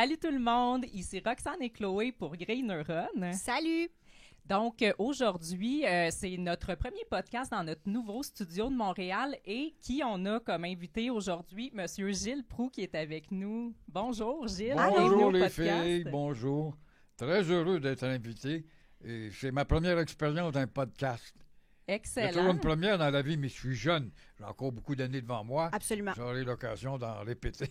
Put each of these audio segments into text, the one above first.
Salut tout le monde, ici Roxane et Chloé pour Grey Neurone. Salut! Donc aujourd'hui, c'est notre premier podcast dans notre nouveau studio de Montréal et qui on a comme invité aujourd'hui, Monsieur Gilles Proulx qui est avec nous. Bonjour Gilles. Bonjour les filles, bonjour. Très heureux d'être invité et c'est ma première expérience d'un podcast. Excellent. C'est toujours une première dans la vie, mais je suis jeune. J'ai encore beaucoup d'années devant moi. Absolument. J'aurai l'occasion d'en répéter.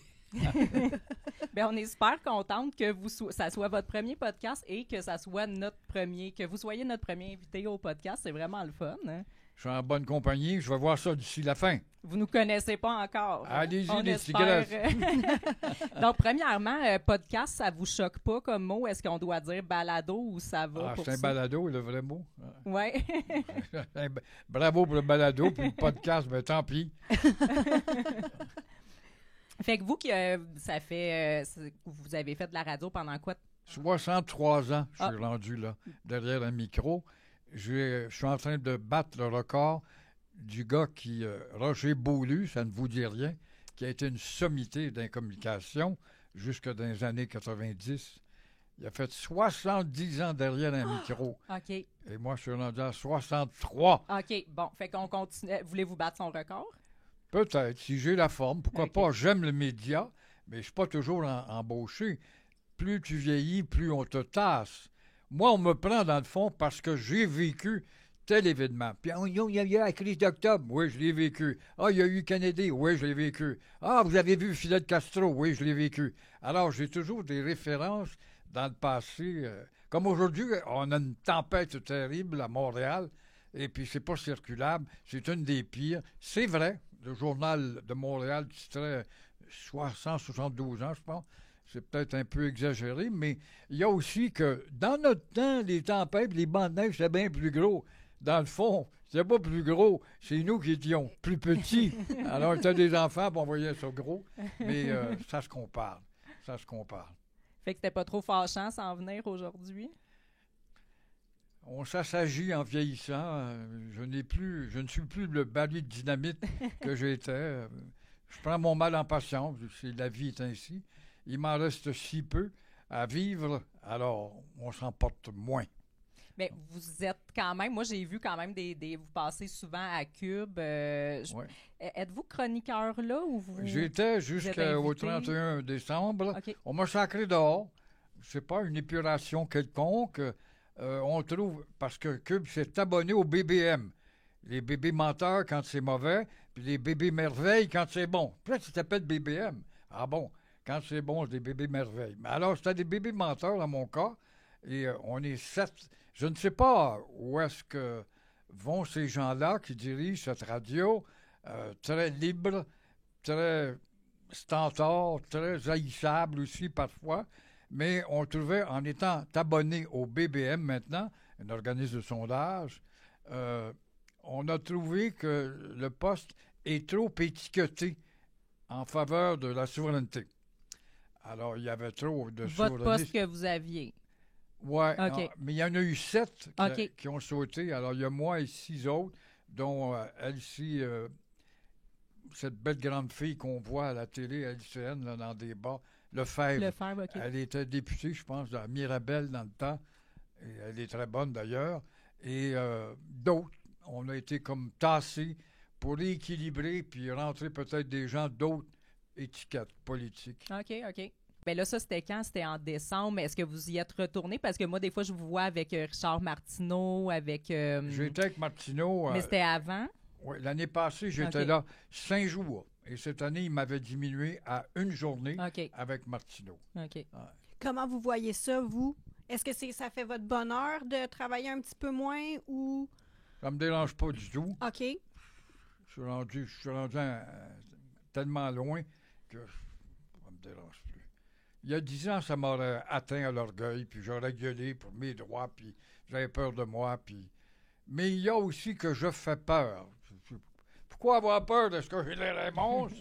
Bien, on est super contente que ça soit votre premier podcast et que ça soit que vous soyez notre premier invité au podcast. C'est vraiment le fun. Hein? Je suis en bonne compagnie. Je vais voir ça d'ici la fin. Vous nous connaissez pas encore. Allez-y, les tigresses. Donc, premièrement, podcast, ça vous choque pas comme mot? Est-ce qu'on doit dire balado ou ça va? C'est un balado, le vrai mot. Oui. Bravo pour le balado, puis le podcast, mais tant pis. Fait que vous, vous avez fait de la radio pendant quoi? 63 ans, je suis rendu là, derrière un micro. Je suis en train de battre le record du gars qui, Roger Beaulieu, ça ne vous dit rien, qui a été une sommité d'incommunication jusque dans les années 90. Il a fait 70 ans derrière un micro. OK. Et moi, je suis rendu à 63. OK, bon. Fait qu'on continue. Voulez-vous battre son record? Peut-être, si j'ai la forme. Pourquoi pas? J'aime le média, mais je ne suis pas toujours embauché. Plus tu vieillis, plus on te tasse. Moi, on me prend dans le fond parce que j'ai vécu tel événement. Puis, il y a eu la crise d'octobre. Oui, je l'ai vécu. Ah, il y a eu Kennedy. Oui, je l'ai vécu. Ah, vous avez vu Fidel Castro. Oui, je l'ai vécu. Alors, j'ai toujours des références dans le passé. Comme aujourd'hui, on a une tempête terrible à Montréal. Et puis, c'est pas circulable. C'est une des pires. C'est vrai. Le journal de Montréal titrait 172 ans, je pense. C'est peut-être un peu exagéré, mais il y a aussi que dans notre temps, les tempêtes, les bancs de neige, c'était bien plus gros. Dans le fond, c'était pas plus gros. C'est nous qui étions plus petits. Alors, on était des enfants, puis on voyait ça gros. Mais ça se compare. Ça se compare. Fait que c'était pas trop fâchant s'en venir aujourd'hui? On s'assagit en vieillissant. Je ne suis plus le baril de dynamite que j'étais. Je prends mon mal en patience. La vie est ainsi. Il m'en reste si peu à vivre, alors on s'en porte moins. Mais vous êtes quand même, moi j'ai vu quand même vous passez souvent à Cube. Ouais. Êtes-vous chroniqueur là ou vous? J'étais jusqu'au 31 décembre. Okay. On m'a sacré dehors. C'est pas une épuration quelconque. On trouve, parce que Cube s'est abonné au BBM. Les bébés menteurs quand c'est mauvais, puis les bébés merveilles quand c'est bon. Puis là, ça s'appelle BBM. Ah bon? Quand c'est bon, c'est des bébés merveilles. Mais alors, c'était des bébés menteurs dans mon cas, et on est 7. Je ne sais pas où est-ce que vont ces gens-là qui dirigent cette radio, très libre, très stentor, très haïssable aussi parfois. Mais on trouvait, en étant abonné au BBM maintenant, un organisme de sondage, on a trouvé que le poste est trop étiqueté en faveur de la souveraineté. Alors, il y avait trop de souveraineté. Votre poste que vous aviez? Oui, okay. Mais il y en a eu 7 qui ont sauté. Alors, il y a moi et 6 autres, dont Elsie, cette belle grande fille qu'on voit à la télé, LCN, là, dans des bars, Lefebvre. Okay. Elle était députée, je pense, à Mirabel dans le temps. Et elle est très bonne, d'ailleurs. Et d'autres, on a été comme tassés pour rééquilibrer puis rentrer peut-être des gens d'autres étiquettes politiques. OK. Bien là, ça, c'était quand? C'était en décembre. Est-ce que vous y êtes retourné? Parce que moi, des fois, je vous vois avec Richard Martineau, avec... J'étais avec Martineau... Mais c'était avant? Oui, l'année passée, j'étais là 5 jours. Et cette année, il m'avait diminué à une journée avec Martineau. OK. Ouais. Comment vous voyez ça, vous? Est-ce que ça fait votre bonheur de travailler un petit peu moins ou... Ça me dérange pas du tout. OK. Je suis rendu tellement loin que ça me dérange plus. Il y a 10 ans, ça m'aurait atteint à l'orgueil, puis j'aurais gueulé pour mes droits, puis j'avais peur de moi, puis... Mais il y a aussi que je fais peur. Pourquoi avoir peur de ce que j'ai les réponses?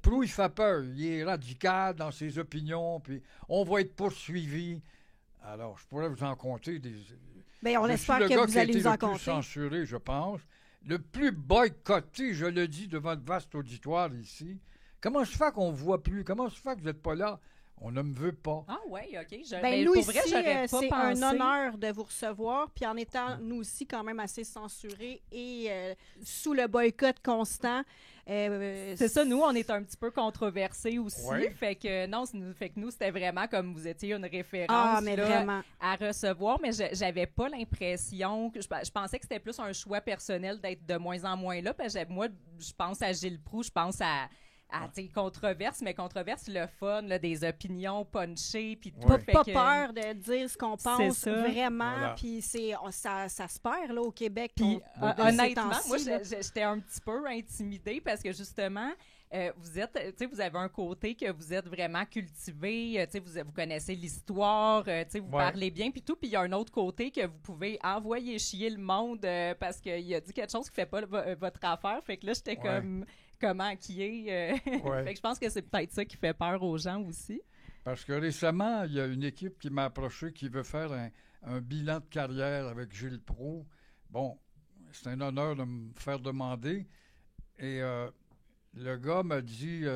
Proulx, il fait peur. Il est radical dans ses opinions, puis on va être poursuivi. Alors, je pourrais vous en compter des... on espère que vous allez nous en compter. Le plus censuré, je pense. Le plus boycotté, je le dis devant le vaste auditoire ici. Comment se fait qu'on ne voit plus? Comment se fait que vous n'êtes pas là? On ne me veut pas. Ah oui, OK. Ben, nous pour ici, vrai, j'aurais pas c'est pensé. un honneur de vous recevoir. Puis en étant, nous aussi, quand même assez censurés et sous le boycott constant. C'est ça, nous, on est un petit peu controversés aussi. Ouais. Fait que nous, c'était vraiment comme vous étiez une référence Ah, mais là, vraiment. à recevoir. Mais j'avais pas l'impression que je pensais que c'était plus un choix personnel d'être de moins en moins là. Parce que moi, je pense à Gilles Proulx, je pense à controverse, mais controverse, le fun, là, des opinions punchées, puis tout. Ouais. Fait Pas que- peur de dire ce qu'on pense ça. vraiment. Voilà. Puis ça se perd là, au Québec. Puis de honnêtement, ces moi, temps-ci, là. j'étais un petit peu intimidée parce que justement, vous êtes, tu sais, vous avez un côté que vous êtes vraiment cultivé, tu sais, vous connaissez l'histoire, tu sais, vous Ouais. parlez bien, puis tout. Puis il y a un autre côté que vous pouvez envoyer chier le monde parce qu'il a dit quelque chose qui fait pas votre affaire. Fait que là, j'étais Ouais. comme, comment qui est. Ouais. Fait que je pense que c'est peut-être ça qui fait peur aux gens aussi. Parce que récemment, il y a une équipe qui m'a approché qui veut faire un bilan de carrière avec Gilles Proulx. Bon, c'est un honneur de me faire demander. Et le gars m'a dit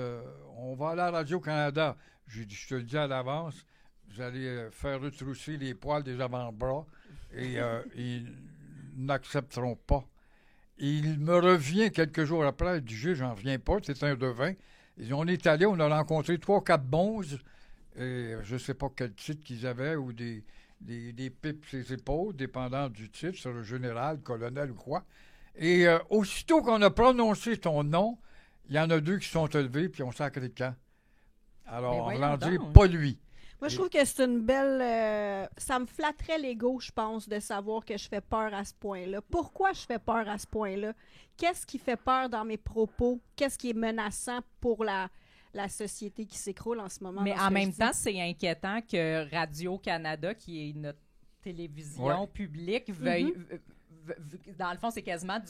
on va aller à Radio-Canada. J'ai dit je te le dis à l'avance, vous allez faire retrousser les poils des avant-bras et ils n'accepteront pas. Et il me revient quelques jours après, il dit Gilles, j'en reviens pas, c'est un devin. Et on est allé, on a rencontré 3-4 bonzes, et je ne sais pas quel titre qu'ils avaient, ou des pipes sur les épaules, dépendant du titre, sur le général, colonel ou quoi. Et aussitôt qu'on a prononcé ton nom, il y en a 2 qui sont élevés, puis on sacré le camp. Alors, Mais on voyons va dire donc. pas lui. Moi, je trouve que c'est une belle... ça me flatterait l'ego, je pense, de savoir que je fais peur à ce point-là. Pourquoi je fais peur à ce point-là? Qu'est-ce qui fait peur dans mes propos? Qu'est-ce qui est menaçant pour la société qui s'écroule en ce moment? Mais dans ce en que même je dis? temps, c'est inquiétant que Radio-Canada, qui est notre télévision Ouais. publique, veuille... Dans le fond, c'est quasiment de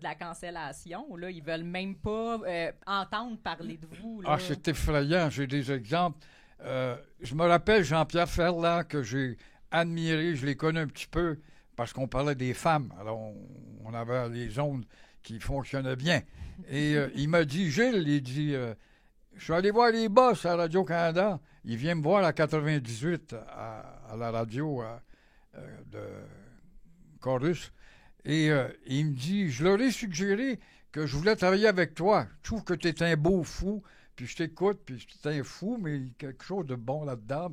la cancellation. Là. Ils veulent même pas entendre parler de vous. Là. Ah, c'est effrayant. J'ai des exemples. Je me rappelle Jean-Pierre Ferland, que j'ai admiré. Je l'ai connu un petit peu parce qu'on parlait des femmes. Alors, on avait les ondes qui fonctionnaient bien. Et il m'a dit, Gilles, il dit, je suis allé voir les boss à Radio-Canada. Il vient me voir à 98 à la radio de Chorus. Et il me dit, je leur ai suggéré que je voulais travailler avec toi. Je trouve que tu es un beau fou. Puis je t'écoute, puis tu es un fou, mais il y a quelque chose de bon là-dedans.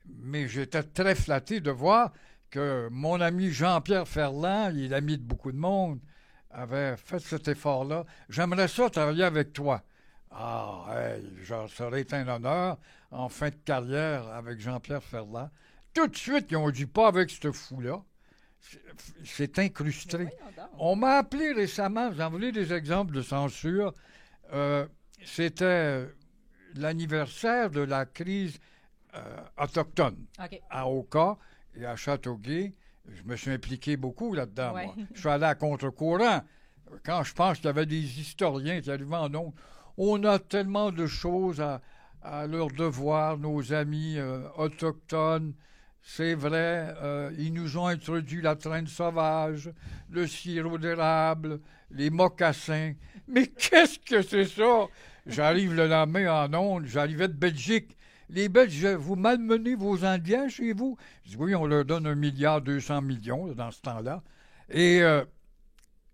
Mais j'étais très flatté de voir que mon ami Jean-Pierre Ferland, il est l'ami de beaucoup de monde, avait fait cet effort-là. J'aimerais ça travailler avec toi. Ah, hey, genre, ça aurait été un honneur en fin de carrière avec Jean-Pierre Ferland. Tout de suite, ils ont dit pas avec ce fou-là. C'est incrusté. Mais voyons donc. On m'a appelé récemment, vous en voulez des exemples de censure. C'était l'anniversaire de la crise autochtone OK. à Oka et à Châteauguay. Je me suis impliqué beaucoup là-dedans, Ouais. moi. Je suis allé à contre-courant. Quand je pense qu'il y avait des historiens qui arrivaient en ondes, on a tellement de choses à leur devoir, nos amis autochtones. C'est vrai, ils nous ont introduit la traîne sauvage, le sirop d'érable, les mocassins. Mais qu'est-ce que c'est ça? J'arrive le lendemain en ondes, j'arrivais de Belgique. Les Belges, vous malmenez vos Indiens chez vous? Je dis oui, on leur donne 1,2 milliard là, dans ce temps-là. Et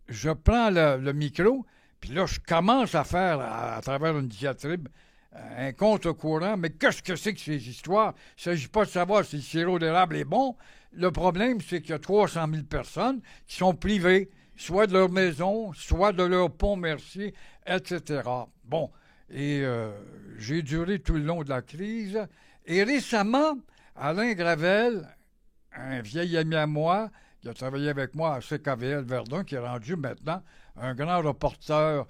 je prends le micro, puis là, je commence à faire, à travers une diatribe, un contre-courant. Mais qu'est-ce que c'est que ces histoires? Il ne s'agit pas de savoir si le sirop d'érable est bon. Le problème, c'est qu'il y a 300 000 personnes qui sont privées, soit de leur maison, soit de leur pont Mercier, etc. Bon, et j'ai duré tout le long de la crise. Et récemment, Alain Gravel, un vieil ami à moi, qui a travaillé avec moi à CKVL Verdun, qui est rendu maintenant un grand reporter,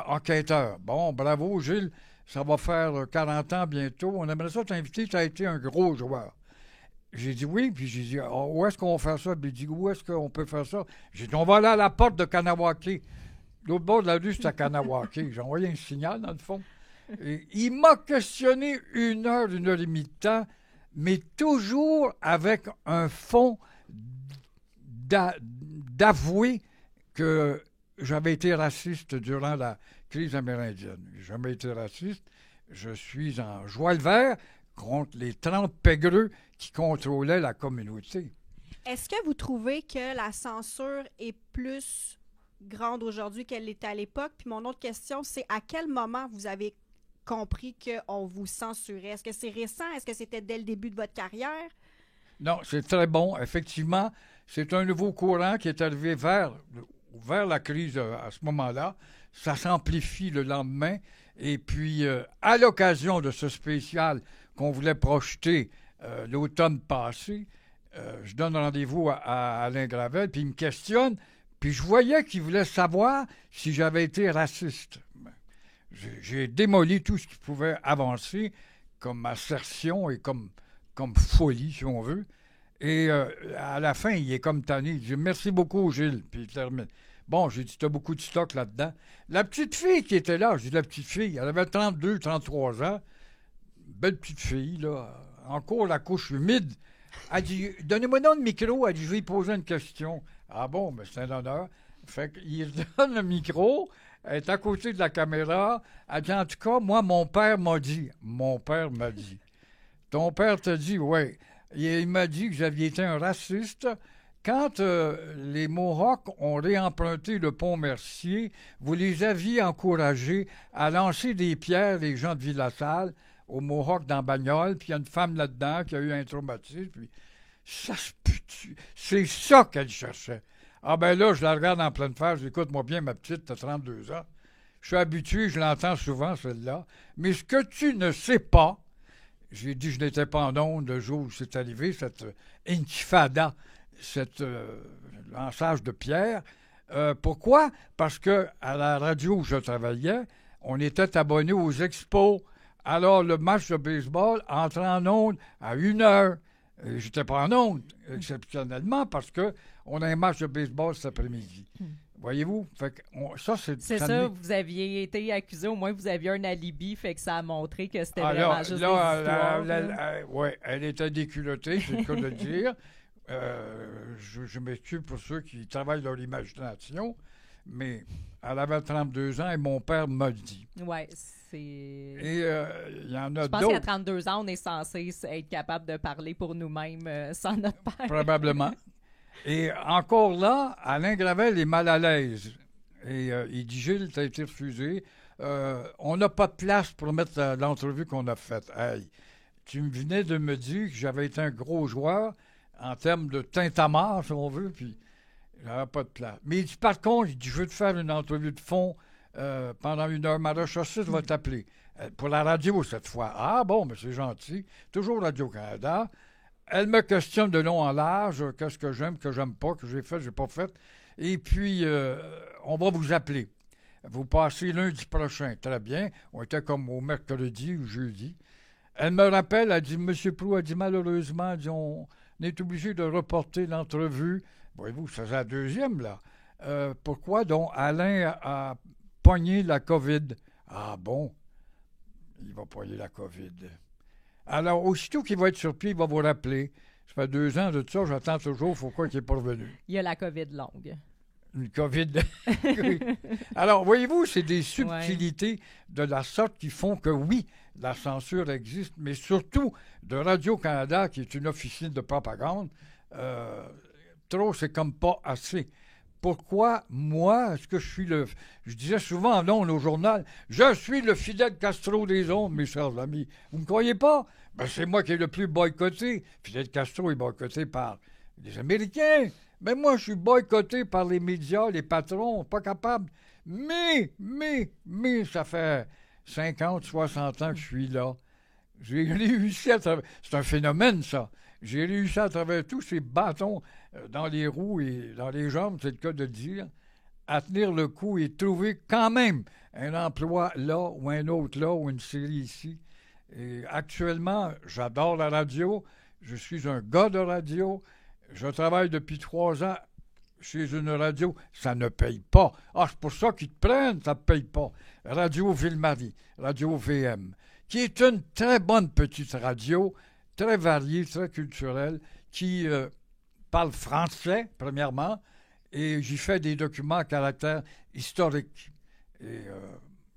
enquêteur. Bon, bravo Gilles, ça va faire 40 ans bientôt. On aimerait ça t'inviter, tu as été un gros joueur. J'ai dit oui, puis j'ai dit, où est-ce qu'on va faire ça? Puis il dit, où est-ce qu'on peut faire ça? J'ai dit, on va aller à la porte de Kanawake. L'autre bord de la rue, c'était à Kanawake. J'ai envoyé un signal, dans le fond. Et il m'a questionné 1 heure, 1 heure et demie de temps, mais toujours avec un fond d'avouer que j'avais été raciste durant la crise amérindienne. J'ai jamais été raciste. je suis en joie le vert contre les 30 pégreux qui contrôlaient la communauté. Est-ce que vous trouvez que la censure est plus grande aujourd'hui qu'elle l'était à l'époque? Puis mon autre question, c'est à quel moment vous avez compris qu'on vous censurait? Est-ce que c'est récent? Est-ce que c'était dès le début de votre carrière? Non, c'est très bon. Effectivement, c'est un nouveau courant qui est arrivé vers la crise à ce moment-là. Ça s'amplifie le lendemain. Et puis, à l'occasion de ce spécial qu'on voulait projeter l'automne passé, je donne rendez-vous à Alain Gravel, puis il me questionne, puis je voyais qu'il voulait savoir si j'avais été raciste. J'ai démoli tout ce qui pouvait avancer comme assertion et comme folie, si on veut. Et à la fin, il est comme tanné. Il dit « Merci beaucoup, Gilles », puis il termine. Bon, j'ai dit « T'as beaucoup de stock là-dedans ». La petite fille qui était là, je dis « La petite fille, elle avait 32, 33 ans. Belle petite fille, là, encore la couche humide. Elle dit « Donnez-moi donc le micro. » Elle dit « Je vais lui poser une question. » Ah bon, mais c'est un honneur. Fait qu'il donne le micro. Elle est à côté de la caméra. Elle dit « En tout cas, moi, mon père m'a dit. » Mon père m'a dit. Ton père t'a dit, oui. Il m'a dit que j'avais été un raciste. Quand les Mohawks ont réemprunté le pont Mercier, vous les aviez encouragés à lancer des pierres, les gens de Ville-la-Salle, aux Mohawks dans Bagnole, puis il y a une femme là-dedans qui a eu un traumatisme, puis ça se pue. C'est ça qu'elle cherchait. Ah ben là, je la regarde en pleine face, écoute-moi bien, ma petite, t'as 32 ans. Je suis habitué, je l'entends souvent, celle-là. Mais ce que tu ne sais pas, j'ai dit que je n'étais pas en onde le jour où c'est arrivé, cette intifada, cet lançage de pierre. Pourquoi? Parce que à la radio où je travaillais, on était abonné aux expos. Alors, le match de baseball entrait en onde à 1h. J'étais pas en onde, exceptionnellement, parce qu'on a un match de baseball cet après-midi. Voyez-vous? Fait que c'est ça, vous aviez été accusé, au moins vous aviez un alibi, fait que ça a montré que c'était vraiment juste des histoires. Oui, elle était déculottée, c'est le cas de le dire. Je m'excuse pour ceux qui travaillent leur imagination, mais elle avait 32 ans et mon père m'a dit. Oui, c'est... Et il y en a d'autres. Je pense qu'à 32 ans, on est censé être capable de parler pour nous-mêmes sans notre père. Probablement. Et encore là, Alain Gravel est mal à l'aise. Et il dit « Gilles, t'as été refusé. On n'a pas de place pour mettre l'entrevue qu'on a faite. Hey, tu venais de me dire que j'avais été un gros joueur en termes de tintamarre, si on veut, puis j'avais pas de place. Mais il dit, par contre, il dit, je veux te faire une entrevue de fond pendant 1 heure. Ma recherchiste va t'appeler. Pour la radio, cette fois. Ah bon, mais c'est gentil. Toujours Radio-Canada. Elle me questionne de long en large, qu'est-ce que j'aime pas, que j'ai fait, j'ai pas fait. Et puis, on va vous appeler. Vous passez lundi prochain. Très bien. On était comme au mercredi ou jeudi. Elle me rappelle, elle dit, M. Proulx a dit, malheureusement, elle dit, on est obligé de reporter l'entrevue. Voyez-vous, ça c'est la deuxième, là. Pourquoi donc Alain a pogné la COVID? Ah bon? Il va pogner la COVID. Alors, aussitôt qu'il va être sur pied, il va vous rappeler. Ça fait 2 ans de ça, j'attends toujours, pourquoi il n'est pas revenu? Il y a la COVID longue. Une COVID. Alors, voyez-vous, c'est des subtilités de la sorte qui font que, oui, la censure existe, mais surtout de Radio-Canada, qui est une officine de propagande, trop, c'est comme pas assez. Pourquoi, moi, est-ce que je suis le... Je disais souvent, non, au journal, je suis le Fidel Castro des ondes, mes chers amis. Vous ne me croyez pas? Ben, c'est moi qui est le plus boycotté. Fidel Castro est boycotté par les Américains. Ben, moi, je suis boycotté par les médias, les patrons, pas capable. Mais, ça fait 50, 60 ans que je suis là. J'ai réussi à travers... C'est un phénomène, ça. J'ai réussi à travers tous ces bâtons dans les roues et dans les jambes, c'est le cas de le dire, à tenir le coup et trouver quand même un emploi là ou un autre là ou une série ici. Et actuellement, j'adore la radio. Je suis un gars de radio. Je travaille depuis 3 ans chez une radio. Ça ne paye pas. Ah, c'est pour ça qu'ils te prennent, ça ne paye pas. Radio Ville-Marie, Radio VM, qui est une très bonne petite radio, très variée, très culturelle, qui parle français, premièrement, et j'y fais des documents à caractère historique. Et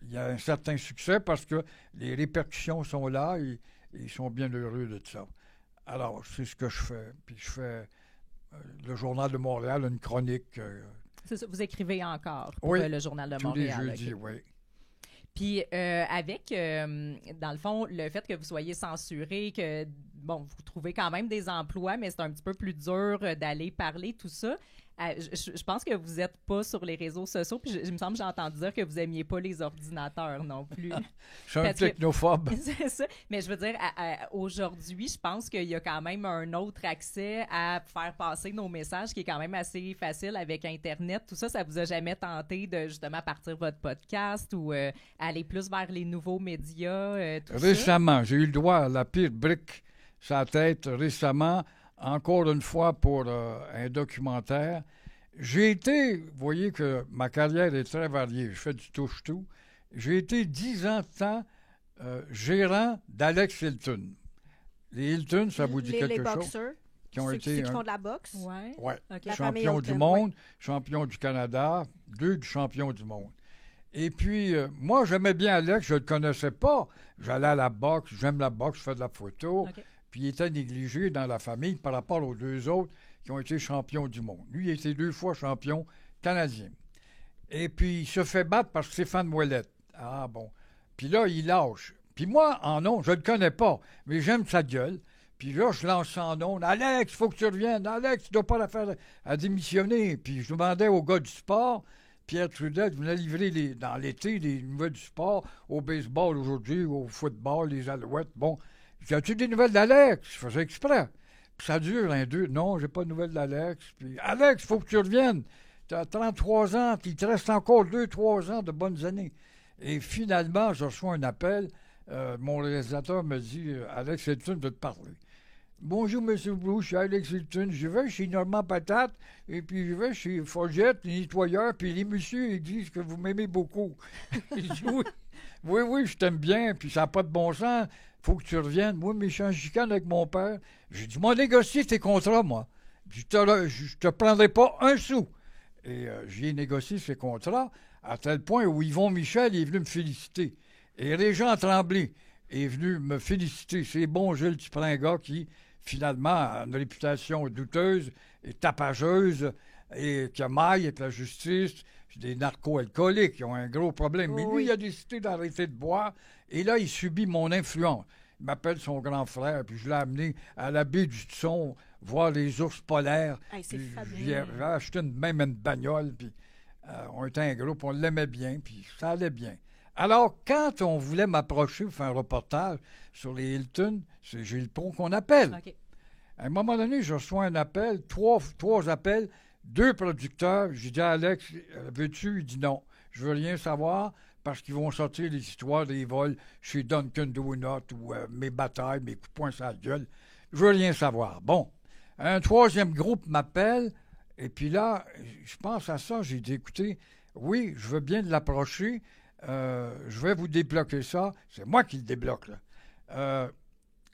il y a un certain succès parce que les répercussions sont là et ils sont bien heureux de ça. Alors, c'est ce que je fais. Puis je fais le Journal de Montréal, une chronique. C'est ça, vous écrivez encore pour Oui, le Journal de tous Montréal. les jeudis, OK. oui. Puis avec, dans le fond, le fait que vous soyez censuré, que, bon, vous trouvez quand même des emplois, mais c'est un petit peu plus dur d'aller parler, tout ça. Je pense que vous n'êtes pas sur les réseaux sociaux, puis il me semble que j'ai entendu dire que vous n'aimiez pas les ordinateurs non plus. Je suis un technophobe. C'est ça. Mais je veux dire, aujourd'hui, je pense qu'il y a quand même un autre accès à faire passer nos messages qui est quand même assez facile avec Internet. Tout ça, ça vous a jamais tenté de justement partir votre podcast ou aller plus vers les nouveaux médias, tout ça? Récemment, j'ai eu le droit à la pire brique sur la tête récemment, encore une fois pour un documentaire. J'ai été, vous voyez que ma carrière est très variée, je fais du touche-tout. J'ai été 10 ans de temps gérant d'Alex Hilton. Les Hilton, ça vous dit quelque chose? boxeurs, Qui ont ceux été qui font de la boxe. Ouais. ouais, OK. La famille champion du Hilton, monde, champion du Canada, 2 champions du monde. Et puis, moi, j'aimais bien Alex, je ne le connaissais pas. J'allais à la boxe, j'aime la boxe, je fais de la photo. OK. Puis il était négligé dans la famille par rapport aux 2 autres qui ont été champions du monde. Lui, il a été 2 fois champion canadien. Et puis, il se fait battre par Stéphane Ouellette. Ah bon. Puis là, il lâche. Puis moi, en ondes, je ne le connais pas, mais j'aime sa gueule. Puis là, je lance en ondes. Alex, il faut que tu reviennes. Alex, tu ne dois pas la faire à démissionner. Puis je demandais au gars du sport, Pierre Trudel, venait livrer dans l'été les nouvelles du sport, au baseball aujourd'hui, au football, les alouettes. Bon, as-tu des nouvelles d'Alex? Je faisais exprès. Puis ça dure un, 2. Non, j'ai pas de nouvelles d'Alex. Puis Alex, il faut que tu reviennes. Tu as 33 ans, il te reste encore 2-3 ans de bonnes années. Et finalement, je reçois un appel. Mon réalisateur me dit Alex Hilton veut te parler. Bonjour, M. Blue, je suis Alex Hilton. Je vais chez Normand Patate, et puis je vais chez Forget, les nettoyeurs, puis les messieurs, ils disent que vous m'aimez beaucoup. Je dis oui, je t'aime bien, puis ça n'a pas de bon sens. Faut que tu reviennes. Moi, mais je suis en chicane avec mon père. J'ai dit, moi, négocier tes contrats, moi. Je te prendrai pas un sou. Et j'ai négocié ces contrats à tel point où Yvon Michel est venu me féliciter. Et Régent Tremblay est venu me féliciter. C'est bon, Gilles, tu prends un gars qui, finalement, a une réputation douteuse et tapageuse et qui a maille avec la justice. Des narco-alcooliques qui ont un gros problème. Mais lui, il a décidé d'arrêter de boire. Et là, il subit mon influence. Il m'appelle son grand frère, puis je l'ai amené à la baie du Tusson voir les ours polaires. Hey, c'est fabuleux. J'ai acheté même une bagnole, puis on était un groupe, on l'aimait bien, puis ça allait bien. Alors, quand on voulait m'approcher pour faire un reportage sur les Hilton, c'est Gilles Proulx qu'on appelle. OK. À un moment donné, je reçois un appel, trois appels, 2 producteurs. J'ai dit à Alex, veux-tu? Il dit non, je veux rien savoir parce qu'ils vont sortir les histoires des vols chez Dunkin' Donut ou mes batailles, mes coups de poing sur la gueule. Je veux rien savoir. Bon, un 3e groupe m'appelle et puis là, je pense à ça. J'ai dit, écoutez, oui, je veux bien l'approcher. Je vais vous débloquer ça. C'est moi qui le débloque, là.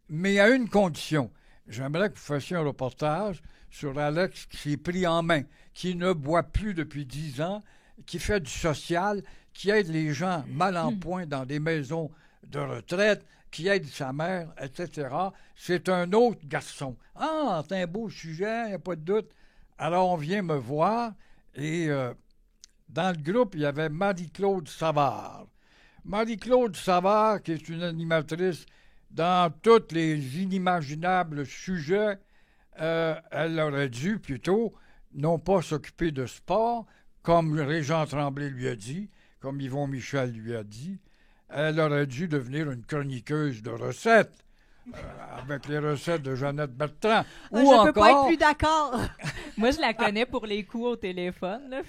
Mais à une condition. J'aimerais que vous fassiez un reportage sur Alex qui s'est pris en main, qui ne boit plus depuis 10 ans, qui fait du social, qui aide les gens mal en point dans des maisons de retraite, qui aide sa mère, etc. C'est un autre garçon. Ah, c'est un beau sujet, il n'y a pas de doute. Alors, on vient me voir et dans le groupe, il y avait Marie-Claude Savard. Marie-Claude Savard, qui est une animatrice dans tous les inimaginables sujets, elle aurait dû plutôt non pas s'occuper de sport, comme Régent Tremblay lui a dit, comme Yvon Michel lui a dit. Elle aurait dû devenir une chroniqueuse de recettes, avec les recettes de Jeannette Bertrand. Je ne peux pas être plus d'accord. Moi, je la connais pour les coups au téléphone. Là.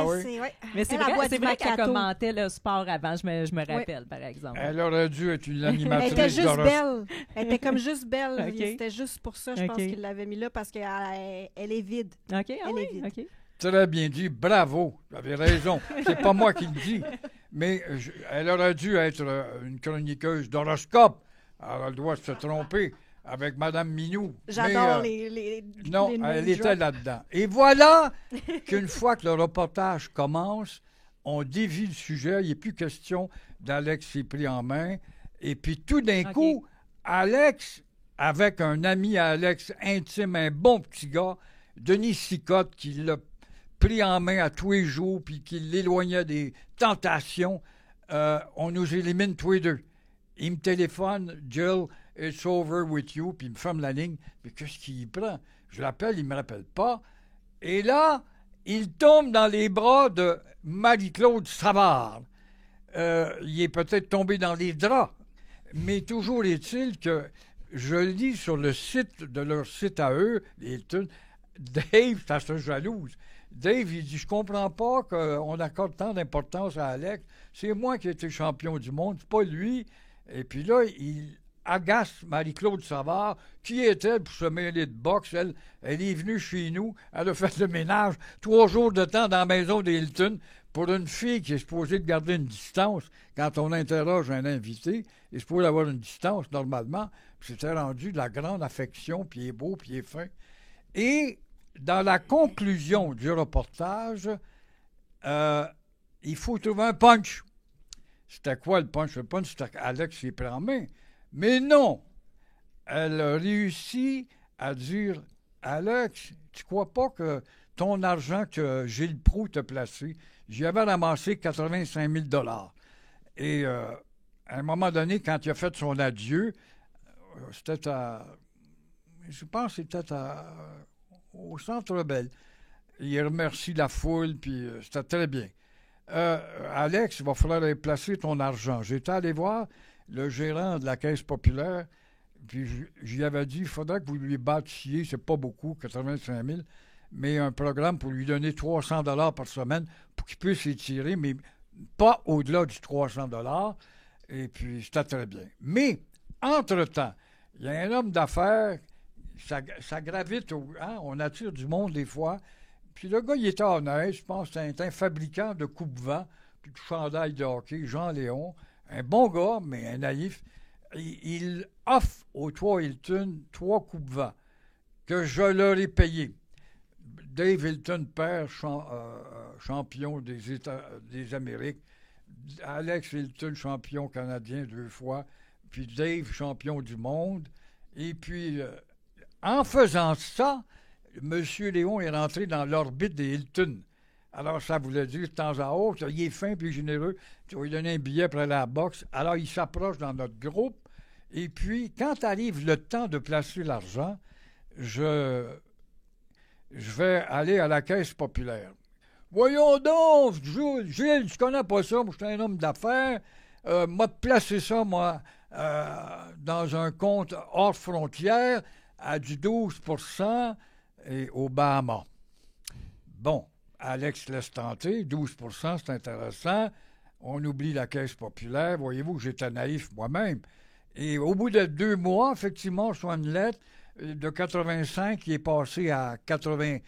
Oui. Mais c'est vrai qu'elle commentait le sport avant, je me rappelle, par exemple. Elle aurait dû être une animatrice Elle était juste belle. Elle était comme juste belle. Okay. C'était juste pour ça, je pense qu'il l'avait mis là, parce qu'elle est vide. OK, elle est vide. OK. Très bien dit, bravo, vous avez raison. C'est pas moi qui le dis, mais elle aurait dû être une chroniqueuse d'horoscope. Alors, elle doit se tromper avec Mme Minou. J'adore les non, les elle était là-dedans. Et voilà qu'une fois que le reportage commence, on dévie le sujet. Il n'est plus question d'Alex s'est pris en main. Et puis, tout d'un coup, Alex, avec un ami à Alex intime, un bon petit gars, Denis Sicotte, qui l'a pris en main à tous les jours, puis qui l'éloignait des tentations, on nous élimine tous les deux. Il me téléphone, Jill, it's over with you, puis il me ferme la ligne. Mais qu'est-ce qu'il prend? Je l'appelle, il ne me rappelle pas. Et là, il tombe dans les bras de Marie-Claude Savard. Il est peut-être tombé dans les draps. Mais toujours est-il que je lis sur le site de leur site à eux, Dave, ça se jalouse. Dave, il dit, je comprends pas qu'on accorde tant d'importance à Alex. C'est moi qui ai été champion du monde, c'est pas lui. Et puis là, il agace Marie-Claude Savard. Qui est-elle pour se mêler de boxe? Elle est venue chez nous, elle a fait le ménage 3 jours de temps dans la maison des Hilton. Pour une fille qui est supposée de garder une distance, quand on interroge un invité, il est supposé avoir une distance normalement. Puis c'était rendu de la grande affection, puis il est beau, puis il est fin. Et dans la conclusion du reportage, il faut trouver un punch. C'était quoi le punch? Le punch, c'était qu'Alex s'est pris en main. Mais non! Elle a réussi à dire, Alex, tu crois pas que ton argent que Gilles Proulx t'a placé, j'y avais ramassé 85 000 $. Et à un moment donné, quand il a fait son adieu, c'était je pense que c'était au Centre Bell. Il remercie la foule, puis c'était très bien. Alex, il va falloir aller placer ton argent. J'étais allé voir le gérant de la Caisse populaire, puis j'y avais dit, il faudrait que vous lui bâtissiez, c'est pas beaucoup, 85 000, mais un programme pour lui donner 300 $ par semaine pour qu'il puisse étirer, mais pas au-delà du 300 $. Et puis, c'était très bien. Mais, entre-temps, il y a un homme d'affaires, ça gravite, on attire du monde des fois. Puis le gars, il était honnête, je pense que c'est un fabricant de coupe-vent, puis de chandail de hockey, Jean Léon, un bon gars, mais un naïf. Il offre aux 3 Hilton 3 coupe-vent que je leur ai payés. Dave Hilton, père, champion des Amériques. Alex Hilton, champion canadien 2 fois. Puis Dave, champion du monde. Et puis, en faisant ça, M. Léon est rentré dans l'orbite des Hilton. Alors, ça voulait dire, de temps à autre, il est fin puis généreux. Tu vas lui donner un billet pour aller à la boxe. Alors, il s'approche dans notre groupe. Et puis, quand arrive le temps de placer l'argent, je vais aller à la Caisse populaire. Voyons donc, Gilles, je connais pas ça, moi, je suis un homme d'affaires. M'a placé ça, moi, dans un compte hors frontière à du 12 % et au Bahamas. Bon, Alex laisse tenter, 12 % c'est intéressant. On oublie la Caisse populaire. Voyez-vous, j'étais naïf moi-même. Et au bout de 2 mois, effectivement, je reçois une lettre de 85 qui est passée à 90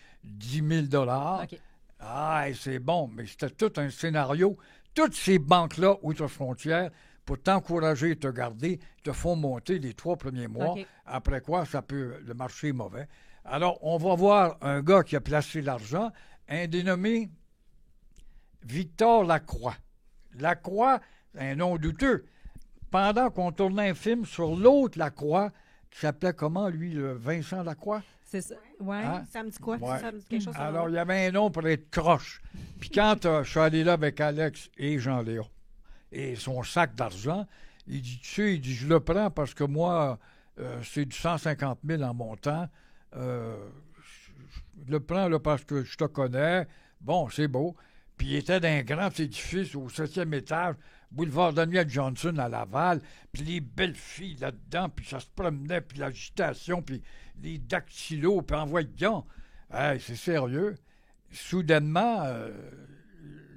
000 $. OK. Ah, c'est bon, mais c'était tout un scénario. Toutes ces banques-là, outre-frontières, pour t'encourager et te garder, te font monter les 3 premiers mois. OK. Après quoi, le marché est mauvais. Alors, on va voir un gars qui a placé l'argent, un dénommé Victor Lacroix. Lacroix, un nom douteux. Pendant qu'on tournait un film sur l'autre Lacroix, qui s'appelait comment, lui, Vincent Lacroix? C'est ça. Ouais. Hein? Ça me dit quoi? Ouais. Ça me dit quelque chose? Alors, il y avait un nom pour être croche. Puis quand je suis allé là avec Alex et Jean-Léon et son sac d'argent, il dit, tu sais, je le prends parce que moi, c'est du 150 000 en montant. Je le prends là, parce que je te connais. Bon, c'est beau. Puis il était d'un grand édifice au 7e étage, boulevard Daniel Johnson à Laval, puis les belles filles là-dedans, puis ça se promenait, puis l'agitation, puis les dactylos, puis en voyant. Hey, c'est sérieux. Soudainement,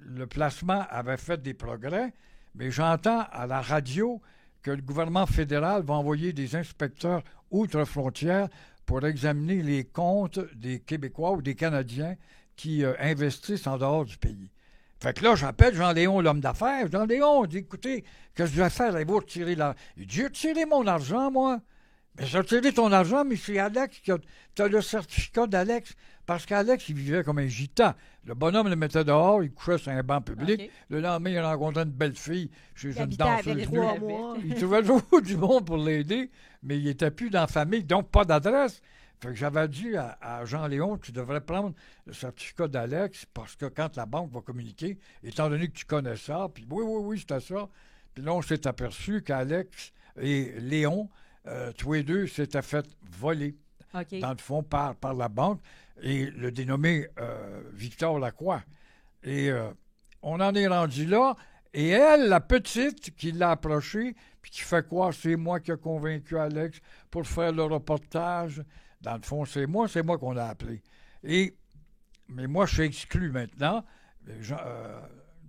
le placement avait fait des progrès, mais j'entends à la radio que le gouvernement fédéral va envoyer des inspecteurs outre-frontières pour examiner les comptes des Québécois ou des Canadiens qui investissent en dehors du pays. Fait que là, j'appelle Jean-Léon, l'homme d'affaires. Jean-Léon, dit, écoutez, qu'est-ce que je vais faire? Il va retirer l'argent. Il dit, j'ai retiré mon argent, moi. Mais j'ai retiré ton argent, mais c'est Alex qui a... Tu as le certificat d'Alex. Parce qu'Alex, il vivait comme un gitan. Le bonhomme le mettait dehors, il couchait sur un banc public. OK. Le lendemain, il rencontrait une belle fille chez Il une habitait avec danseuse nue. 3 mois. Il trouvait toujours du monde pour l'aider, mais il n'était plus dans la famille, donc pas d'adresse. Fait que j'avais dit à Jean-Léon, tu devrais prendre le certificat d'Alex, parce que quand la banque va communiquer, étant donné que tu connais ça, puis oui, c'était ça. Puis là, on s'est aperçu qu'Alex et Léon, tous les deux, s'étaient fait voler, OK. dans le fond, par la banque, et le dénommé Victor Lacroix. Et on en est rendu là. Et elle, la petite, qui l'a approché, puis qui fait quoi? C'est moi qui ai convaincu Alex pour faire le reportage. Dans le fond, c'est moi qu'on a appelé. Mais moi, je suis exclu maintenant.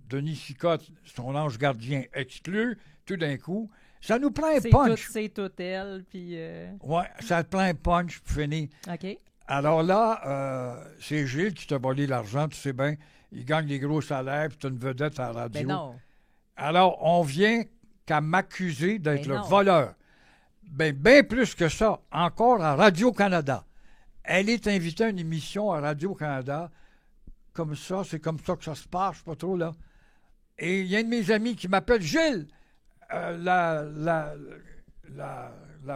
Denis Sicotte, son ange gardien, exclu, tout d'un coup. Ça nous prend un punch. C'est tout elle, puis... Ouais, ça te prend un punch pour finir. OK. Alors là, c'est Gilles qui t'a volé l'argent, tu sais bien. Il gagne des gros salaires, puis tu as une vedette à la radio. Ben non. Alors, on vient qu'à m'accuser d'être Ben le non. voleur. Bien plus que ça, encore à Radio-Canada. Elle est invitée à une émission à Radio-Canada. Comme ça, c'est comme ça que ça se passe, je sais pas trop, là. Et il y a un de mes amis qui m'appelle Gilles, la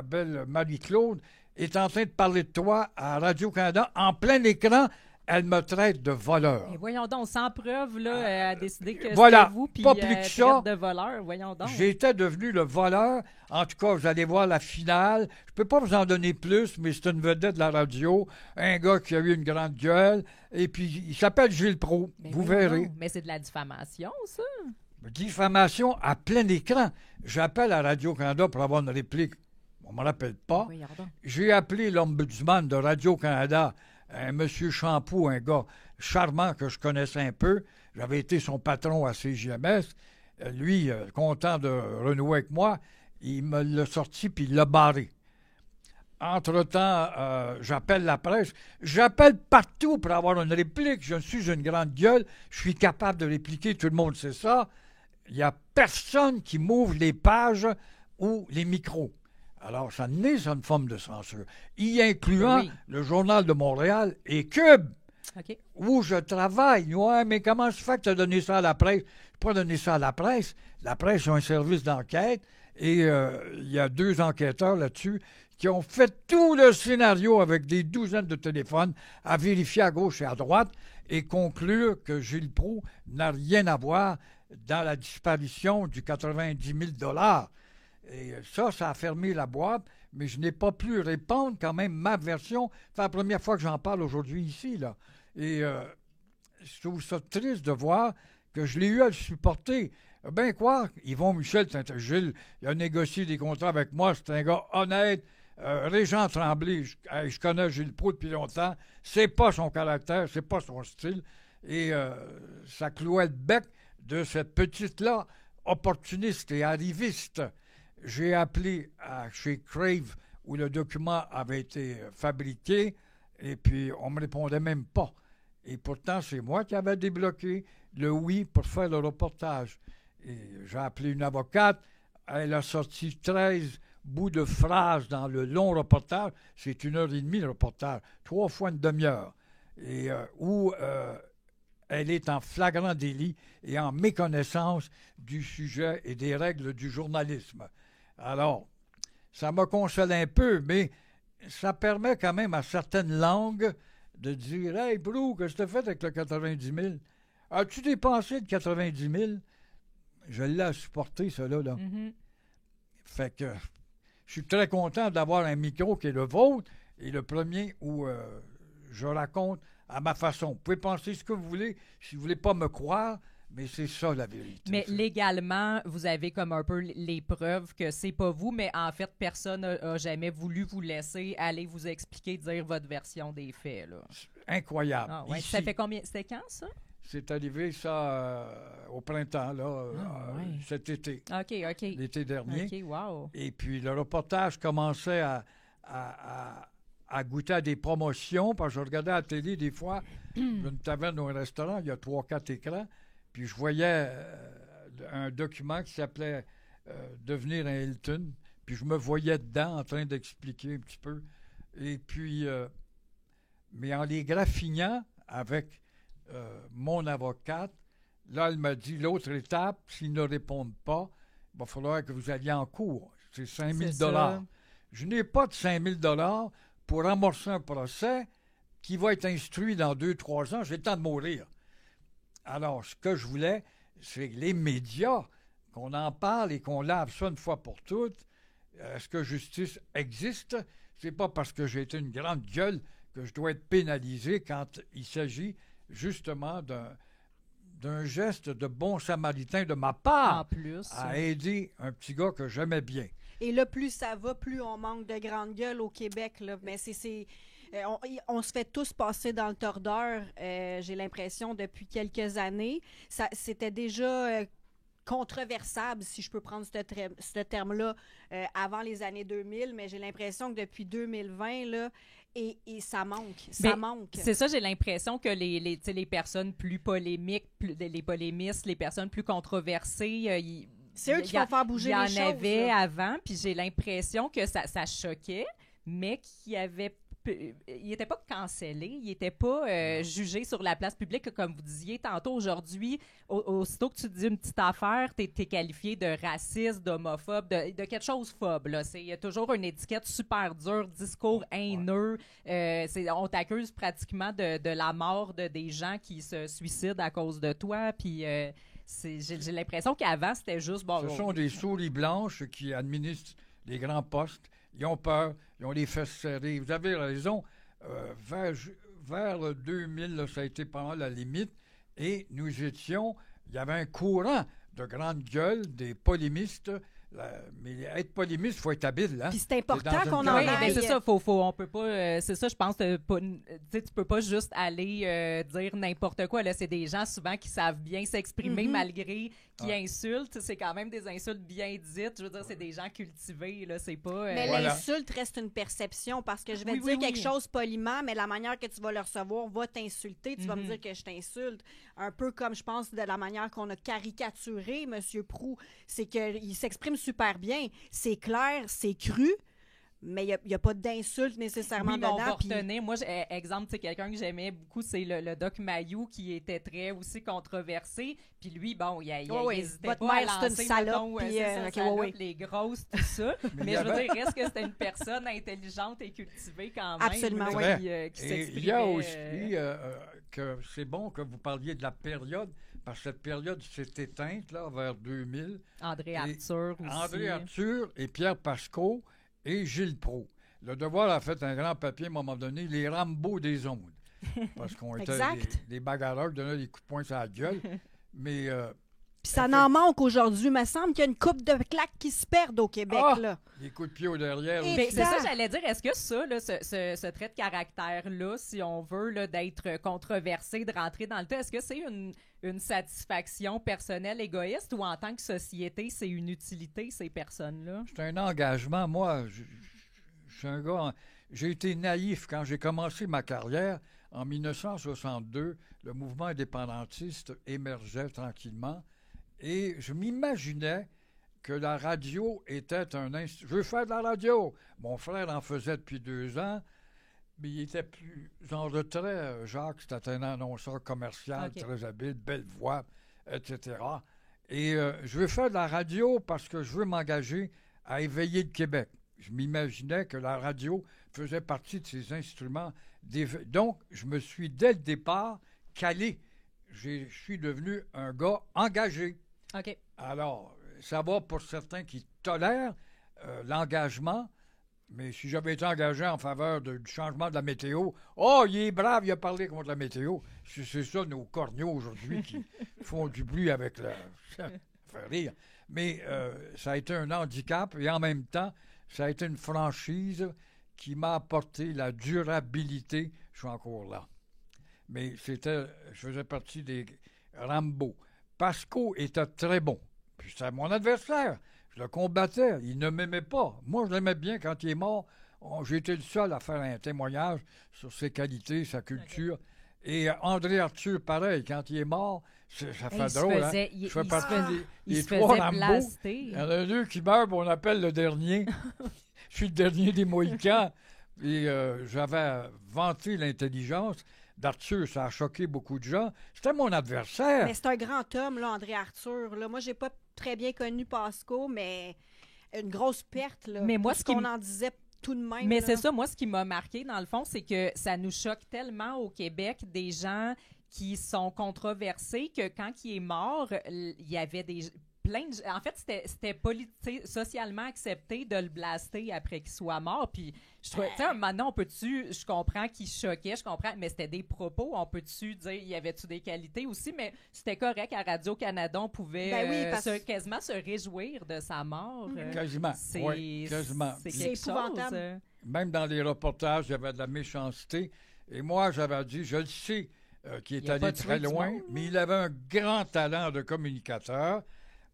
belle Marie-Claude, est en train de parler de toi à Radio-Canada. En plein écran, elle me traite de voleur. Mais voyons donc, sans preuve, là, elle a décidé que voilà, c'était vous, puis pas plus que ça. traite de voleur, voyons donc. J'étais devenu le voleur. En tout cas, vous allez voir la finale. Je peux pas vous en donner plus, mais c'est une vedette de la radio. Un gars qui a eu une grande gueule. Et puis, il s'appelle Gilles Proulx. Mais Vous voyons verrez. donc. Mais c'est de la diffamation, ça. Diffamation à plein écran. J'appelle à Radio-Canada pour avoir une réplique. On ne me rappelle pas. Voyons donc. J'ai appelé l'ombudsman de Radio-Canada, un monsieur Champoux, un gars charmant que je connaissais un peu. J'avais été son patron à CJMS. Lui, content de renouer avec moi, il me l'a sorti puis il l'a barré. Entre-temps, j'appelle la presse. J'appelle partout pour avoir une réplique. Je suis une grande gueule. Je suis capable de répliquer. Tout le monde sait ça. Il n'y a personne qui m'ouvre les pages ou les micros. Alors, ça n'est une forme de censure. Y incluant Oui. le Journal de Montréal et Cube, OK. où je travaille. Ouais, mais comment se fait que tu as donné ça à la presse? Je n'ai pas donné ça à la presse. La presse a un service d'enquête et il y a 2 enquêteurs là-dessus qui ont fait tout le scénario avec des douzaines de téléphones à vérifier à gauche et à droite et conclure que Gilles Proulx n'a rien à voir dans la disparition du 90 000 $. Et ça a fermé la boîte, mais je n'ai pas pu répondre quand même ma version. C'est la première fois que j'en parle aujourd'hui ici, là. Et je trouve ça triste de voir que je l'ai eu à le supporter. Ben quoi, Yvon Michel, Gilles, il a négocié des contrats avec moi, c'est un gars honnête. Régent Tremblay, je connais Gilles Proulx depuis longtemps, c'est pas son caractère, c'est pas son style. Et ça clouait le bec de cette petite-là, opportuniste et arriviste. J'ai appelé chez Crave, où le document avait été fabriqué, et puis on ne me répondait même pas. Et pourtant, c'est moi qui avais débloqué le oui pour faire le reportage. Et j'ai appelé une avocate, elle a sorti 13 bouts de phrases dans le long reportage. C'est 1h30 le reportage, 3 fois une demi-heure. Et où elle est en flagrant délit et en méconnaissance du sujet et des règles du journalisme. Alors, ça me console un peu, mais ça permet quand même à certaines langues de dire « Hey, Brou, qu'est-ce que tu as fait avec le 90 000? As-tu dépensé le 90 000? » Je l'ai à supporter, cela, là. Mhm. Fait que je suis très content d'avoir un micro qui est le vôtre et le premier où je raconte à ma façon. Vous pouvez penser ce que vous voulez, si vous ne voulez pas me croire, mais c'est ça la vérité. Mais légalement, vous avez comme un peu les preuves que c'est pas vous, mais en fait, personne n'a jamais voulu vous laisser aller vous expliquer, dire votre version des faits, là. Incroyable. Ah, ouais. Ici, Ça fait combien? C'était quand, ça? c'est arrivé, ça, au printemps, là, ouais. cet été, OK, OK. l'été dernier. OK, wow. Et puis, le reportage commençait à goûter à des promotions, parce que je regardais à la télé, des fois, une taverne ou un restaurant, il y a 3-4 écrans, puis je voyais un document qui s'appelait « Devenir un Hilton », puis je me voyais dedans en train d'expliquer un petit peu. Et puis, mais en les graffinant avec mon avocate, là, elle m'a dit, l'autre étape, s'ils ne répondent pas, il va falloir que vous alliez en cours. C'est 5 000 $. Je n'ai pas de 5 000 $ pour amorcer un procès qui va être instruit dans 2-3 ans. J'ai le temps de mourir. Alors, ce que je voulais, c'est que les médias, qu'on en parle et qu'on lave ça une fois pour toutes. Est-ce que justice existe? C'est pas parce que j'ai été une grande gueule que je dois être pénalisé quand il s'agit justement d'un geste de bon samaritain de ma part En plus, à aider un petit gars que j'aimais bien. Et là, plus ça va, plus on manque de grandes gueules au Québec. Là. Mais on se fait tous passer dans le tordeur, j'ai l'impression, depuis quelques années. C'était déjà controversable, si je peux prendre ce terme-là, avant les années 2000, mais j'ai l'impression que depuis 2020, là, et ça manque. Ça manque. C'est ça, j'ai l'impression que les personnes plus polémiques, les polémistes, les personnes plus controversées, c'est eux qui vont faire bouger les choses. Il y en avait avant, puis j'ai l'impression que ça choquait, mais il n'était pas cancellé, il n'était pas jugé sur la place publique, comme vous disiez tantôt. Aujourd'hui, aussitôt que tu dis une petite affaire, tu es qualifié de raciste, d'homophobe, de quelque chose phobe. Il y a toujours une étiquette super dure, discours haineux. On t'accuse pratiquement de la mort des gens qui se suicident à cause de toi, puis... j'ai l'impression qu'avant, c'était juste... Ce sont des souris blanches qui administrent les grands postes. Ils ont peur, ils ont les fesses serrées. Vous avez raison. Vers le 2000, là, ça a été pendant la limite. Et il y avait un courant de grandes gueules, des polémistes. Mais être polémiste, il faut être habile. Hein? Puis c'est important qu'on en aille. aille. C'est ça, on peut pas. C'est ça, je pense. Tu peux pas juste aller dire n'importe quoi. Là, c'est des gens souvent qui savent bien s'exprimer malgré qui insultent. C'est quand même des insultes bien dites. Je veux dire, c'est des gens cultivés. Là, c'est pas. Mais l'insulte reste une perception parce que je vais dire quelque chose poliment, mais la manière que tu vas le recevoir va t'insulter. Tu vas me dire que je t'insulte. Un peu comme je pense de la manière qu'on a caricaturé M. Proulx, c'est qu'il s'exprime super bien. C'est clair, c'est cru, mais il n'y a pas d'insulte nécessairement dedans. On va retenir. Moi, exemple, quelqu'un que j'aimais beaucoup, c'est le Doc Mayou, qui était très aussi controversé. Puis lui, bon, il hésitait votre pas mère, à lancer, c'est une salope, les grosses, tout ça. Mais je veux dire, reste que c'était une personne intelligente et cultivée quand même. Absolument, qui s'exprimait. Il y a aussi que c'est bon que vous parliez de la période, parce que cette période s'est éteinte là, vers 2000. André Arthur aussi. André Arthur et Pierre Pascot et Gilles Proulx. Le Devoir a fait un grand papier à un moment donné, les Rambo des ondes. Parce qu'on était des bagarreurs qui donnaient des coups de poing sur la gueule. Mais. Puis ça n'en manque aujourd'hui. Il me semble qu'il y a une coupe de claques qui se perdent au Québec. Là. Des coups de pied au derrière. C'est ça, j'allais dire. Est-ce que ça, là, ce trait de caractère-là, si on veut, là, d'être controversé, de rentrer dans le tas, est-ce que c'est une satisfaction personnelle égoïste ou en tant que société, c'est une utilité, ces personnes-là? C'est un engagement. Moi, je suis un gars... J'ai été naïf quand j'ai commencé ma carrière. En 1962, le mouvement indépendantiste émergeait tranquillement. Et je m'imaginais que la radio était un instrument. Je veux faire de la radio. Mon frère en faisait depuis 2 ans, mais il était plus en retrait. Jacques, c'était un annonceur commercial très habile, belle voix, etc. Et je veux faire de la radio parce que je veux m'engager à éveiller le Québec. Je m'imaginais que la radio faisait partie de ces instruments. Donc, je me suis, dès le départ, calé. Je suis devenu un gars engagé. OK. Alors, ça va pour certains qui tolèrent l'engagement, mais si j'avais été engagé en faveur du changement de la météo, il est brave, il a parlé contre la météo. C'est ça, nos corneaux aujourd'hui qui font du bruit avec ça fait rire. Mais ça a été un handicap et en même temps, ça a été une franchise qui m'a apporté la durabilité. Je suis encore là. Mais je faisais partie des Rambo. Pasco était très bon. Puis c'était mon adversaire. Je le combattais. Il ne m'aimait pas. Moi, je l'aimais bien quand il est mort. J'ai été le seul à faire un témoignage sur ses qualités, sa culture. Et André Arthur, pareil, quand il est mort, ça fait drôle, hein? Je fais partie des trois Rambo. Il y en a deux qui meurent, on appelle le dernier. Je suis le dernier des Mohicans. Et j'avais vanté l'intelligence d'Arthur. Ça a choqué beaucoup de gens. C'était mon adversaire. Mais c'est un grand homme, là, André Arthur. Là. Moi, j'ai pas très bien connu Pasco, mais une grosse perte. Là, mais moi, ce qu'on en disait tout de même. Mais là. c'est ça, moi, ce qui m'a marqué, dans le fond, c'est que ça nous choque tellement au Québec des gens qui sont controversés que quand il est mort, il y avait plein de... En fait, c'était socialement accepté de le blaster après qu'il soit mort. Puis, je trouvais, tu sais, maintenant, je comprends qu'il choquait, je comprends, mais c'était des propos, on peut-tu dire, y avait-tu des qualités aussi, mais c'était correct, à Radio-Canada, on pouvait quasiment se réjouir de sa mort. Quasiment, quasiment. C'est épouvantable. Même dans les reportages, il y avait de la méchanceté. Et moi, j'avais dit, je le sais, qu'il est allé très loin, mais il avait un grand talent de communicateur.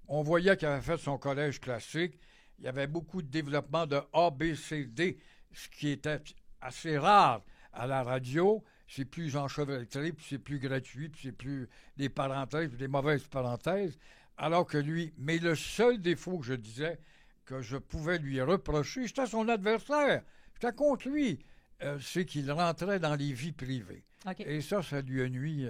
On voyait qu'il avait fait son collège classique. Il y avait beaucoup de développement de A, B, C, D, ce qui était assez rare à la radio. C'est plus enchevêtré, puis c'est plus gratuit, puis c'est plus des parenthèses, puis des mauvaises parenthèses. Alors que lui... Mais le seul défaut que je disais que je pouvais lui reprocher, j'étais son adversaire. J'étais contre lui. C'est qu'il rentrait dans les vies privées. Okay. Et ça lui a nuit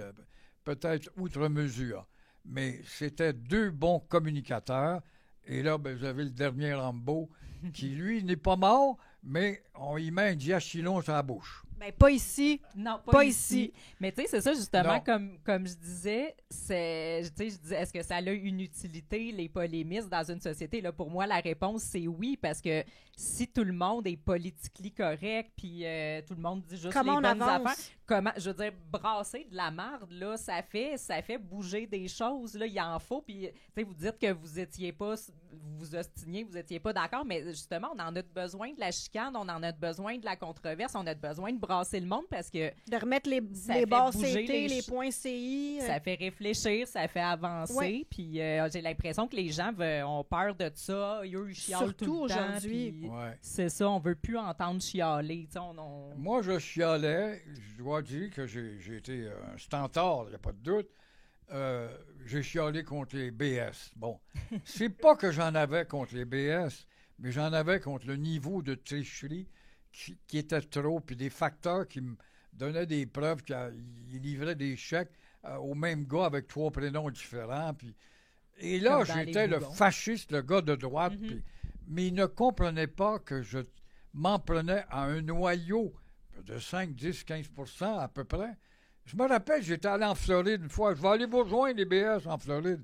peut-être outre mesure. Mais c'était deux bons communicateurs. Et là, vous avez le dernier Rambo qui, lui, n'est pas mort, mais on y met un diachylon sur la bouche. Ben, pas ici. Non, pas ici. Mais tu sais, c'est ça, justement, comme je disais, je disais, est-ce que ça a une utilité, les polémistes, dans une société? Là, pour moi, la réponse, c'est oui, parce que si tout le monde est politiquement correct, puis tout le monde dit juste les bonnes affaires, je veux dire, brasser de la marde, là, ça fait bouger des choses, là, il en faut, puis, tu sais, vous dites que vous étiez pas, vous ostiniez, vous étiez pas d'accord, mais justement, on en a besoin de la chicane, on en a besoin de la controverse, on a besoin de brasser le monde parce que... De remettre les barres CT, les points CI. Ça fait réfléchir, ça fait avancer, puis j'ai l'impression que les gens ont peur de ça, eux, ils chialent surtout tout le temps. aujourd'hui. C'est ça, on veut plus entendre chialer. Moi, je chialais, je dois dire que j'ai été un stentor, il n'y a pas de doute. J'ai chialé contre les BS. Bon, c'est pas que j'en avais contre les BS, mais j'en avais contre le niveau de tricherie qui était trop, puis des facteurs qui me donnaient des preuves qu'ils livraient des chèques au même gars avec 3 prénoms différents. Puis... Et là, j'étais le fasciste, le gars de droite, mais ils ne comprenaient pas que je m'en prenais à un noyau de 5, 10, 15% à peu près. Je me rappelle, j'étais allé en Floride une fois. Je vais aller vous rejoindre les BS en Floride.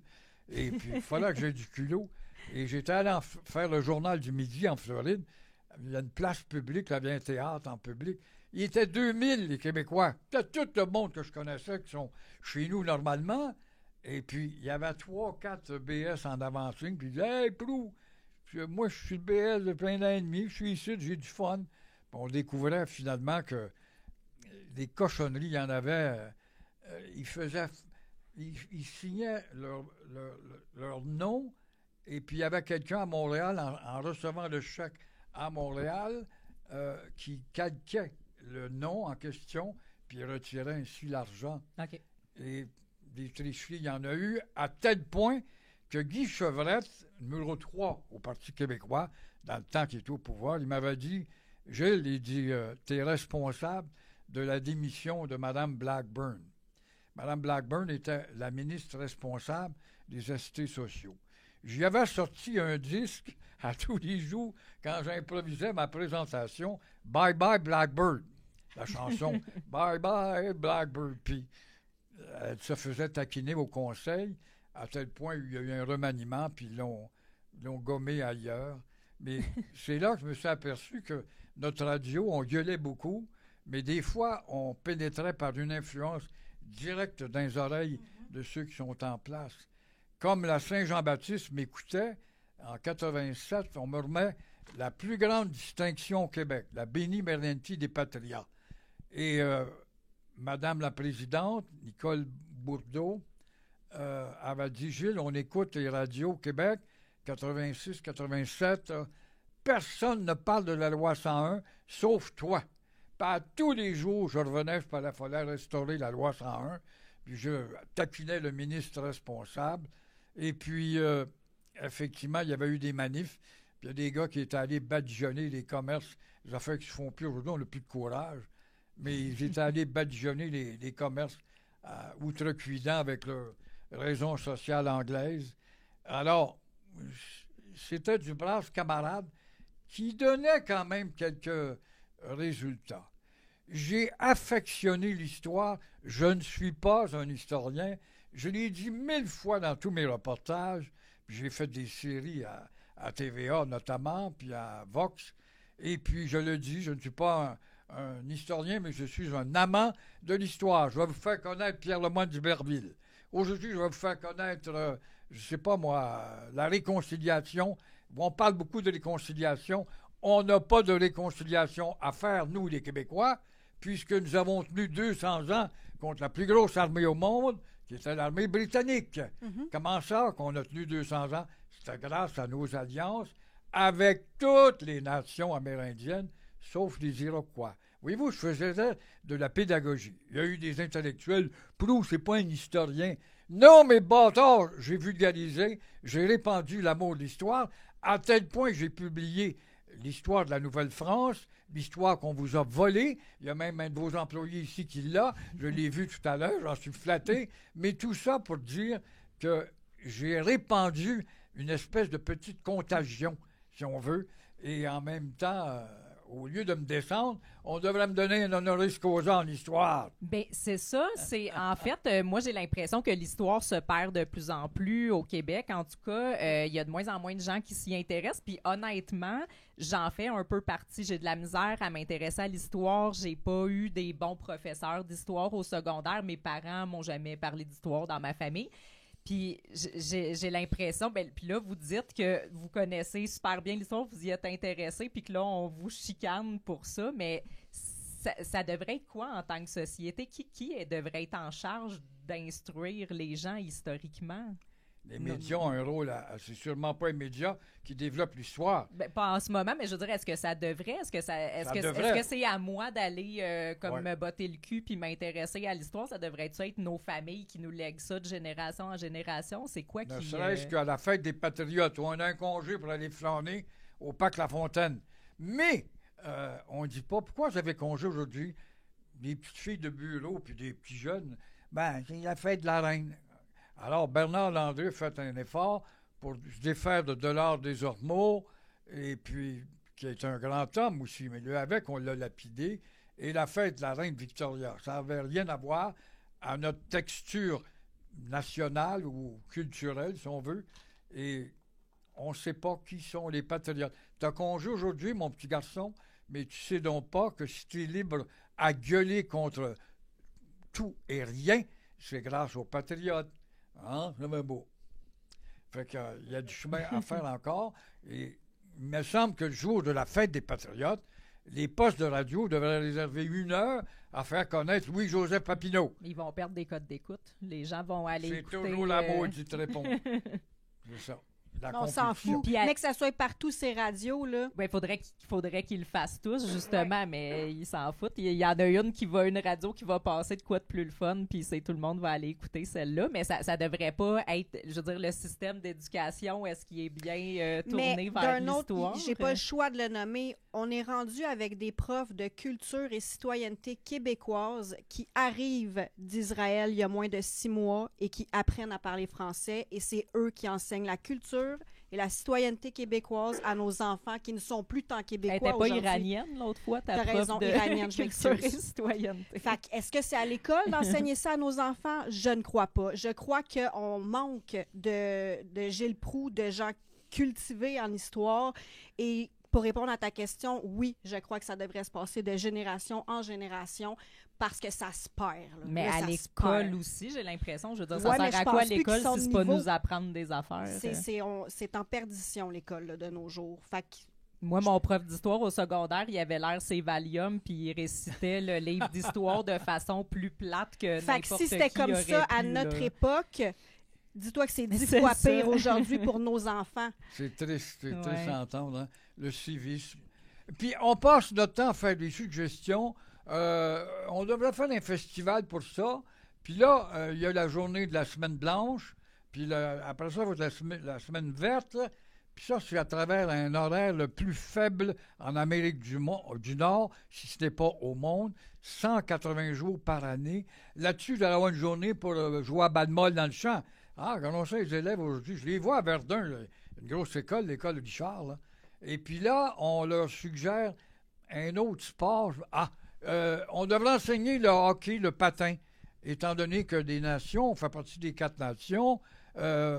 Et puis, il fallait que j'aie du culot. Et j'étais allé faire le journal du midi en Floride. Il y a une place publique, là, il y avait un théâtre en public. Il était 2000, les Québécois. C'était tout le monde que je connaissais qui sont chez nous normalement. Et puis, il y avait 3, 4 BS en avant-ligne. Puis, il disait, « Hey, Prou, moi, je suis le BS de plein d'ans et demi. Je suis ici, j'ai du fun. » Puis on découvrait finalement que des cochonneries, il y en avait. Ils signaient leur nom. Et puis, il y avait quelqu'un à Montréal, en recevant le chèque à Montréal, qui calquait le nom en question, puis retirait ainsi l'argent. Okay. Et des tricheries, il y en a eu, à tel point que Guy Chevrette, numéro 3 au Parti québécois, dans le temps qu'il était au pouvoir, il m'avait dit, Gilles, il dit, t'es responsable de la démission de Mme Blackburn. Mme Blackburn était la ministre responsable des assistés sociaux. J'y avais sorti un disque à tous les jours quand j'improvisais ma présentation « Bye Bye Blackbird », la chanson « Bye Bye Blackbird ». Puis elle se faisait taquiner au conseil à tel point qu'il y a eu un remaniement, puis ils l'ont gommé ailleurs. Mais c'est là que je me suis aperçu que notre radio, on gueulait beaucoup, mais des fois, on pénétrait par une influence directe dans les oreilles de ceux qui sont en place. Comme la Saint-Jean-Baptiste m'écoutait, en 87, on me remet la plus grande distinction au Québec, la Béni Merlenti des Patriotes. Et Madame la Présidente, Nicole Bourdeau, avait dit, Gilles, on écoute les radios au Québec, 86, 87, personne ne parle de la loi 101, sauf toi. Pas tous les jours, je revenais, il fallait restaurer la loi 101, puis je taquinais le ministre responsable. Et puis, effectivement, il y avait eu des manifs, puis il y a des gars qui étaient allés badigeonner les commerces, les affaires qui se font plus aujourd'hui, on n'a plus de courage, mais ils étaient allés badigeonner les commerces outrecuidants avec leur raison sociale anglaise. Alors, c'était du brave camarade qui donnait quand même quelques résultats. J'ai affectionné l'histoire. Je ne suis pas un historien. Je l'ai dit 1000 fois dans tous mes reportages. J'ai fait des séries à TVA notamment, puis à Vox. Et puis, je le dis, je ne suis pas un historien, mais je suis un amant de l'histoire. Je vais vous faire connaître Pierre Lemoyne d'Iberville. Aujourd'hui, je vais vous faire connaître, je ne sais pas moi, la réconciliation. On parle beaucoup de réconciliation. On n'a pas de réconciliation à faire, nous, les Québécois, puisque nous avons tenu 200 ans contre la plus grosse armée au monde, qui était l'armée britannique. Comment ça qu'on a tenu 200 ans? C'était grâce à nos alliances avec toutes les nations amérindiennes, sauf les Iroquois. Voyez-vous, je faisais de la pédagogie. Il y a eu des intellectuels. Proulx, c'est pas un historien. Non, mais bâtard, j'ai vulgarisé, j'ai répandu l'amour de l'histoire, à tel point que j'ai publié l'histoire de la Nouvelle-France, l'histoire qu'on vous a volée. Il y a même un de vos employés ici qui l'a. Je l'ai vu tout à l'heure, j'en suis flatté. Mais tout ça pour dire que j'ai répandu une espèce de petite contagion, si on veut. Et en même temps, au lieu de me descendre, on devrait me donner un honoris causa en histoire. Bien, c'est ça. C'est en fait, moi, j'ai l'impression que l'histoire se perd de plus en plus au Québec. En tout cas, il y a de moins en moins de gens qui s'y intéressent. Puis honnêtement, j'en fais un peu partie. J'ai de la misère à m'intéresser à l'histoire. J'ai pas eu des bons professeurs d'histoire au secondaire. Mes parents m'ont jamais parlé d'histoire dans ma famille. Puis j'ai l'impression, puis là, vous dites que vous connaissez super bien l'histoire, vous y êtes intéressé, puis que là, on vous chicane pour ça, mais ça devrait être quoi en tant que société? Qui devrait être en charge d'instruire les gens historiquement? Les médias ont un rôle, c'est sûrement pas les médias qui développent l'histoire. Ben, pas en ce moment, mais je veux dire, est-ce que ça devrait? Est-ce que c'est à moi d'aller me botter le cul puis m'intéresser à l'histoire? Ça devrait être nos familles qui nous lèguent ça de génération en génération? C'est quoi qui... Ne serait-ce qu'à la fête des Patriotes, où on a un congé pour aller flâner au Parc La Fontaine. Mais on ne dit pas, pourquoi vous avez congé aujourd'hui? Des petites filles de bureau puis des petits jeunes, c'est la fête de la reine. Alors, Bernard Landry fait un effort pour se défaire de Dollard des Ormeaux, et puis, qui est un grand homme aussi, mais lui, avec, on l'a lapidé, et la fête de la reine Victoria. Ça n'avait rien à voir à notre texture nationale ou culturelle, si on veut, et on ne sait pas qui sont les patriotes. Tu as congé aujourd'hui, mon petit garçon, mais tu sais donc pas que si tu es libre à gueuler contre tout et rien, c'est grâce aux patriotes. Hein? C'est bien beau. Fait qu'il y a du chemin à faire encore. Et il me semble que le jour de la fête des Patriotes, les postes de radio devraient réserver 1 heure à faire connaître Louis-Joseph Papineau. Ils vont perdre des codes d'écoute. Les gens vont aller écouter... C'est toujours la maudite réponse. C'est ça. On s'en fout. Mais que ça soit partout ces radios, là. Ben, faudrait qu'ils le fassent tous, justement, mais ils s'en foutent. Il y en a une radio qui va passer de quoi de plus le fun, puis tout le monde va aller écouter celle-là, mais ça devrait pas être, je veux dire, le système d'éducation, est-ce qu'il est bien tourné vers l'histoire? J'ai pas le choix de le nommer. On est rendu avec des profs de culture et citoyenneté québécoise qui arrivent d'Israël il y a moins de 6 mois et qui apprennent à parler français, et c'est eux qui enseignent la culture et la citoyenneté québécoise à nos enfants qui ne sont plus tant québécois aujourd'hui. Elle n'était pas iranienne l'autre fois, ta prof raison, de iranienne, culture et citoyenneté. Fait est-ce que c'est à l'école d'enseigner ça à nos enfants? Je ne crois pas. Je crois qu'on manque de Gilles Proulx, de gens cultivés en histoire. Et pour répondre à ta question, oui, je crois que ça devrait se passer de génération en génération parce que ça se perd. Là. Mais là, à l'école aussi, j'ai l'impression. Je veux dire, ça sert à quoi l'école si c'est pas nous apprendre des affaires? C'est en perdition, l'école, là, de nos jours. Fait que moi, mon prof d'histoire au secondaire, il avait l'air ses Valium, puis il récitait le livre d'histoire de façon plus plate que n'importe qui. Fait que si c'était comme ça à notre époque... Dis-toi que c'est 10 fois pire aujourd'hui pour nos enfants. C'est triste à entendre, hein? Le civisme. Puis on passe notre temps à faire des suggestions On devrait faire un festival pour ça. Puis là, il y a la journée de la semaine blanche. Puis après ça, il va être la semaine verte. Puis ça, c'est à travers un horaire le plus faible en Amérique du Nord, si ce n'est pas au monde. 180 jours par année. Là-dessus, vous allez avoir une journée pour jouer à bas-de-molle dans le champ. Ah, regardons ça, les élèves aujourd'hui. Je les vois à Verdun, là, une grosse école, l'école de Guichard. Là. Et puis là, on leur suggère un autre sport. On devrait enseigner le hockey, le patin. Étant donné que des nations, on fait partie des 4 nations,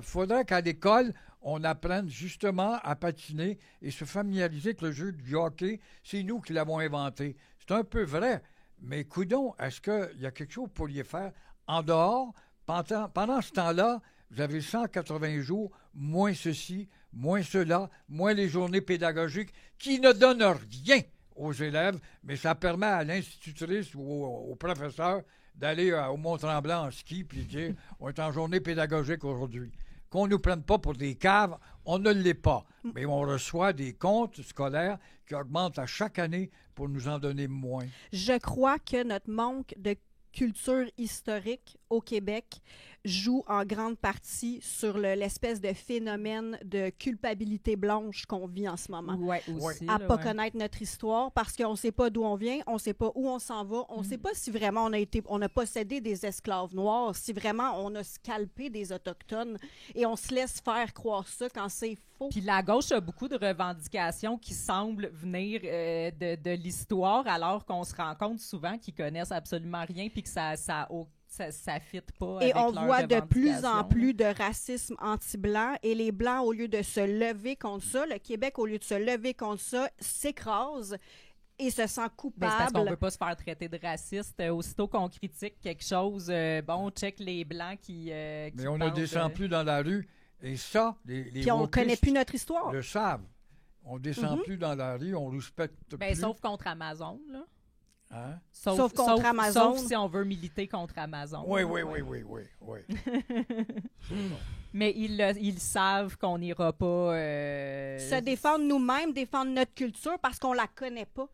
faudrait qu'à l'école, on apprenne justement à patiner et se familiariser avec le jeu du hockey. C'est nous qui l'avons inventé. C'est un peu vrai, mais coudonc, est-ce qu'il y a quelque chose pour y faire en dehors? Pendant ce temps-là, vous avez 180 jours, moins ceci, moins cela, moins les journées pédagogiques qui ne donnent rien aux élèves, mais ça permet à l'institutrice ou au professeur d'aller au Mont-Tremblant en ski puis dire on est en journée pédagogique aujourd'hui. Qu'on ne nous prenne pas pour des caves, on ne l'est pas. Mais on reçoit des comptes scolaires qui augmentent à chaque année pour nous en donner moins. Je crois que notre manque de culture historique au Québec joue en grande partie sur l'espèce de phénomène de culpabilité blanche qu'on vit en ce moment. Oui, aussi. À ne pas connaître notre histoire parce qu'on ne sait pas d'où on vient, on ne sait pas où on s'en va, on ne sait pas si vraiment on a possédé des esclaves noirs, si vraiment on a scalpé des Autochtones et on se laisse faire croire ça quand c'est faux. Puis la gauche a beaucoup de revendications qui semblent venir de l'histoire, alors qu'on se rend compte souvent qu'ils connaissent absolument rien puis que ça fit pas et avec on leurs voit de plus en revendications. plus de racisme anti-blanc et les Blancs, au lieu de se lever contre ça, le Québec, au lieu de se lever contre ça, s'écrase et se sent Ben, c'est coupable. parce qu'on ne veut pas se faire traiter de raciste. Aussitôt qu'on critique quelque chose, on check les Blancs qui Mais on ne pensent, descend plus dans la rue. Et ça, les Puis on ne connaît wokistes plus notre histoire. le savent. On ne descend plus dans la rue, on ne respecte Ben, plus. sauf contre Amazon, là. Hein? Sauf contre Amazon. Sauf si on veut militer contre Amazon. Oui. Mais ils savent qu'on n'ira pas... Se défendre nous-mêmes, défendre notre culture parce qu'on la connaît pas.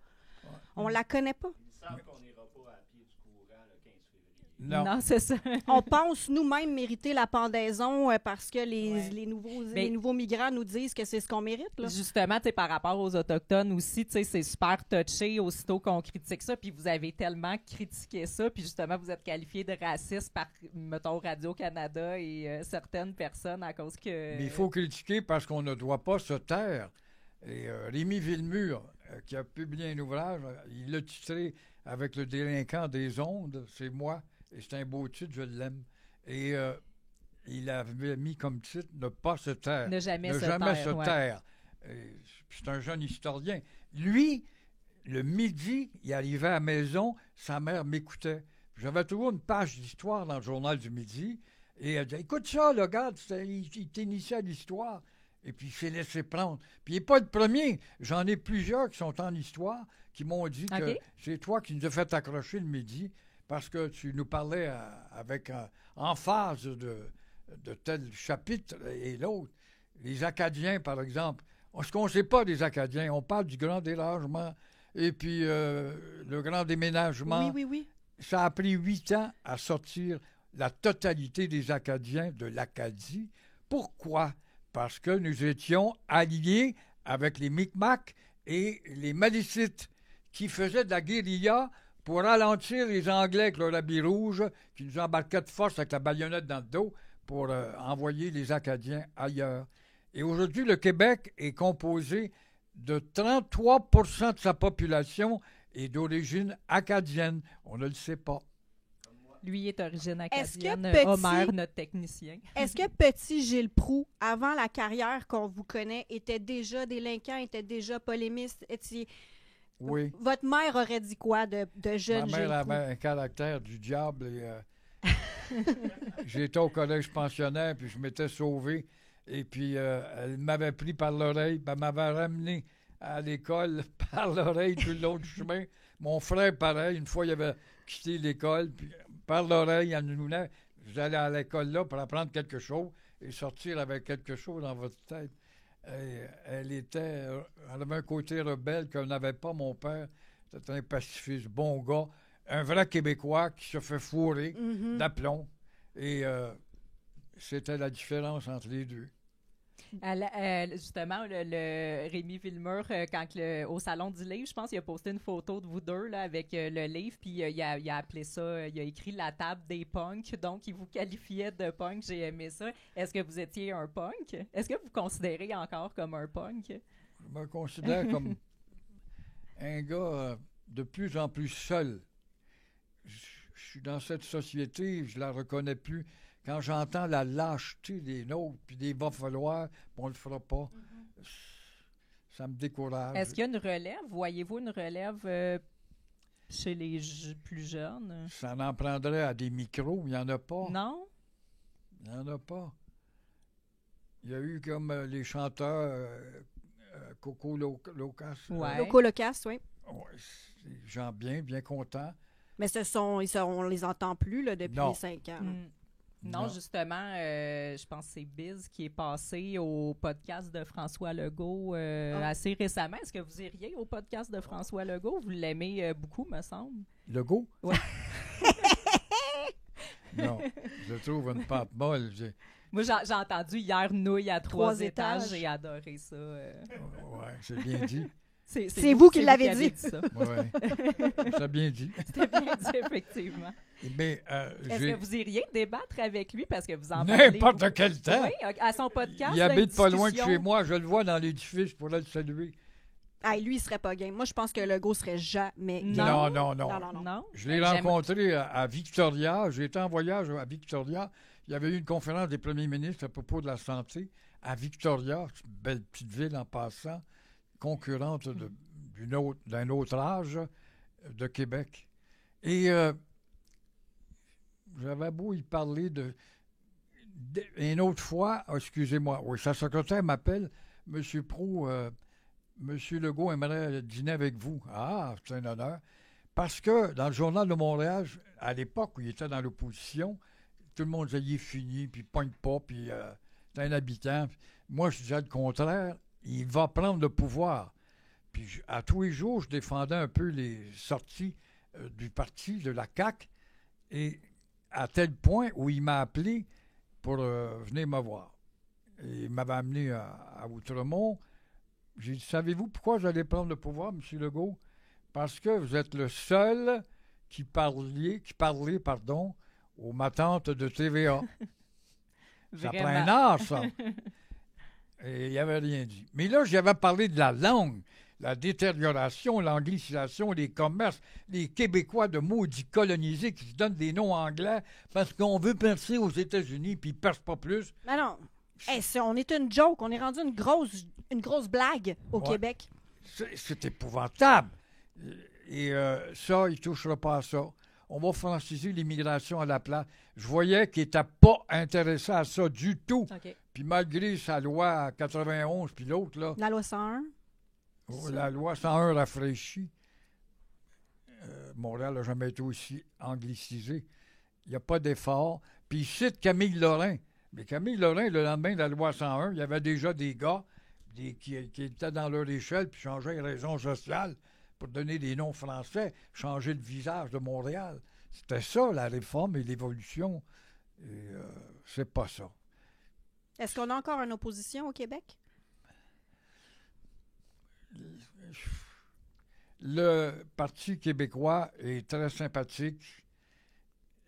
On la connaît pas. Ils savent qu'on n'ira pas à pied du courant le 15 février. Non. c'est ça. On pense nous-mêmes mériter la pendaison parce que les nouveaux migrants nous disent que c'est ce qu'on mérite. Là. Justement, par rapport aux Autochtones aussi, c'est super touché aussitôt qu'on critique ça, puis vous avez tellement critiqué ça, puis justement, vous êtes qualifié de raciste par, mettons, Radio-Canada et certaines personnes à cause que... Mais il faut critiquer parce qu'on ne doit pas se taire. Et Rémi Villemur, qui a publié un ouvrage, il l'a titré « Avec le délinquant des ondes », c'est moi, et c'est un beau titre, je l'aime. Et il avait mis comme titre « Ne pas se taire ». Ne jamais se se taire. taire. C'est un jeune historien. Lui, le midi, il arrivait à la maison, sa mère m'écoutait. J'avais toujours une page d'histoire dans le journal du midi, et elle disait « Écoute ça, là, regarde, il t'initie à l'histoire ». Et puis il s'est laissé prendre. Puis il n'est pas le premier. J'en ai plusieurs qui sont en histoire qui m'ont dit que c'est toi qui nous as fait accrocher le midi parce que tu nous parlais avec emphase de tel chapitre et l'autre. Les Acadiens, par exemple. Ce qu'on ne sait pas des Acadiens, on parle du grand délogement et puis le grand déménagement. Oui. Ça a pris 8 ans à sortir la totalité des Acadiens de l'Acadie. Pourquoi? Parce que nous étions alliés avec les Micmacs et les Malicites qui faisaient de la guérilla pour ralentir les Anglais avec leur habit rouge qui nous embarquaient de force avec la baïonnette dans le dos pour envoyer les Acadiens ailleurs. Et aujourd'hui, le Québec est composé de 33 % de sa population est d'origine acadienne. On ne le sait pas. Lui est d'origine acadienne, Est-ce que Homer, notre technicien. Est-ce que petit Gilles Proulx, avant la carrière qu'on vous connaît, était déjà délinquant, était déjà polémiste? Oui. Votre mère aurait dit quoi de jeune Ma Gilles mère Proulx? avait un caractère du diable et j'étais au collège pensionnaire puis je m'étais sauvé et puis elle m'avait pris par l'oreille, puis elle m'avait ramené à l'école par l'oreille tout le long du chemin. Mon frère, pareil, une fois il avait quitté l'école, puis par l'oreille, elle nous venait. Vous allez à l'école là pour apprendre quelque chose et sortir avec quelque chose dans votre tête. Elle avait un côté rebelle que n'avait pas mon père. C'est un pacifiste, bon gars, un vrai Québécois qui se fait fourrer d'aplomb. Et c'était la différence entre les deux. Justement, le Rémi Villemur, au Salon du Livre, je pense qu'il a posté une photo de vous deux là, avec le livre, puis il a appelé ça, il a écrit la table des punks, donc il vous qualifiait de punk, j'ai aimé ça. Est-ce que vous étiez un punk? Est-ce que vous vous considérez encore comme un punk? Je me considère comme un gars de plus en plus seul. Je suis dans cette société, je la reconnais plus. Quand j'entends la lâcheté des nôtres, puis des va falloir, on le fera pas, ça me décourage. Est-ce qu'il y a une relève? Voyez-vous une relève chez les plus jeunes? Ça en prendrait à des micros, il n'y en a pas. Non? Il n'y en a pas. Il y a eu comme les chanteurs Coco Locas. Ouais. Loco Locas, oui. Ouais, c'est des gens bien contents. Mais on les entend plus là, depuis Non. 5 ans. Non, justement, je pense que c'est Biz qui est passé au podcast de François Legault assez récemment. Est-ce que vous iriez au podcast de François Legault? Vous l'aimez beaucoup, me semble. Legault? Oui. Non, je trouve une patte molle. Moi, j'ai entendu hier Nouilles à 3 étages. étages. J'ai adoré ça. Oui, c'est bien dit. C'est vous qui l'avez dit. Ça. Oui, c'est bien dit. C'était bien dit, effectivement. Mais, Est-ce que vous iriez débattre avec lui parce que vous en parlez? n'importe quel temps. Oui, à son podcast. Il là, habite une pas loin de discussion. chez moi. Je le vois dans l'édifice pour le saluer. Lui, il serait pas game. Moi, je pense que Legault serait jamais game. Non. Non. Non? Je l'ai J'aime- rencontré à Victoria. J'ai été en voyage à Victoria. Il y avait eu une conférence des premiers ministres à propos de la santé à Victoria, une belle petite ville en passant, concurrente d'un autre âge de Québec. Et j'avais beau y parler une autre fois, excusez-moi, oui, sa secrétaire m'appelle, M. Proulx, M. Legault aimerait dîner avec vous. Ah, c'est un honneur. Parce que dans le Journal de Montréal, à l'époque où il était dans l'opposition, tout le monde disait il est fini, puis il pointe pas, puis c'est un habitant. Moi, je disais le contraire, il va prendre le pouvoir. Puis à tous les jours, je défendais un peu les sorties du parti, de la CAQ, et à tel point où il m'a appelé pour venir me voir. Et il m'avait amené à Outremont. J'ai dit, savez-vous pourquoi j'allais prendre le pouvoir, M. Legault? Parce que vous êtes le seul qui parlait, aux matantes de TVA. Ça prend un art, ça. Et il n'avait rien dit. Mais là, j'avais parlé de la langue, la détérioration, l'anglicisation des commerces, les Québécois de maudits colonisés qui se donnent des noms anglais parce qu'on veut percer aux États-Unis puis ils ne percent pas plus. Mais non. On est une joke. On est rendu une grosse blague au Ouais. Québec. C'est épouvantable. Et ça, il ne touchera pas à ça. On va franciser l'immigration à la place. Je voyais qu'il n'était pas intéressé à ça du tout. OK. Puis malgré sa loi 91, puis l'autre, là, La loi 101. la loi 101 rafraîchie, Montréal n'a jamais été aussi anglicisé. Il n'y a pas d'effort. Puis il cite Camille Lorrain. Mais Camille Lorrain, le lendemain de la loi 101, il y avait déjà des gars qui étaient dans leur échelle puis changeaient les raisons sociales pour donner des noms français, changer le visage de Montréal. C'était ça, la réforme et l'évolution. Et c'est pas ça. Est-ce qu'on a encore une opposition au Québec? Le Parti québécois est très sympathique.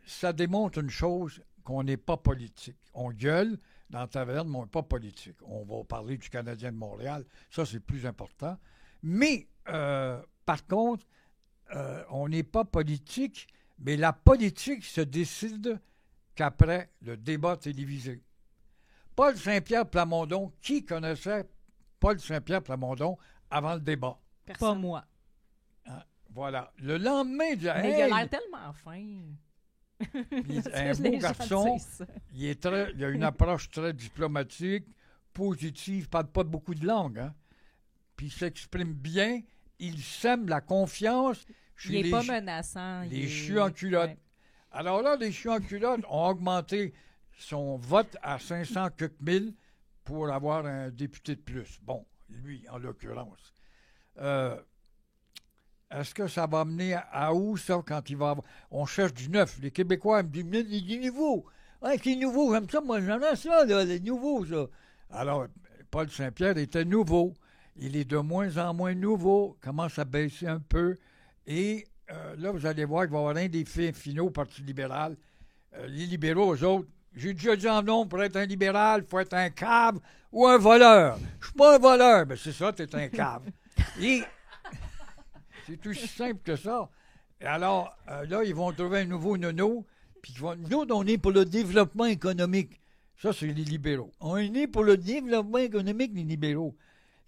Ça démontre une chose, qu'on n'est pas politique. On gueule dans la taverne, mais on n'est pas politique. On va parler du Canadien de Montréal. Ça, c'est plus important. Mais, par contre, on n'est pas politique, mais la politique se décide qu'après le débat télévisé. Paul Saint-Pierre Plamondon, qui connaissait Paul Saint-Pierre Plamondon avant le débat? Pas Personne. moi. Hein? Voilà. Le lendemain de Mais il a l'air tellement fin. un beau Les gens garçon. disent ça. Il a une approche très diplomatique, positive, parle pas beaucoup de langue, hein? Puis il s'exprime bien, il sème la confiance chez Il n'est pas les menaçant. les chiens en culotte. Ouais. Alors là, les chiens en culotte ont augmenté son vote à 500 quelques mille pour avoir un député de plus. Bon, lui, en l'occurrence. est-ce que ça va mener à où, ça, quand il va avoir... On cherche du neuf. Les Québécois me disent, mais du nouveau. Ouais, c'est nouveau, j'aime ça, moi, j'en ai ça, là, les nouveaux, ça. Alors, Paul Saint-Pierre était nouveau. Il est de moins en moins nouveau, commence à baisser un peu. Et là, vous allez voir qu'il va y avoir un des faits finaux au Parti libéral. Les libéraux, eux autres, j'ai déjà dit en nom, pour être un libéral, il faut être un cave ou un voleur. Je suis pas un voleur. Ben, c'est ça, t'es un cave. Et c'est aussi simple que ça. Et alors, là, ils vont trouver un nouveau nono, puis nous autres, on est pour le développement économique. Ça, c'est les libéraux. On est né pour le développement économique, les libéraux.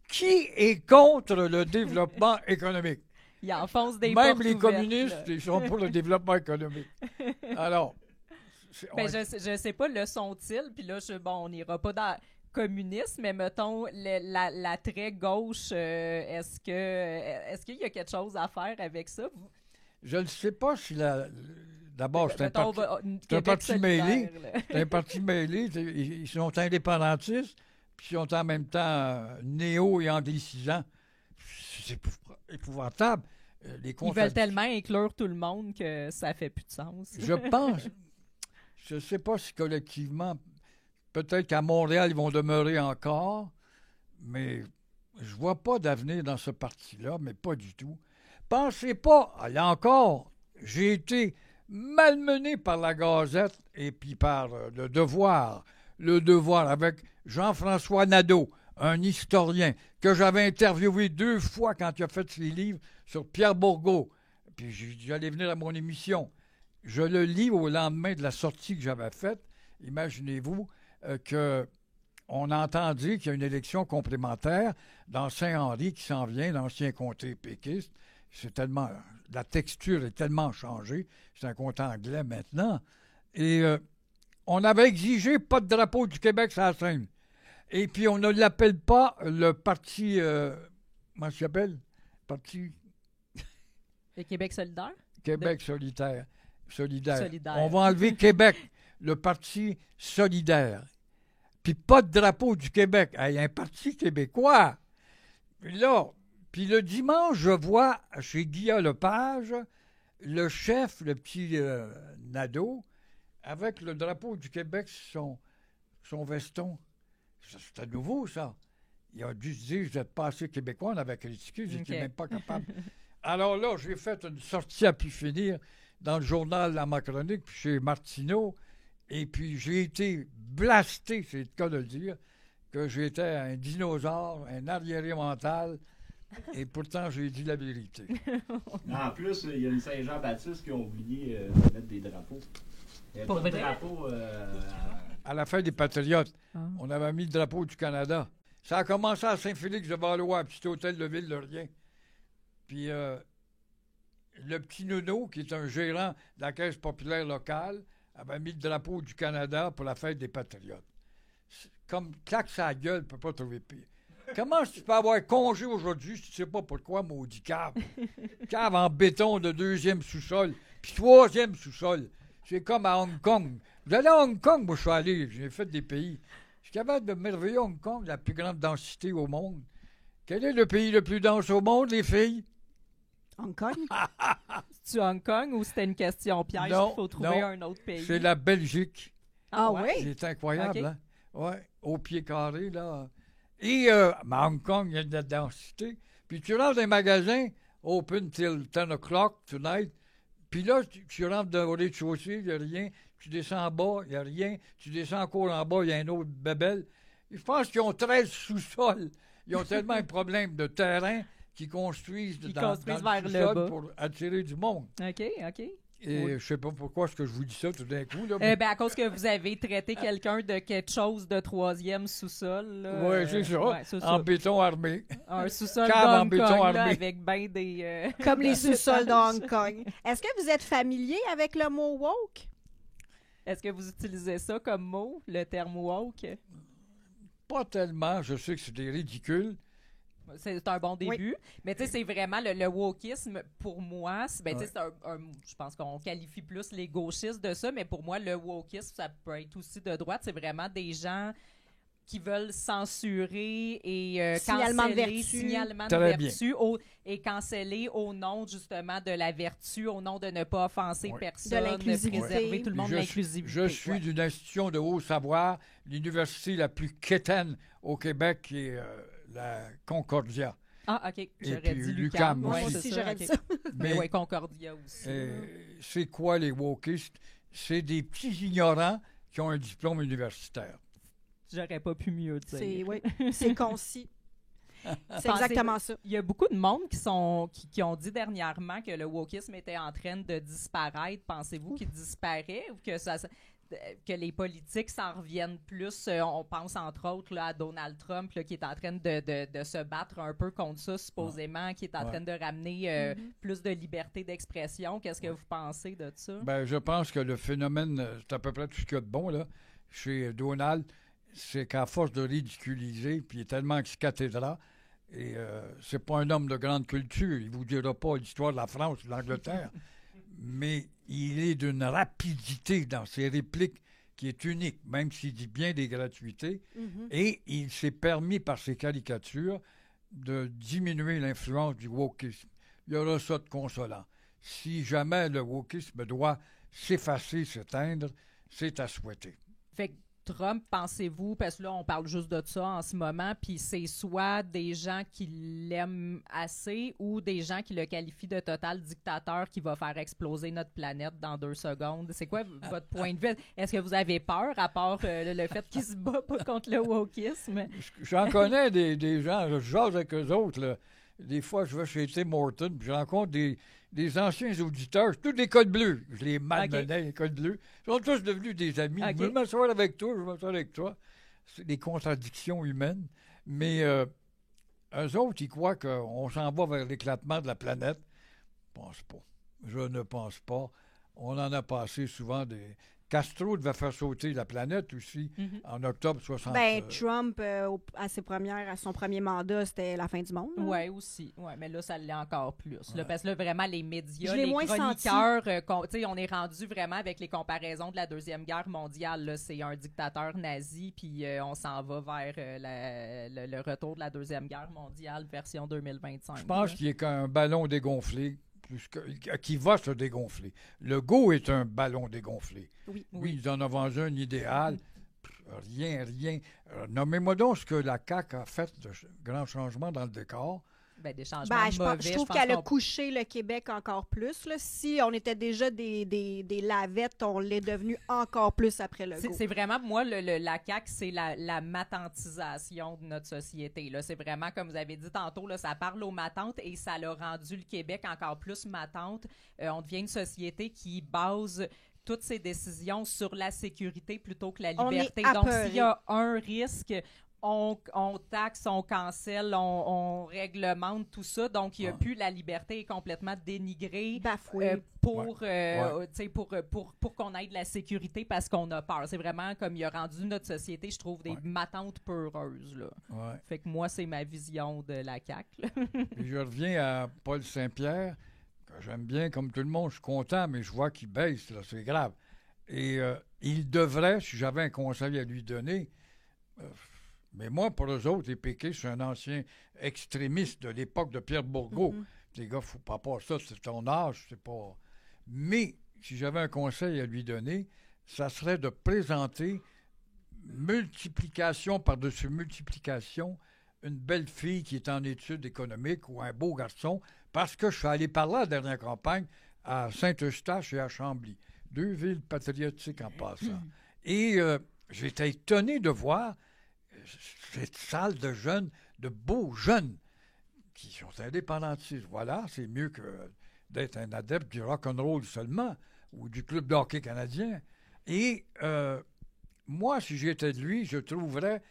Qui est contre le développement économique? Il enfonce des Même portes les ouvertes, communistes, là. ils sont pour le développement économique. Alors, Ben, je sais pas, le sont-ils, puis là, on n'ira pas dans communisme, mais mettons, la très gauche, est-ce qu'il y a quelque chose à faire avec ça? je ne sais pas si d'abord, c'est un Mettons, Québec parti mêlé. solidaire, là. C'est un parti mêlé. Ils sont indépendantistes, puis ils sont en même temps néo- et anglicisants. C'est épouvantable. Ils veulent tellement inclure tout le monde que ça fait plus de sens. Je pense, je ne sais pas si collectivement, peut-être qu'à Montréal, ils vont demeurer encore, mais je vois pas d'avenir dans ce parti-là, mais pas du tout. Pensez pas, là encore, j'ai été malmené par la Gazette et puis par le Devoir. Le Devoir avec Jean-François Nadeau, un historien que j'avais interviewé 2 fois quand il a fait ses livres sur Pierre Bourgault. Puis j'allais venir à mon émission. Je le lis au lendemain de la sortie que j'avais faite. Imaginez-vous qu'on entend dire qu'il y a une élection complémentaire dans Saint-Henri qui s'en vient, l'ancien comté péquiste. C'est tellement... La texture est tellement changée. C'est un comté anglais maintenant. Et on avait exigé pas de drapeau du Québec sur la scène. Et puis on ne l'appelle pas le parti... comment ça s'appelle? Parti... Le Québec solidaire? Québec solidaire. Solidaire. On va enlever Québec, le parti solidaire. Puis pas de drapeau du Québec. Il y a un parti québécois. Puis le dimanche, je vois chez Guillaume Lepage le chef, le petit Nadeau, avec le drapeau du Québec sur son veston. C'était nouveau, ça. Il a dû se dire, vous n'êtes pas assez québécois, on avait critiqué, je n'étais même pas capable. Alors là, j'ai fait une sortie à pu finir dans le journal La Macronique, puis chez Martineau, et puis j'ai été blasté, c'est le cas de le dire, que j'étais un dinosaure, un arriéré mental, et pourtant j'ai dit la vérité. En plus, il y a une Saint-Jean-Baptiste qui ont oublié de mettre des drapeaux. Il n'y avait pas de drapeau à la fin des Patriotes, Ah. on avait mis le drapeau du Canada. Ça a commencé à Saint-Félix-de-Valois, un petit hôtel de ville de rien. Puis le petit Nono, qui est un gérant de la Caisse populaire locale, avait mis le drapeau du Canada pour la fête des Patriotes. Comme claque sa gueule, ne peut pas trouver pire. Comment tu peux avoir congé aujourd'hui si tu ne sais pas pourquoi, maudit cave? Cave en béton de 2e sous-sol, puis 3e sous-sol. C'est comme à Hong Kong. Vous allez à Hong Kong, moi je suis allé, j'ai fait des pays. Je suis capable de merveiller Hong Kong, la plus grande densité au monde. Quel est le pays le plus dense au monde, les filles? Hong Kong? C'est-tu Hong Kong ou c'était une question piège? Non, Il faut trouver non. un autre pays. C'est la Belgique. Ah ouais? oui? C'est incroyable, Ok. hein? Ouais, au pied carré, là. Et mais à Hong Kong, il y a de la densité. Puis tu rentres dans les magasins, open till 10 o'clock tonight. Puis là, tu rentres au rez-de-chaussée, il n'y a rien. Tu descends en bas, il n'y a rien. Tu descends encore en bas, il y a un autre bébelle. Je pense qu'ils ont 13 sous-sols. Ils ont tellement un problème de terrain qu'ils construisent, dans construisent le vers le sous-sol bas. pour attirer du monde. OK, OK. Et Oui. je sais pas pourquoi est-ce que je vous dis ça tout d'un coup. Là, À cause que vous avez traité quelqu'un de quelque chose de 3e sous-sol. Oui, c'est ça. Ouais, c'est en ça. béton armé. Un sous-sol Cave en d'Hong béton Kong, là, armé. avec ben des... Comme les sous-sols de Hong Kong. Est-ce que vous êtes familier avec le mot woke? Est-ce que vous utilisez ça comme mot, le terme woke? Pas tellement. Je sais que c'est des ridicules. C'est un bon début. Mais tu sais, c'est vraiment le wokisme, pour moi, tu sais, c'est je pense qu'on qualifie plus les gauchistes de ça, mais pour moi, le wokisme, ça peut être aussi de droite. C'est vraiment des gens qui veulent censurer et Signalement de canceller, vertu. signalement de Très vertu et canceller au nom justement de la vertu, au nom de ne pas offenser Oui. personne, De l'inclusivité. préserver tout le monde de l'inclusivité. Je suis d'une institution de haut savoir, l'université la plus quétaine au Québec, qui est la Concordia. Ah, OK. J'aurais puis dit l'UQAM l'UQAM. Moi aussi. aussi, c'est j'aurais OK. dit ça. Mais oui, Concordia aussi. C'est quoi les wokistes? C'est des petits ignorants qui ont un diplôme universitaire. J'aurais pas pu mieux dire. C'est concis. C'est Pensez- exactement ça. Il y a beaucoup de monde qui ont dit dernièrement que le wokisme était en train de disparaître. Pensez-vous qu'il disparaît ou que les politiques s'en reviennent plus? On pense entre autres là, à Donald Trump là, qui est en train de se battre un peu contre ça, supposément, qui est en train de ramener plus de liberté d'expression. Qu'est-ce que vous pensez de ça? Ben, je pense que le phénomène, c'est à peu près tout ce qu'il y a de bon là, chez Donald, c'est qu'à force de ridiculiser, puis il est tellement ex-cathédra, et c'est pas un homme de grande culture, il vous dira pas l'histoire de la France ou de l'Angleterre, mais il est d'une rapidité dans ses répliques qui est unique, même s'il dit bien des gratuités, et il s'est permis par ses caricatures de diminuer l'influence du wokisme. Il y aura ça de consolant. Si jamais le wokisme doit s'effacer, s'éteindre, c'est à souhaiter. Fait que Trump, pensez-vous, parce que là, on parle juste de ça en ce moment, puis c'est soit des gens qui l'aiment assez ou des gens qui le qualifient de total dictateur qui va faire exploser notre planète dans 2 secondes. C'est quoi votre point de vue? Est-ce que vous avez peur, à part le fait qu'il se bat pas contre le wokisme? J'en connais des gens, je jase avec eux autres, là. Des fois, je vais chez Tim Hortons, puis je rencontre des anciens auditeurs, tous des codes bleus. Je les malmenais, les codes bleus. Ils sont tous devenus des amis. Je veux m'asseoir avec toi, je veux m'asseoir avec toi. C'est des contradictions humaines. Mais eux autres, ils croient qu'on s'en va vers l'éclatement de la planète. Je ne pense pas. Je ne pense pas. On en a passé souvent des... Castro devait faire sauter la planète aussi en octobre 60. Ben, Trump, à son premier mandat, c'était la fin du monde. Oui, aussi. Ouais, mais là, ça l'est encore plus. Là, parce que là, vraiment, les médias, Je l'ai les moins chroniqueurs, on est rendu vraiment avec les comparaisons de la Deuxième Guerre mondiale. Là, c'est un dictateur nazi, puis on s'en va vers le retour de la Deuxième Guerre mondiale, version 2025. Je pense qu'il est qu'un ballon dégonflé. Qui va se dégonfler. Le Go est un ballon dégonflé. Oui. Ils en ont vendu un idéal. Rien. Nommez-moi donc ce que la CAQ a fait de grands changements dans le décor. Ben, des changements mauvais. Je trouve qu'elle a couché le Québec encore plus. Là. Si on était déjà des lavettes, on l'est devenu encore plus après le go. C'est vraiment, moi, la CAQ, c'est la matantisation de notre société. Là. C'est vraiment, comme vous avez dit tantôt, là, ça parle aux matantes et ça l'a rendu le Québec encore plus matante. On devient une société qui base toutes ses décisions sur la sécurité plutôt que la liberté. Donc, s'il y a un risque... On taxe, on cancelle, on réglemente tout ça. Donc, il n'y a plus la liberté est complètement dénigrée pour qu'on ait de la sécurité parce qu'on a peur. C'est vraiment comme il a rendu notre société, je trouve, des matantes peureuses. Là. Ouais. Fait que moi, c'est ma vision de la CAQ. Et je reviens à Paul Saint-Pierre, que j'aime bien comme tout le monde. Je suis content, mais je vois qu'il baisse. Là, c'est grave. Et il devrait, si j'avais un conseil à lui donner... mais moi, pour eux autres, les péquistes, je suis un ancien extrémiste de l'époque de Pierre Bourgault. Les gars, il ne faut pas faire ça, c'est ton âge, c'est pas... Mais, si j'avais un conseil à lui donner, ça serait de présenter multiplication par-dessus multiplication une belle fille qui est en études économiques ou un beau garçon, parce que je suis allé par là la dernière campagne à Saint-Eustache et à Chambly. 2 villes patriotiques en passant. Et j'étais étonné de voir cette salle de jeunes, de beaux jeunes qui sont indépendantistes. Voilà, c'est mieux que d'être un adepte du rock'n'roll seulement ou du club de hockey canadien. Et moi, si j'étais de lui, je trouverais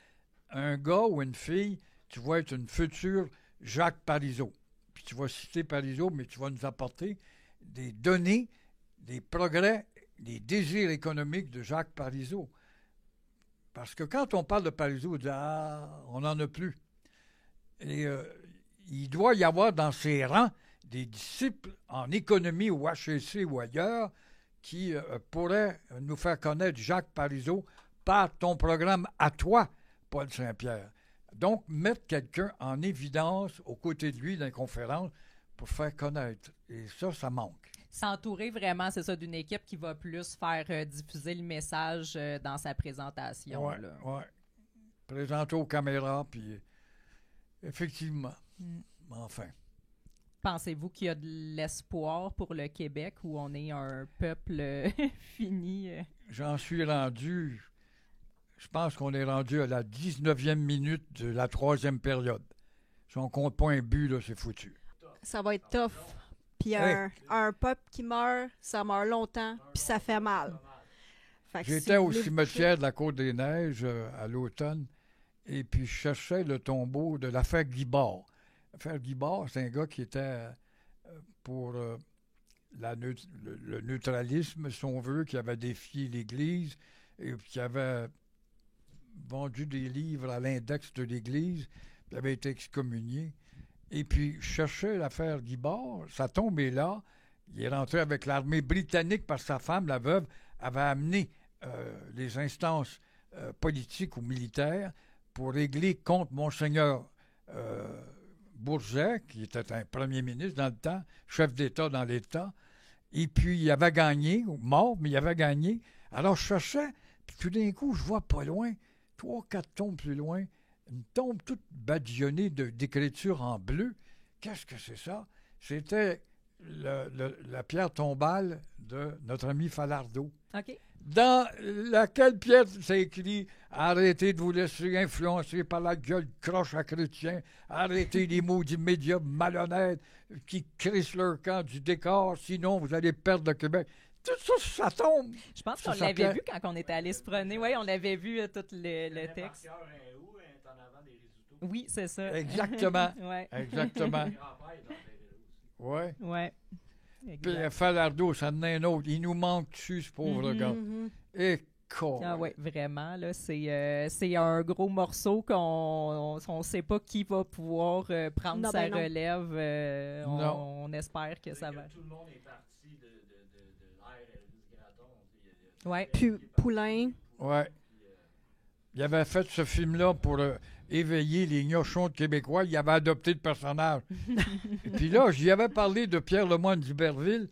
un gars ou une fille qui va être une future Jacques Parizeau. Puis tu vas citer Parizeau, mais tu vas nous apporter des données, des progrès, des désirs économiques de Jacques Parizeau. Parce que quand on parle de Parizeau, on dit « Ah, on n'en a plus ». Et il doit y avoir dans ses rangs des disciples en économie ou HEC ou ailleurs qui pourraient nous faire connaître Jacques Parizeau par ton programme à toi, Paul Saint-Pierre. Donc, mettre quelqu'un en évidence aux côtés de lui dans les conférences pour faire connaître. Et ça manque. S'entourer vraiment, c'est ça, d'une équipe qui va plus faire diffuser le message dans sa présentation. Oui, oui. Présenter aux caméras, puis effectivement. Enfin. Pensez-vous qu'il y a de l'espoir pour le Québec où on est un peuple fini? J'en suis rendu, je pense qu'on est rendu à la 19e minute de la 3e période. Si on compte pas un but, là, c'est foutu. Ça va être tough. Puis un peuple qui meurt, ça meurt longtemps, puis ça fait mal. Fait que J'étais au cimetière de la Côte-des-Neiges à l'automne, et puis je cherchais le tombeau de l'affaire Guibard. L'affaire Guibard, c'est un gars qui était pour le neutralisme, si on veut, qui avait défié l'Église et qui avait vendu des livres à l'index de l'Église, puis avait été excommunié. Et puis, je cherchais l'affaire Guibard, ça tombait là. Il est rentré avec l'armée britannique parce que sa femme, la veuve, avait amené les instances politiques ou militaires pour régler contre Monseigneur Bourget, qui était un premier ministre dans le temps, chef d'État dans l'État. Et puis, il avait gagné, mort, mais il avait gagné. Alors, je cherchais, puis tout d'un coup, je vois pas loin, 3-4 tombes plus loin, une tombe toute badigeonnée d'écriture en bleu. Qu'est-ce que c'est ça? C'était la pierre tombale de notre ami Falardeau. OK. Dans laquelle pierre c'est écrit « Arrêtez de vous laisser influencer par la gueule croche à chrétien. Arrêtez les maudits médias malhonnêtes qui crissent leur camp du décor, sinon vous allez perdre le Québec. » Tout ça, ça tombe. Je pense qu'on l'avait vu quand on était allé se promener. Oui, on l'avait vu, tout le texte. Oui, c'est ça. Exactement. Ouais. Exactement. Oui. Ouais. Puis Falardeau, ça en est un autre. Il nous manque dessus, ce pauvre gars. Et quoi? Ah oui, vraiment. Là, c'est un gros morceau qu'on ne sait pas qui va pouvoir prendre sa relève. On espère que ça va. Tout le monde est parti de l'ère Elvis Gratton. Oui. Puis Poulain. Oui. Il avait fait ce film-là pour éveiller les gnochons de Québécois. Il avait adopté le personnage. Et puis là, j'y avais parlé de Pierre Lemoyne d'Iberville.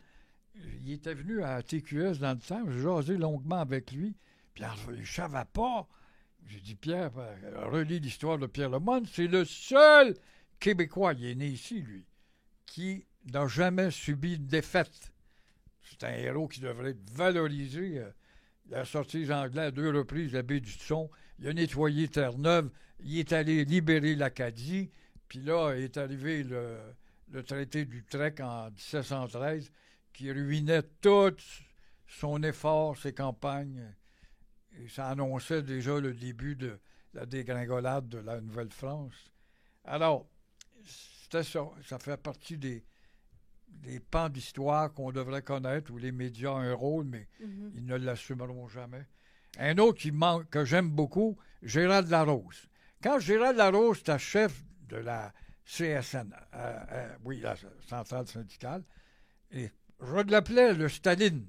Il était venu à TQS dans le temps. J'ai jasé longuement avec lui. Puis je ne savais pas. J'ai dit, Pierre, relis l'histoire de Pierre Lemoyne. C'est le seul Québécois, il est né ici, lui, qui n'a jamais subi de défaite. C'est un héros qui devrait être valorisé. Il a sorti les Anglais à 2 reprises la baie du Son. Il a nettoyé Terre-Neuve. Il est allé libérer l'Acadie. Puis là, est arrivé le traité d'Utrecht en 1713 qui ruinait tout son effort, ses campagnes. Et ça annonçait déjà le début de la dégringolade de la Nouvelle-France. Alors, c'était ça. Ça fait partie des pans d'histoire qu'on devrait connaître, où les médias ont un rôle, mais ils ne l'assumeront jamais. Un autre que j'aime beaucoup, Gérald Larose. Quand Gérald Larose était chef de la CSN, oui, la centrale syndicale, et je l'appelais le Staline.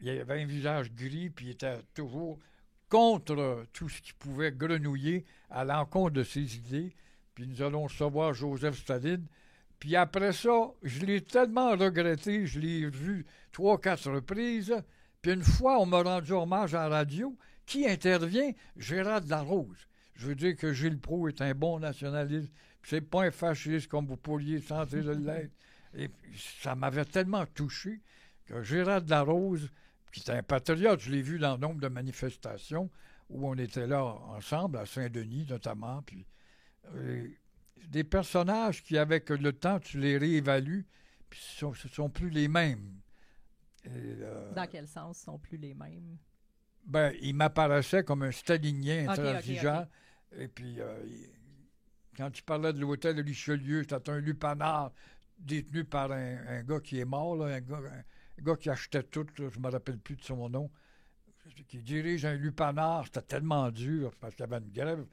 Il avait un visage gris, puis il était toujours contre tout ce qui pouvait grenouiller à l'encontre de ses idées. Puis nous allons recevoir Joseph Staline. Puis après ça, je l'ai tellement regretté, je l'ai vu 3-4 reprises. Puis une fois, on m'a rendu hommage à la radio. Qui intervient? Gérald Larose. Je veux dire que Gilles Proulx est un bon nationaliste. C'est pas un fasciste comme vous pourriez sentir de l'être. Et ça m'avait tellement touché que Gérald Larose, qui est un patriote, je l'ai vu dans nombre de manifestations où on était là ensemble, à Saint-Denis notamment. Puis des personnages qui, avec le temps, tu les réévalues, puis ce ne sont plus les mêmes. Dans quel sens ne sont plus les mêmes? Ben, il m'apparaissait comme un stalinien intransigeant. Okay. Et puis, quand tu parlais de l'hôtel de Richelieu, c'était un lupanard détenu par un gars qui est mort, là, un gars qui achetait tout, là, je ne me rappelle plus de son nom, qui dirige un lupanard. C'était tellement dur parce qu'il y avait une grève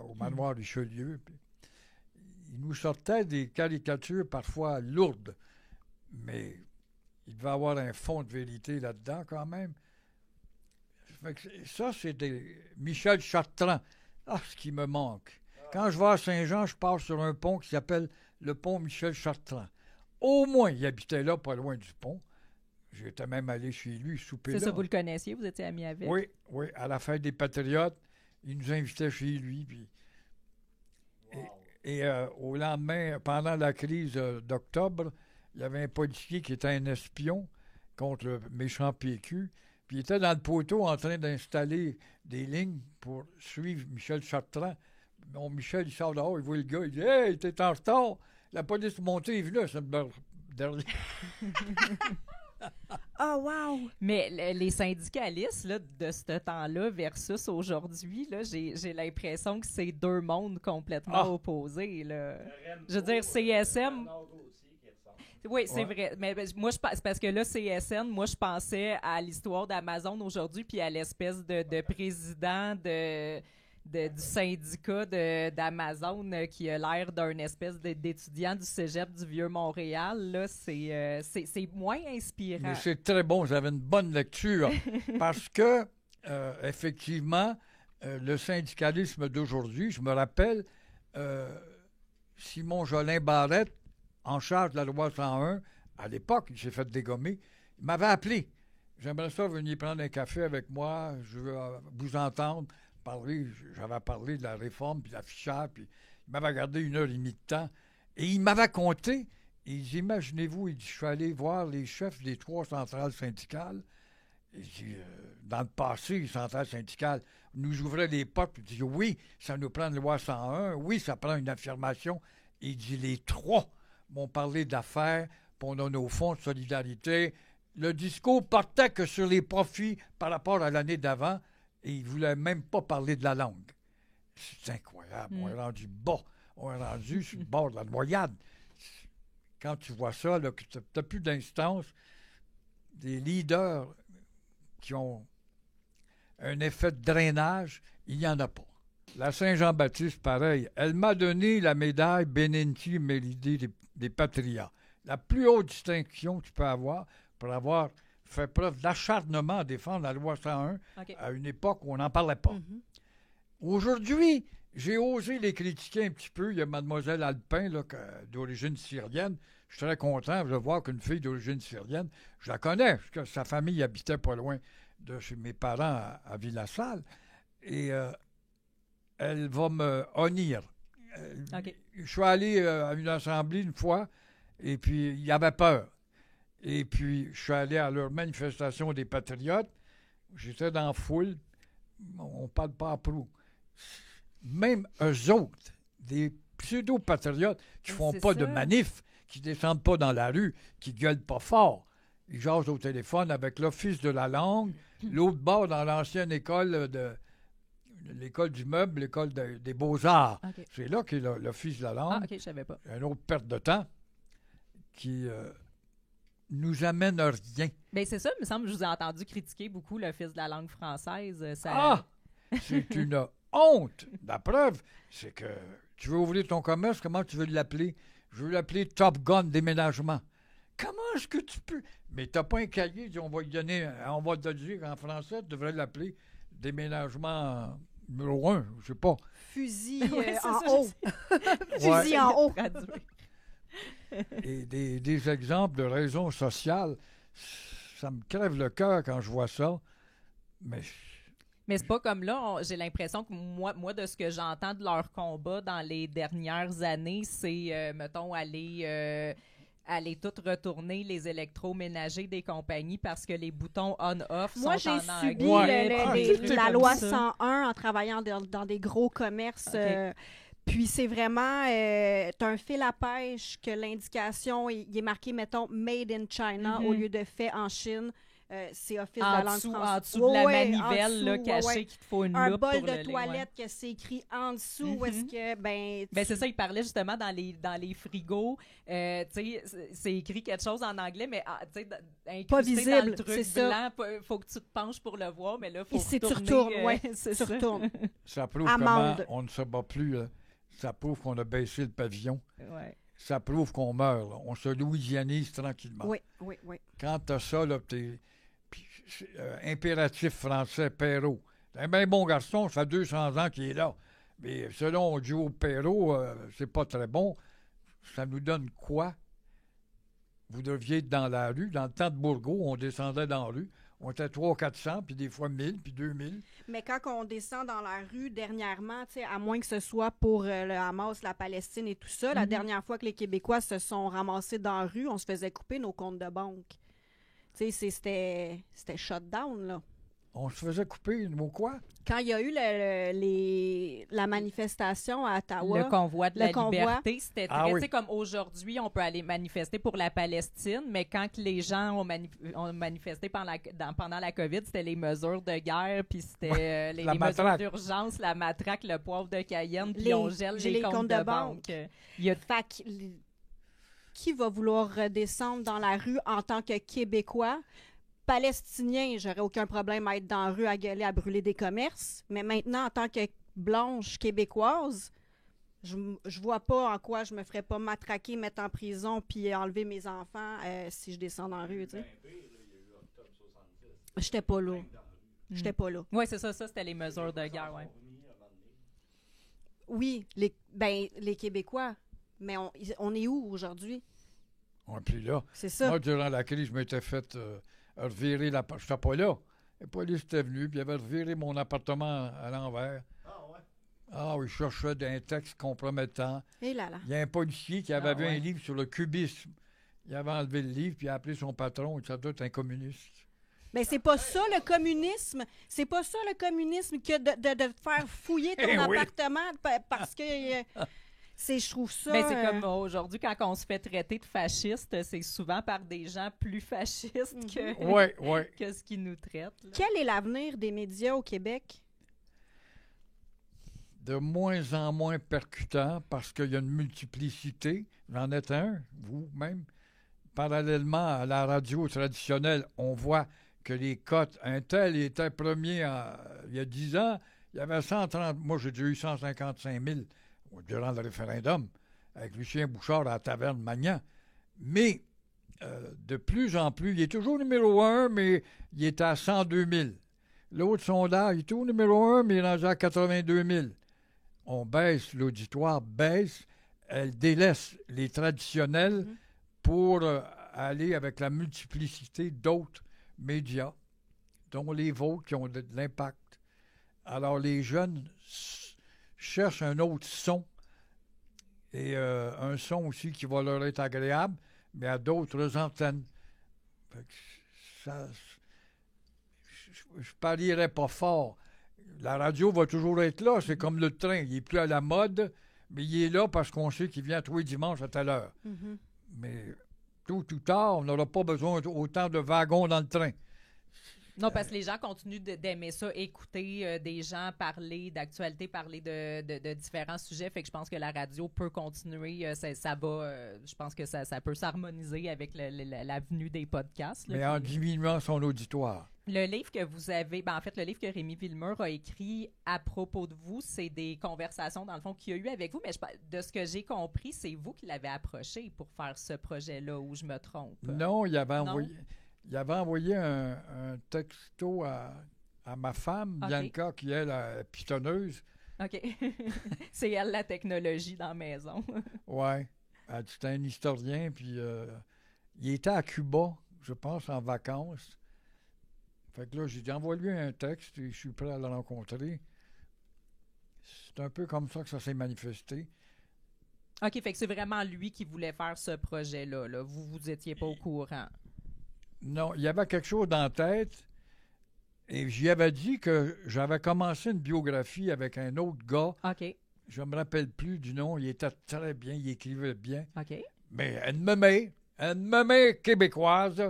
au manoir Richelieu. Puis, il nous sortait des caricatures parfois lourdes, mais il devait avoir un fond de vérité là-dedans quand même. Fait que ça, c'est des Michel Chartrand. Ah, ce qui me manque. Quand je vais à Saint-Jean, je passe sur un pont qui s'appelle le pont Michel Chartrand. Au moins, il habitait là, pas loin du pont. J'étais même allé chez lui souper là. C'est ça, vous le connaissiez, vous étiez amis avec? Oui, oui, à la fête des Patriotes, il nous invitait chez lui. Puis... Et au lendemain, pendant la crise d'octobre, il y avait un policier qui était un espion contre le méchant PQ. Puis il était dans le poteau en train d'installer des lignes pour suivre Michel Chartrand. Bon, Michel, il sort dehors, il voit le gars, il dit « Hey, t'es en retard! » La police montée est venue, c'est le dernier. Oh, wow! Mais les syndicalistes là, de ce temps-là versus aujourd'hui, là, j'ai l'impression que c'est deux mondes complètement opposés. Là. Je veux dire, CSM... Oui, c'est vrai. Mais moi, c'est parce que là, CSN, moi, je pensais à l'histoire d'Amazon aujourd'hui puis à l'espèce de président du syndicat d'Amazon qui a l'air d'un espèce d'étudiant du cégep du Vieux-Montréal. Là, c'est moins inspirant. Mais c'est très bon. Vous avez une bonne lecture parce que, effectivement, le syndicalisme d'aujourd'hui, je me rappelle, Simon Jolin Barrette, en charge de la loi 101, à l'époque, il s'est fait dégommer, il m'avait appelé. J'aimerais ça venir prendre un café avec moi, je veux vous entendre parler. J'avais parlé de la réforme, puis de l'affichage, puis il m'avait gardé 1h30 de temps. Et il m'avait compté, il dit, imaginez-vous, il dit, je suis allé voir les chefs des 3 centrales syndicales. Il dit, dans le passé, les centrales syndicales nous ouvraient les portes, il dit, oui, ça nous prend une loi 101, oui, ça prend une affirmation. Il dit, les 3 m'ont parlé d'affaires, puis on a nos fonds de solidarité. Le discours portait que sur les profits par rapport à l'année d'avant, et il ne voulait même pas parler de la langue. C'est incroyable. On est rendu bas. On est rendu sur le bord de la noyade. Quand tu vois ça, là, que tu n'as plus d'instance, des leaders qui ont un effet de drainage, il n'y en a pas. La Saint-Jean-Baptiste, pareil. Elle m'a donné la médaille Benenti Méridi des Patriotes. La plus haute distinction que tu peux avoir pour avoir fait preuve d'acharnement à défendre la loi 101 à une époque où on n'en parlait pas. Aujourd'hui, j'ai osé les critiquer un petit peu. Il y a Mademoiselle Alpin, là, d'origine syrienne. Je suis très content de voir qu'une fille d'origine syrienne, je la connais, parce que sa famille habitait pas loin de chez mes parents à Villassal. Et elle va me honnir. Je suis allé à une assemblée une fois, et puis il y avait peur. Et puis, je suis allé à leur manifestation des Patriotes. J'étais dans la foule. On ne parle pas à prou. Même eux autres, des pseudo-patriotes qui ne font pas de manif, qui ne descendent pas dans la rue, qui ne gueulent pas fort. Ils jasent au téléphone avec l'Office de la langue, l'autre bord dans l'ancienne école l'école du meuble, l'école des beaux-arts. C'est là qu'est l'Office de la langue. Je savais pas. Une autre perte de temps qui... nous amène à rien. Bien, c'est ça, il me semble que je vous ai entendu critiquer beaucoup l'Office de la langue française. C'est une honte. La preuve, c'est que tu veux ouvrir ton commerce, comment tu veux l'appeler? Je veux l'appeler Top Gun Déménagement. Comment est-ce que tu peux? Mais tu n'as pas un cahier, on va te le dire en français, tu devrais l'appeler Déménagement numéro 1, je sais pas. Fusil en haut. Fusil en haut. Et des exemples de raisons sociales, ça me crève le cœur quand je vois ça. Mais c'est pas comme là. J'ai l'impression que moi, de ce que j'entends de leur combat dans les dernières années, c'est, mettons, aller tout retourner les électroménagers des compagnies parce que les boutons on-off sont en anglais. Moi, j'ai subi la loi 101 en travaillant dans des gros commerces. Puis c'est vraiment, t'as un fil à pêche que l'indication, il est marqué, mettons, « Made in China » au lieu de « fait en Chine ». C'est Office de la langue française. En dessous de la manivelle là, cachée qu'il te faut une loupe pour le Un bol de toilette que c'est écrit en dessous où est-ce que, Ben, c'est ça, il parlait justement dans les frigos. Tu sais, c'est écrit quelque chose en anglais, mais pas visible, dans le truc c'est blanc. Faut que tu te penches pour le voir, mais là, il faut retourner. Tu retournes, tu retournes. Ça prouve comment on ne se bat plus. Là. Ça prouve qu'on a baissé le pavillon. Ouais. Ça prouve qu'on meurt. Là. On se louisianise tranquillement. Oui. Quand tu as ça, là, Puis, impératif français, Perrault. C'est un bien bon garçon, ça fait 200 ans qu'il est là. Mais selon Joe Perrault, c'est pas très bon. Ça nous donne quoi? Vous deviez être dans la rue. Dans le temps de Bourgault, on descendait dans la rue. On était 300-400, puis des fois 1000, puis 2000. Mais quand on descend dans la rue dernièrement, à moins que ce soit pour le Hamas, la Palestine et tout ça, la dernière fois que les Québécois se sont ramassés dans la rue, on se faisait couper nos comptes de banque. C'était shutdown, là. On se faisait couper, nous quoi? Quand il y a eu la manifestation à Ottawa... Le convoi de la convoi. liberté, c'était très... Ah oui. Tu sais, comme aujourd'hui, on peut aller manifester pour la Palestine, mais quand que les gens ont manifesté pendant la COVID, c'était les mesures de guerre, puis c'était les mesures d'urgence, la matraque, le poivre de Cayenne, puis on gèle les comptes de banque. Fait que, qui va vouloir redescendre dans la rue en tant que Québécois? Palestinien, j'aurais aucun problème à être dans la rue, à gueuler, à brûler des commerces. Mais maintenant, en tant que blanche québécoise, je vois pas en quoi je me ferais pas matraquer, mettre en prison puis enlever mes enfants si je descends dans la rue. J'étais pas là. J'étais pas là. Oui, c'est ça, c'était les mesures de guerre, ouais. Oui, les Québécois. Mais on est où aujourd'hui? On n'est plus là. C'est ça. Moi, durant la crise, je m'étais fait revirer la... Je n'étais pas là. La police était venue, puis il avait reviré mon appartement à l'envers. Ah ouais? Ah oui, je cherchais d'un texte compromettant. Et là là. Il y a un policier qui avait vu un livre sur le cubisme. Il avait enlevé le livre, puis il a appelé son patron. Ça doit être un communiste. Mais c'est pas ça le communisme. C'est pas ça le communisme que de te faire fouiller ton appartement parce que... je trouve ça... Ben, c'est comme aujourd'hui, quand on se fait traiter de fasciste, c'est souvent par des gens plus fascistes que ce qui nous traitent. Là. Quel est l'avenir des médias au Québec? De moins en moins percutant parce qu'il y a une multiplicité. J'en êtes un, vous-même. Parallèlement à la radio traditionnelle, on voit que les cotes, un tel était premier il y a 10 ans, il y avait 130... Moi, j'ai déjà eu 155 000 durant le référendum, avec Lucien Bouchard à la taverne Magnan. Mais, de plus en plus, il est toujours numéro 1, mais il est à 102 000. L'autre sondage, il est toujours numéro 1, mais il est rendu à 82 000. On baisse, l'auditoire baisse, elle délaisse les traditionnels pour aller avec la multiplicité d'autres médias, dont les vôtres qui ont de l'impact. Alors, les jeunes cherchent un autre son et un son aussi qui va leur être agréable, mais à d'autres antennes. Fait que je parierais pas fort. La radio va toujours être là, c'est comme le train, il n'est plus à la mode, mais il est là parce qu'on sait qu'il vient tous les dimanches à telle heure. Mais tôt ou tard, on n'aura pas besoin autant de wagons dans le train. Non, parce que les gens continuent d'aimer ça, écouter des gens parler d'actualité, parler de différents sujets. Fait que je pense que la radio peut continuer. Ça va, je pense que ça peut s'harmoniser avec la venue des podcasts. Là, mais en diminuant son auditoire. Le livre que vous avez, en fait, le livre que Rémi Villemur a écrit à propos de vous, c'est des conversations, dans le fond, qu'il y a eu avec vous. Mais de ce que j'ai compris, c'est vous qui l'avez approché pour faire ce projet-là, ou je me trompe? Non, il avait envoyé... Il avait envoyé un texto à ma femme, Bianca, qui est la pitonneuse. OK. C'est elle, la technologie dans la maison. Oui. C'était un historien, puis il était à Cuba, je pense, en vacances. Fait que là, j'ai dit, envoie-lui un texte et je suis prêt à le rencontrer. C'est un peu comme ça que ça s'est manifesté. OK, fait que c'est vraiment lui qui voulait faire ce projet-là. Là. Vous étiez pas au courant. Non, il y avait quelque chose dans la tête et j'y avais dit que j'avais commencé une biographie avec un autre gars. OK. Je me rappelle plus du nom. Il était très bien, il écrivait bien. OK. Mais une mémé québécoise.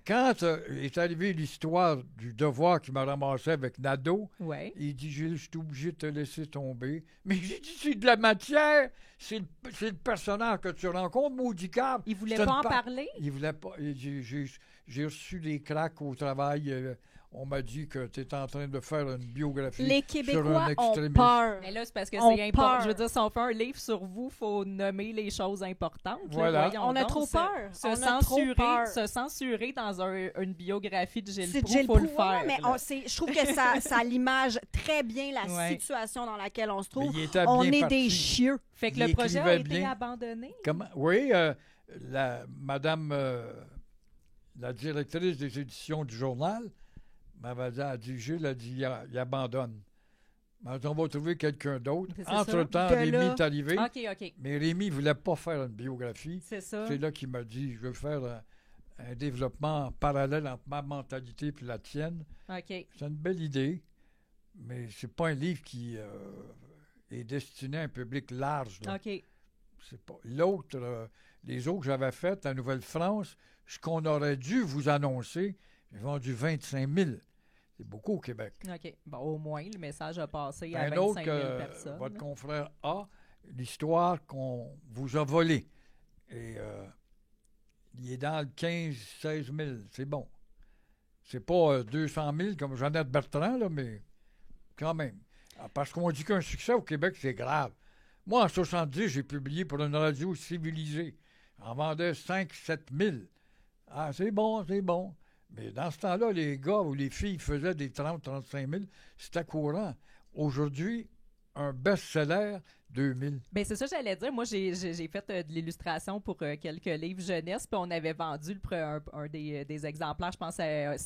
Quand est arrivée l'histoire du Devoir qui m'a ramassé avec Nadeau, il dit, Gilles, je suis obligé de te laisser tomber. Mais j'ai dit, c'est de la matière. C'est le personnage que tu rencontres, maudit câble. Il voulait pas en parler? Il voulait pas. J'ai reçu des cracks au travail. On m'a dit que tu es en train de faire une biographie Les sur Québécois un ont extrémiste. peur. Mais là, c'est parce que On c'est important. peur. Je veux dire, si on fait un livre sur vous, il faut nommer les choses importantes. là. Voilà. Voyons On a donc, trop peur. Se On a trop peur. censurer dans une biographie de Gilles C'est Proulx, Gilles faut le Proulx, ouais, faire. mais là. je trouve que ça l'image très bien la Ouais. situation dans laquelle on se trouve. Mais il était On bien est parti. des chieux. Fait que Il le projet a écrivait été bien. abandonné. Comment? Oui, madame, la directrice des éditions du journal, m'avait dit, elle a dit, Gilles a dit, il abandonne. Elle a dit, on va trouver quelqu'un d'autre. C'est ça. Entre-temps, De Rémi là- est arrivé, OK. mais Rémi ne voulait pas faire une biographie. C'est ça. C'est là qu'il m'a dit, je veux faire un développement parallèle entre ma mentalité et la tienne. OK. C'est une belle idée, mais c'est pas un livre qui est destiné à un public large. Là. OK. C'est pas l'autre. Les autres que j'avais faites à Nouvelle-France, ce qu'on aurait dû vous annoncer, j'ai vendu 25 000. C'est beaucoup au Québec. OK. Bon, au moins, le message a passé à Un 25 autre 000 que personnes. votre confrère a, l'histoire qu'on vous a volée. Et il est dans le 15-16 000. C'est bon. C'est pas 200 000 comme Jeannette Bertrand, là, mais quand même. Parce qu'on dit qu'un succès au Québec, c'est grave. Moi, en 70, j'ai publié pour une radio civilisée. On vendait 5-7 000. Ah, c'est bon, c'est bon. Mais dans ce temps-là, les gars ou les filles faisaient des 30-35 000. C'était courant. Aujourd'hui, un best-seller, 2 000. Ben c'est ça que j'allais dire. Moi, j'ai fait de l'illustration pour quelques livres jeunesse, puis on avait vendu un des exemplaires, je pense,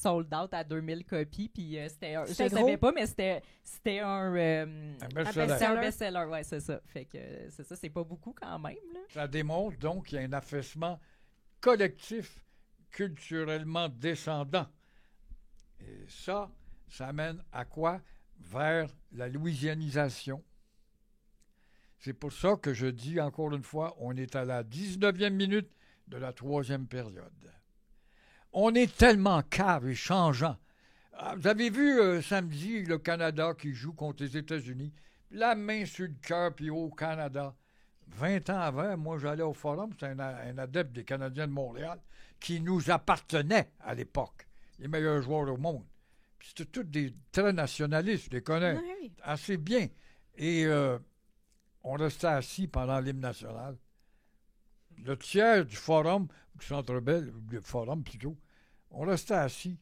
sold out à 2000 copies, puis c'était je C'était ne gros. savais pas, mais c'était un Un best-seller. c'est un best-seller, ouais, c'est ça. Fait que c'est ça, c'est pas beaucoup quand même, là. Ça démontre donc qu'il y a un affaissement collectif culturellement descendant. Et ça amène à quoi? Vers la louisianisation. C'est pour ça que je dis encore une fois, on est à la 19e minute de la 3e période. On est tellement cave et changeant. Ah, vous avez vu samedi le Canada qui joue contre les États-Unis, la main sur le cœur, puis au Canada. 20 ans avant, moi j'allais au Forum, c'était un adepte des Canadiens de Montréal qui nous appartenait à l'époque, les meilleurs joueurs au monde. Puis c'était tous des très nationalistes, je les connais Oui. assez bien. Et on restait assis pendant l'hymne national. Le tiers du Forum, du Centre Bell, le Forum plutôt, on restait assis.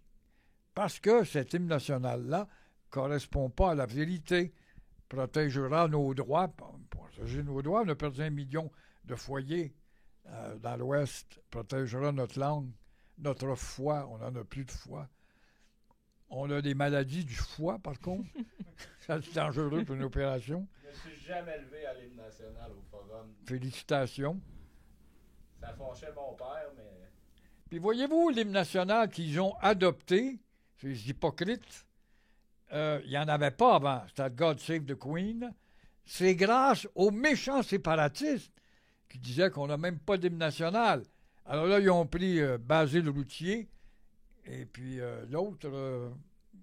Parce que cet hymne national-là ne correspond pas à la vérité, protégera nos droits. Pour protéger nos droits, on a perdu 1 million de foyers dans l'Ouest, protégera notre langue, notre foi, on n'en a plus de foi. On a des maladies du foie, par contre. Ça, c'est dangereux pour une opération. Je ne suis jamais levé à l'hymne national au Forum. Félicitations. Ça fâchait mon père, mais... Puis voyez-vous, l'hymne national qu'ils ont adopté, ces hypocrites, il n'y en avait pas avant. C'était God Save the Queen. C'est grâce aux méchants séparatistes qui disaient qu'on n'a même pas d'hymne national. Alors là, ils ont pris Basile Routier et puis l'autre,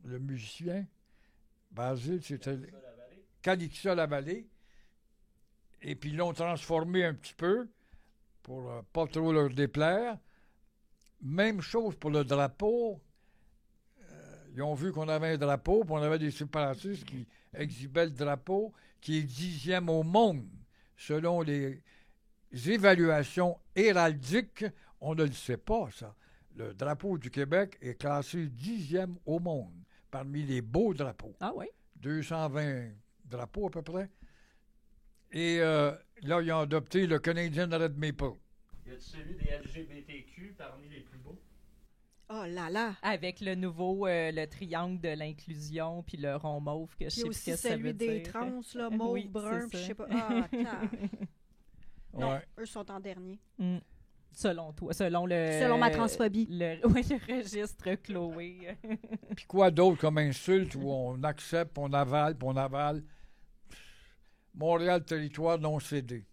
le musicien, Basile, c'était Calixa Lavallée. Et puis ils l'ont transformé un petit peu pour pas trop leur déplaire. Même chose pour le drapeau. Ils ont vu qu'on avait un drapeau, puis on avait des séparatistes qui exhibaient le drapeau, qui est 10e au monde. Selon les évaluations héraldiques, on ne le sait pas, ça. Le drapeau du Québec est classé 10e au monde, parmi les beaux drapeaux. Ah oui? 220 drapeaux à peu près. Et là, ils ont adopté le Canadian Red Maple. Y a-tu celui des LGBTQ parmi les plus beaux? Oh là là. Avec le nouveau, le triangle de l'inclusion, puis le rond mauve, que je Il y sais a plus aussi qu'est-ce que ça celui veut des dire. trans, là, mauve, Oui, brun, c'est puis je ça. sais pas. Ah, non, Ouais. eux sont en dernier. Mm. Selon toi, selon ma transphobie. Oui, le registre Chloé. Puis quoi d'autre comme insulte où on accepte, on avale, puis on avale? Montréal, territoire non cédé.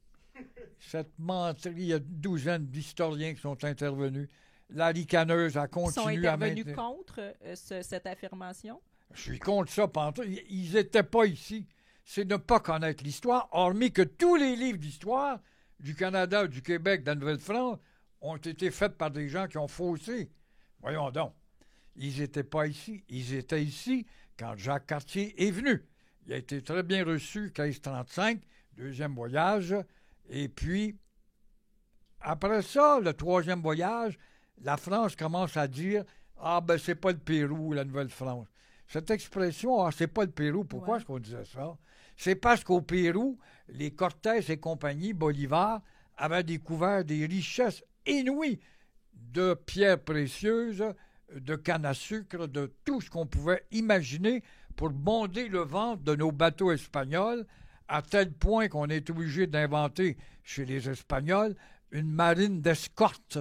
Cette menterie, il y a une douzaine d'historiens qui sont intervenus. La ricaneuse a Ils sont continué à intervenus maintenir. contre cette affirmation. Je suis contre ça, pantoute. Ils n'étaient pas ici. C'est ne pas connaître l'histoire, hormis que tous les livres d'histoire du Canada, du Québec, de la Nouvelle-France ont été faits par des gens qui ont faussé. Voyons donc. Ils n'étaient pas ici. Ils étaient ici quand Jacques Cartier est venu. Il a été très bien reçu, 1535, deuxième voyage. Et puis, après ça, le troisième voyage, la France commence à dire « Ah, ben, c'est pas le Pérou, la Nouvelle-France. » Cette expression « Ah, c'est pas le Pérou », pourquoi est-ce qu'on disait ça? C'est parce qu'au Pérou, les Cortés et compagnie, Bolivar, avaient découvert des richesses inouïes de pierres précieuses, de canne à sucre, de tout ce qu'on pouvait imaginer pour bonder le ventre de nos bateaux espagnols, à tel point qu'on est obligé d'inventer chez les Espagnols une marine d'escorte,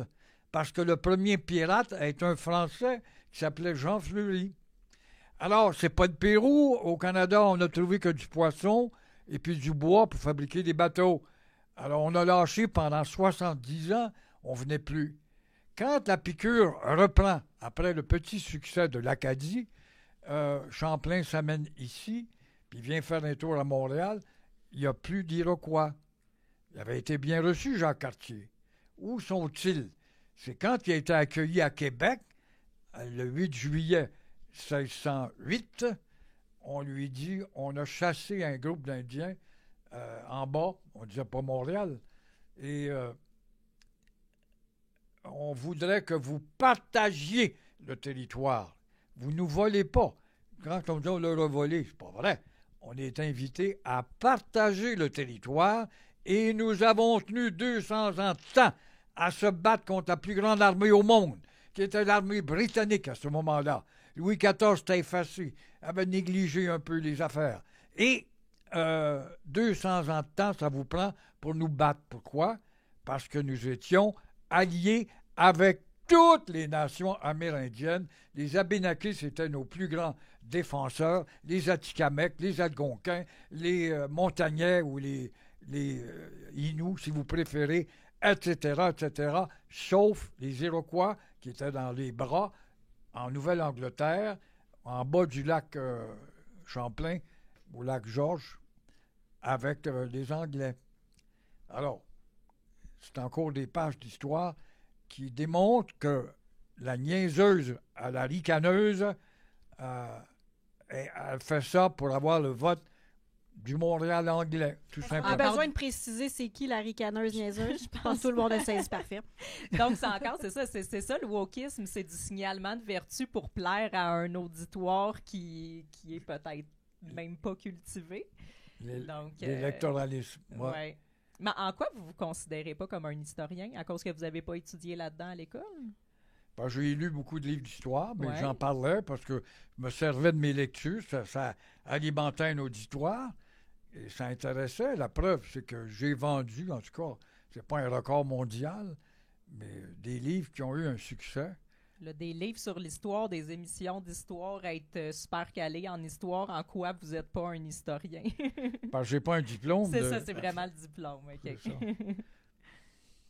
parce que le premier pirate est un Français qui s'appelait Jean Fleury. Alors, c'est pas le Pérou. Au Canada, on n'a trouvé que du poisson et puis du bois pour fabriquer des bateaux. Alors, on a lâché pendant 70 ans, on venait plus. Quand la piqûre reprend, après le petit succès de l'Acadie, Champlain s'amène ici, puis vient faire un tour à Montréal, il n'y a plus d'Iroquois. Il avait été bien reçu, Jacques Cartier. Où sont-ils? C'est quand il a été accueilli à Québec, le 8 juillet 1608, on lui dit, on a chassé un groupe d'Indiens en bas, on ne disait pas Montréal, et on voudrait que vous partagiez le territoire. Vous ne nous volez pas. Quand on dit on leur a volé, c'est pas vrai. On est invité à partager le territoire et nous avons tenu 200 ans de temps à se battre contre la plus grande armée au monde, qui était l'armée britannique à ce moment-là. Louis XIV s'était effacé, avait négligé un peu les affaires. Et 200 ans de temps, ça vous prend pour nous battre. Pourquoi? Parce que nous étions alliés avec toutes les nations amérindiennes. Les Abénaquis, c'était nos plus grands défenseurs, les Atikamekw, les Algonquins, les Montagnais ou les Inuits, si vous préférez, etc., sauf les Iroquois qui étaient dans les bras en Nouvelle-Angleterre, en bas du lac Champlain, au lac Georges, avec les Anglais. Alors, c'est encore des pages d'histoire qui démontrent que la niaiseuse à la ricaneuse, elle fait ça pour avoir le vote du Montréal anglais, tout simplement. On a besoin de préciser c'est qui la ricaneuse niaiseuse. Je pense que tout le monde a saisi parfait. Donc, c'est ça le wokisme, c'est du signalement de vertu pour plaire à un auditoire qui est peut-être même pas cultivé. L'électoralisme. Ouais. Mais en quoi vous considérez pas comme un historien, à cause que vous n'avez pas étudié là-dedans à l'école? Ben, j'ai lu beaucoup de livres d'histoire, mais j'en parlais parce que je me servais de mes lectures, ça alimentait un auditoire et ça intéressait. La preuve, c'est que j'ai vendu, en tout cas, c'est pas un record mondial, mais des livres qui ont eu un succès. Des livres sur l'histoire, des émissions d'histoire, être super calé en histoire, en quoi vous n'êtes pas un historien? Parce que j'ai pas un diplôme. C'est ça, c'est vraiment le diplôme. Okay.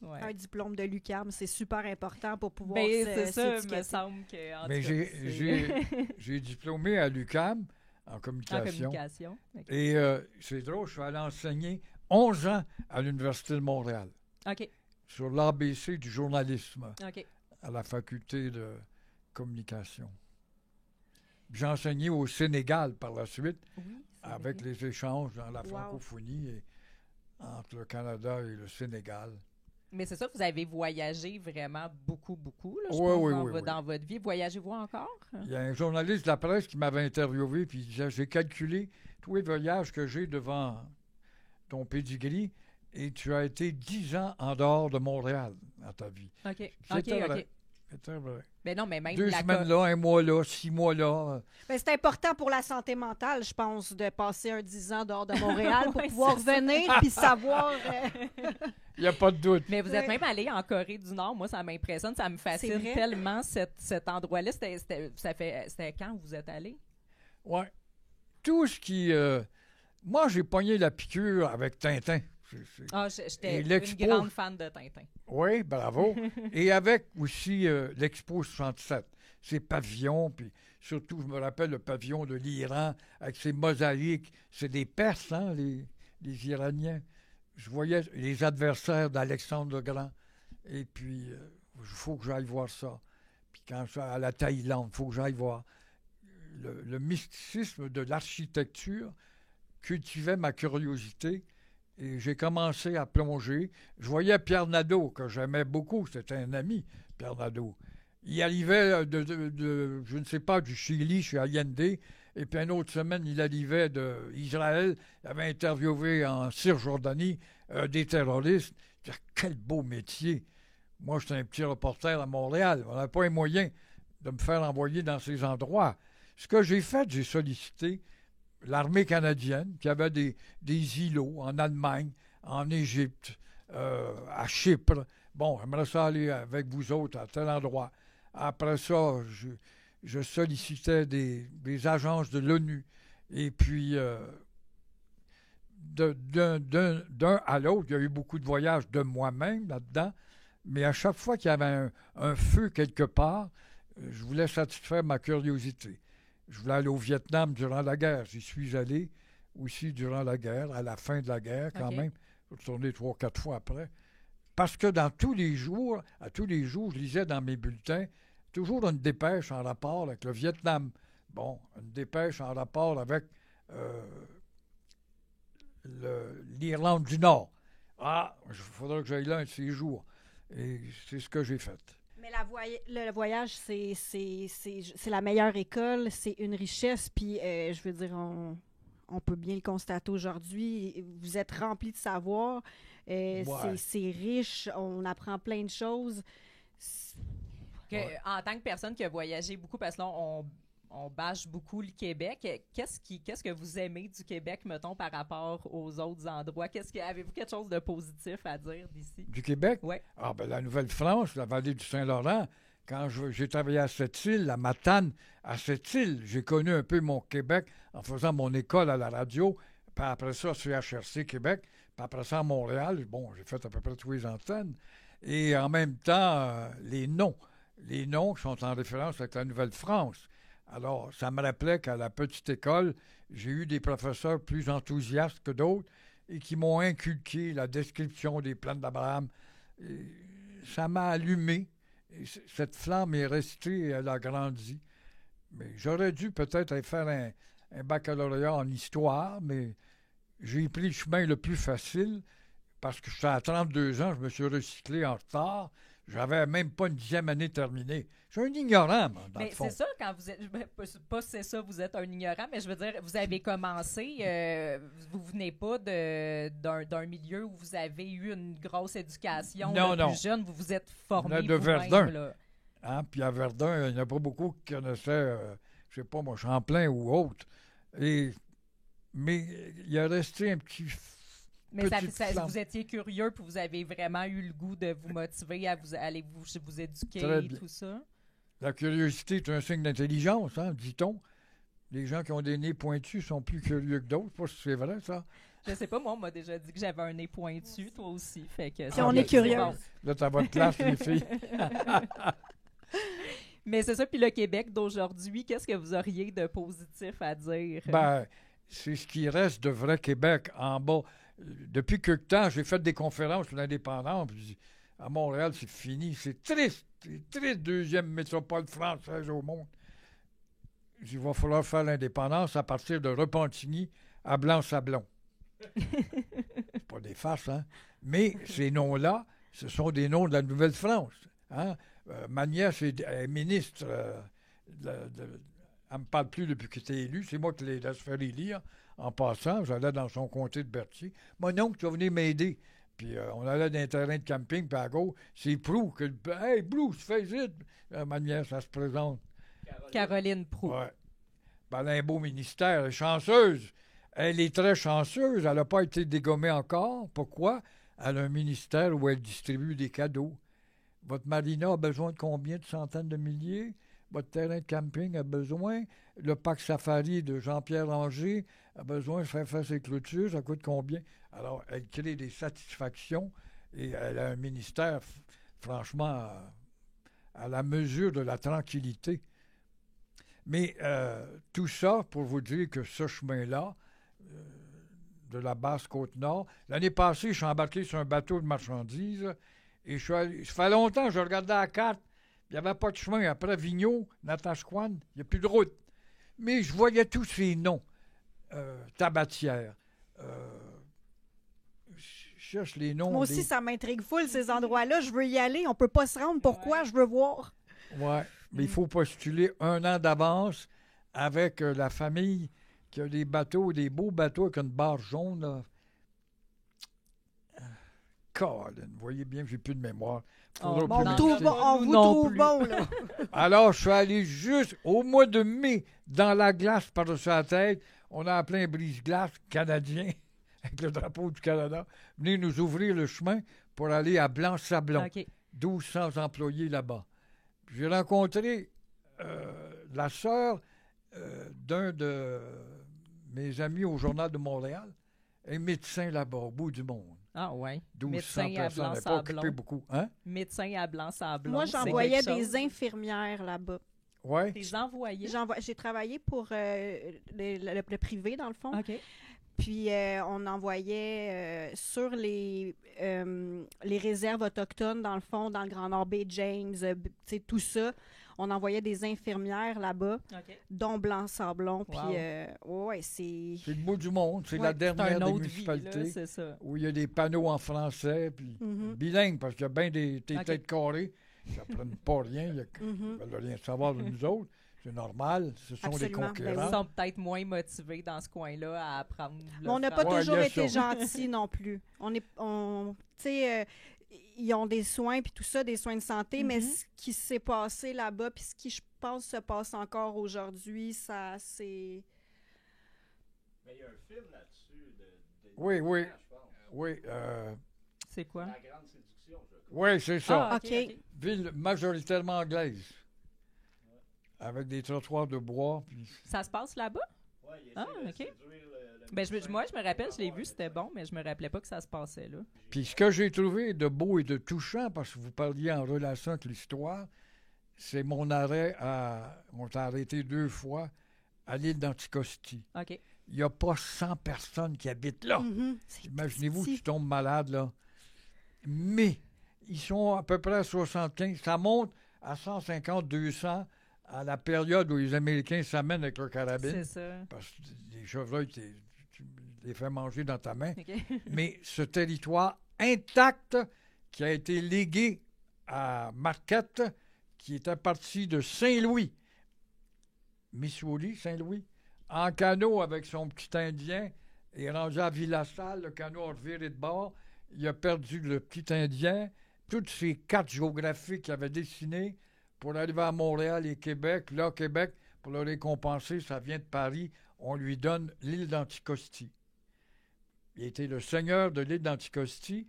Ouais. Un diplôme de l'UQAM, c'est super important pour pouvoir c'est ça, il me semble que... Mais j'ai diplômé à l'UQAM en communication. Okay. Et c'est drôle, je suis allé enseigner 11 ans à l'Université de Montréal. OK. Sur l'ABC du journalisme. OK. À la faculté de communication. J'ai enseigné au Sénégal par la suite, avec les échanges dans la francophonie entre le Canada et le Sénégal. Mais c'est ça, vous avez voyagé vraiment beaucoup, là, dans votre vie. Voyagez-vous encore? Il y a un journaliste de la presse qui m'avait interviewé, puis il disait, j'ai calculé tous les voyages que j'ai devant ton pedigree, et tu as été 10 ans en dehors de Montréal dans ta vie. OK. C'était vrai. C'était vrai. Mais non, mais même 2 semaines là, 1 mois là, 6 mois là. Mais c'est important pour la santé mentale, je pense, de passer un 10 ans dehors de Montréal pour pouvoir revenir puis savoir... Il n'y a pas de doute. Mais vous êtes même allé en Corée du Nord. Moi, ça m'impressionne, ça me fascine tellement cet endroit-là. C'était quand vous êtes allé? Oui. Tout ce qui... Moi, j'ai pogné la piqûre avec Tintin. J'étais une grande fan de Tintin. Oui, bravo. Et avec aussi l'Expo 67, ses pavillons, puis surtout, je me rappelle le pavillon de l'Iran avec ses mosaïques. C'est des Perses, hein, les Iraniens. Je voyais les adversaires d'Alexandre le Grand. Et puis, il faut que j'aille voir ça. Puis quand je suis à la Thaïlande, il faut que j'aille voir. Le mysticisme de l'architecture cultivait ma curiosité et j'ai commencé à plonger. Je voyais Pierre Nadeau, que j'aimais beaucoup, c'était un ami, Pierre Nadeau. Il arrivait je ne sais pas, du Chili, chez Allende, et puis une autre semaine, il arrivait d'Israël. Il avait interviewé en Cisjordanie des terroristes. Je disais, quel beau métier! Moi, j'étais un petit reporter à Montréal. On n'avait pas les moyens de me faire envoyer dans ces endroits. Ce que j'ai fait, j'ai sollicité l'armée canadienne, qui avait des îlots en Allemagne, en Égypte, à Chypre. Bon, j'aimerais ça aller avec vous autres à tel endroit. Après ça, je sollicitais des agences de l'ONU. Et puis, d'un à l'autre, il y a eu beaucoup de voyages de moi-même là-dedans. Mais à chaque fois qu'il y avait un feu quelque part, je voulais satisfaire ma curiosité. Je voulais aller au Vietnam durant la guerre. J'y suis allé aussi durant la guerre, à la fin de la guerre quand même. Je suis retourné 3 ou 4 fois après. Parce que à tous les jours, je lisais dans mes bulletins toujours une dépêche en rapport avec le Vietnam. Bon, une dépêche en rapport avec l'Irlande du Nord. Ah, il faudra que j'aille là un de ces jours. Et c'est ce que j'ai fait. Mais le voyage, c'est la meilleure école, c'est une richesse, puis je veux dire, on peut bien le constater aujourd'hui, vous êtes rempli de savoir, c'est riche, on apprend plein de choses. En tant que personne qui a voyagé beaucoup, parce que là, on bâche beaucoup le Québec. Qu'est-ce que vous aimez du Québec, mettons, par rapport aux autres endroits? Avez-vous quelque chose de positif à dire d'ici? Du Québec? Oui. Ah, ben la Nouvelle-France, la vallée du Saint-Laurent. Quand j'ai travaillé à Sept-Îles, à Matane, à Sept-Îles, j'ai connu un peu mon Québec en faisant mon école à la radio. Puis après ça, CHRC Québec. Puis après ça, à Montréal. Bon, j'ai fait à peu près tous les antennes. Et en même temps, les noms. Les noms qui sont en référence avec la Nouvelle-France. Alors, ça me rappelait qu'à la petite école, j'ai eu des professeurs plus enthousiastes que d'autres et qui m'ont inculqué la description des plans d'Abraham. Et ça m'a allumé. Et cette flamme est restée et elle a grandi. Mais j'aurais dû peut-être aller faire un baccalauréat en histoire, mais j'ai pris le chemin le plus facile parce que j'étais à 32 ans, je me suis recyclé en retard. J'avais même pas une 10e année terminée. Je suis un ignorant, moi, dans le fond. C'est ça, quand vous êtes... Pas c'est ça, vous êtes un ignorant, mais je veux dire, vous avez commencé, vous venez pas d'un milieu où vous avez eu une grosse éducation plus jeune, vous vous êtes formé de Verdun. Là. Hein? Puis à Verdun, il n'y en a pas beaucoup qui connaissaient, je sais pas moi, Champlain ou autre. Mais il a resté un petit... Mais vous étiez curieux, puis vous avez vraiment eu le goût de vous motiver à aller vous éduquer et tout ça? La curiosité est un signe d'intelligence, hein, dit-on. Les gens qui ont des nez pointus sont plus curieux que d'autres. Je sais pas si c'est vrai, ça. Je sais pas, moi, on m'a déjà dit que j'avais un nez pointu, toi aussi. Fait que on est curieux. Bon. Là, t'as votre place, les filles. Mais c'est ça, puis le Québec d'aujourd'hui, qu'est-ce que vous auriez de positif à dire? Ben, c'est ce qui reste de vrai Québec en bas. Depuis quelque temps, j'ai fait des conférences sur l'indépendance. Puis à Montréal, c'est fini. C'est triste. C'est triste, deuxième métropole française au monde. Il va falloir faire l'indépendance à partir de Repentigny à Blanc-Sablon. C'est pas des farces, hein? Mais ces noms-là, ce sont des noms de la Nouvelle-France. Hein? Ma nièce est ministre. Elle ne me parle plus depuis qu'elle était élue. C'est moi qui l'ai laissé faire élire. En passant, j'allais dans son comté de Berthier. Mon oncle, tu vas venir m'aider. Puis on allait dans un terrain de camping, puis à gauche, c'est Proulx. Hey, Bruce, fais vite! Ma nièce, elle se présente. Caroline Proulx. Ouais. Ben, elle a un beau ministère. Elle est chanceuse. Elle est très chanceuse. Elle n'a pas été dégommée encore. Pourquoi? Elle a un ministère où elle distribue des cadeaux. Votre marina a besoin de combien de centaines de milliers? Votre terrain de camping a besoin. Le parc safari de Jean-Pierre Ranger a besoin de faire ses clôtures. Ça coûte combien? Alors, elle crée des satisfactions et elle a un ministère, franchement, à la mesure de la tranquillité. Mais tout ça pour vous dire que ce chemin-là, de la Basse-Côte-Nord, l'année passée, je suis embarqué sur un bateau de marchandises et ça fait longtemps que je regardais la carte. Il n'y avait pas de chemin. Après Vigneault, Natashquan, il n'y a plus de route. Mais je voyais tous ces noms. Tabatière. Je cherche les noms. Moi aussi, ça m'intrigue full, ces endroits-là. Je veux y aller. On peut pas se rendre. Pourquoi? Je veux voir. Oui, mais il faut postuler 1 an d'avance avec la famille qui a des bateaux, des beaux bateaux avec une barre jaune. Là. Colin, vous voyez bien que j'ai plus de mémoire. Faudra Bon, plus on trouve m'inviter. bon, on vous non trouve plus. bon, là. Alors, je suis allé juste au mois de mai dans la glace par-dessus la tête. On a appelé un brise-glace canadien avec le drapeau du Canada. Venez nous ouvrir le chemin pour aller à Blanc-Sablon. OK. 1200 employés là-bas. J'ai rencontré la sœur d'un de mes amis au Journal de Montréal, un médecin là-bas, au bout du monde. Ah, ouais. 1200 Médecin à personnes, elle n'a pas Blanc-Sablon. occupé beaucoup. Hein? Médecin à Blanc-Sablon. Moi, c'est j'envoyais quelque des chose. infirmières là-bas. Oui. Des envoyés. J'ai travaillé pour le privé, dans le fond. OK. Puis, on envoyait sur les réserves autochtones, dans le fond, dans le Grand Nord Bay James, tu sais, tout ça. On envoyait des infirmières là-bas, OK. dont Blanc-Sablon. Puis, Wow. ouais, c'est... C'est le bout du monde. C'est Ouais, la C'est dernière un des autre vie, là, municipalités c'est ça. où il y a des panneaux en français, puis Mhm. bilingue, parce qu'il y a bien des OK. têtes carrées. Ils n'apprennent pas rien. Ils Mhm. ne veulent rien savoir de nous autres. C'est normal. Ce sont Absolument. des Ben Ils concurrents. sont peut-être moins motivés dans ce coin-là à apprendre le Mais on n'a pas français. Ouais, toujours il y a été ça. gentils non plus. Tu sais, ils ont des soins puis tout ça, des soins de santé, mais Mhm. ce qui s'est passé là-bas puis ce qui, je pense, se passe encore aujourd'hui, ça, c'est... Mais il y a un film là-dessus de Oui, oui. je pense. Oui, C'est quoi? La Grande Séduction, je crois. oui, c'est ça. Ah, OK. Ville majoritairement anglaise. Avec des trottoirs de bois. Puis... Ça se passe là-bas? Ouais, il essaie Ah, de OK. séduire le Ben, médecin. moi, je me rappelle, je l'ai vu, c'était bon, mais je me rappelais pas que ça se passait là. Puis ce que j'ai trouvé de beau et de touchant, parce que vous parliez en relation avec l'histoire, c'est mon arrêt à... On t'a arrêté 2 fois à l'île d'Anticosti. OK. Il n'y a pas 100 personnes qui habitent là. Mhm. C'est Imaginez-vous, petit. tu tombes malade, là. Mais, ils sont à peu près à 75. Ça monte à 150, 200 à la période où les Américains s'amènent avec leur carabine. C'est ça. Parce que les chevreuils, tu les fais manger dans ta main. OK. Mais ce territoire intact qui a été légué à Marquette, qui était parti de Saint-Louis, Missouri, Saint-Louis, en canot avec son petit Indien, est rendu à Villassal, le canot a reviré de bord, il a perdu le petit Indien, toutes ces cartes géographiques qu'il avait dessinées pour arriver à Montréal et Québec. Là, Québec, pour le récompenser, ça vient de Paris, on lui donne l'île d'Anticosti. Il était le seigneur de l'île d'Anticosti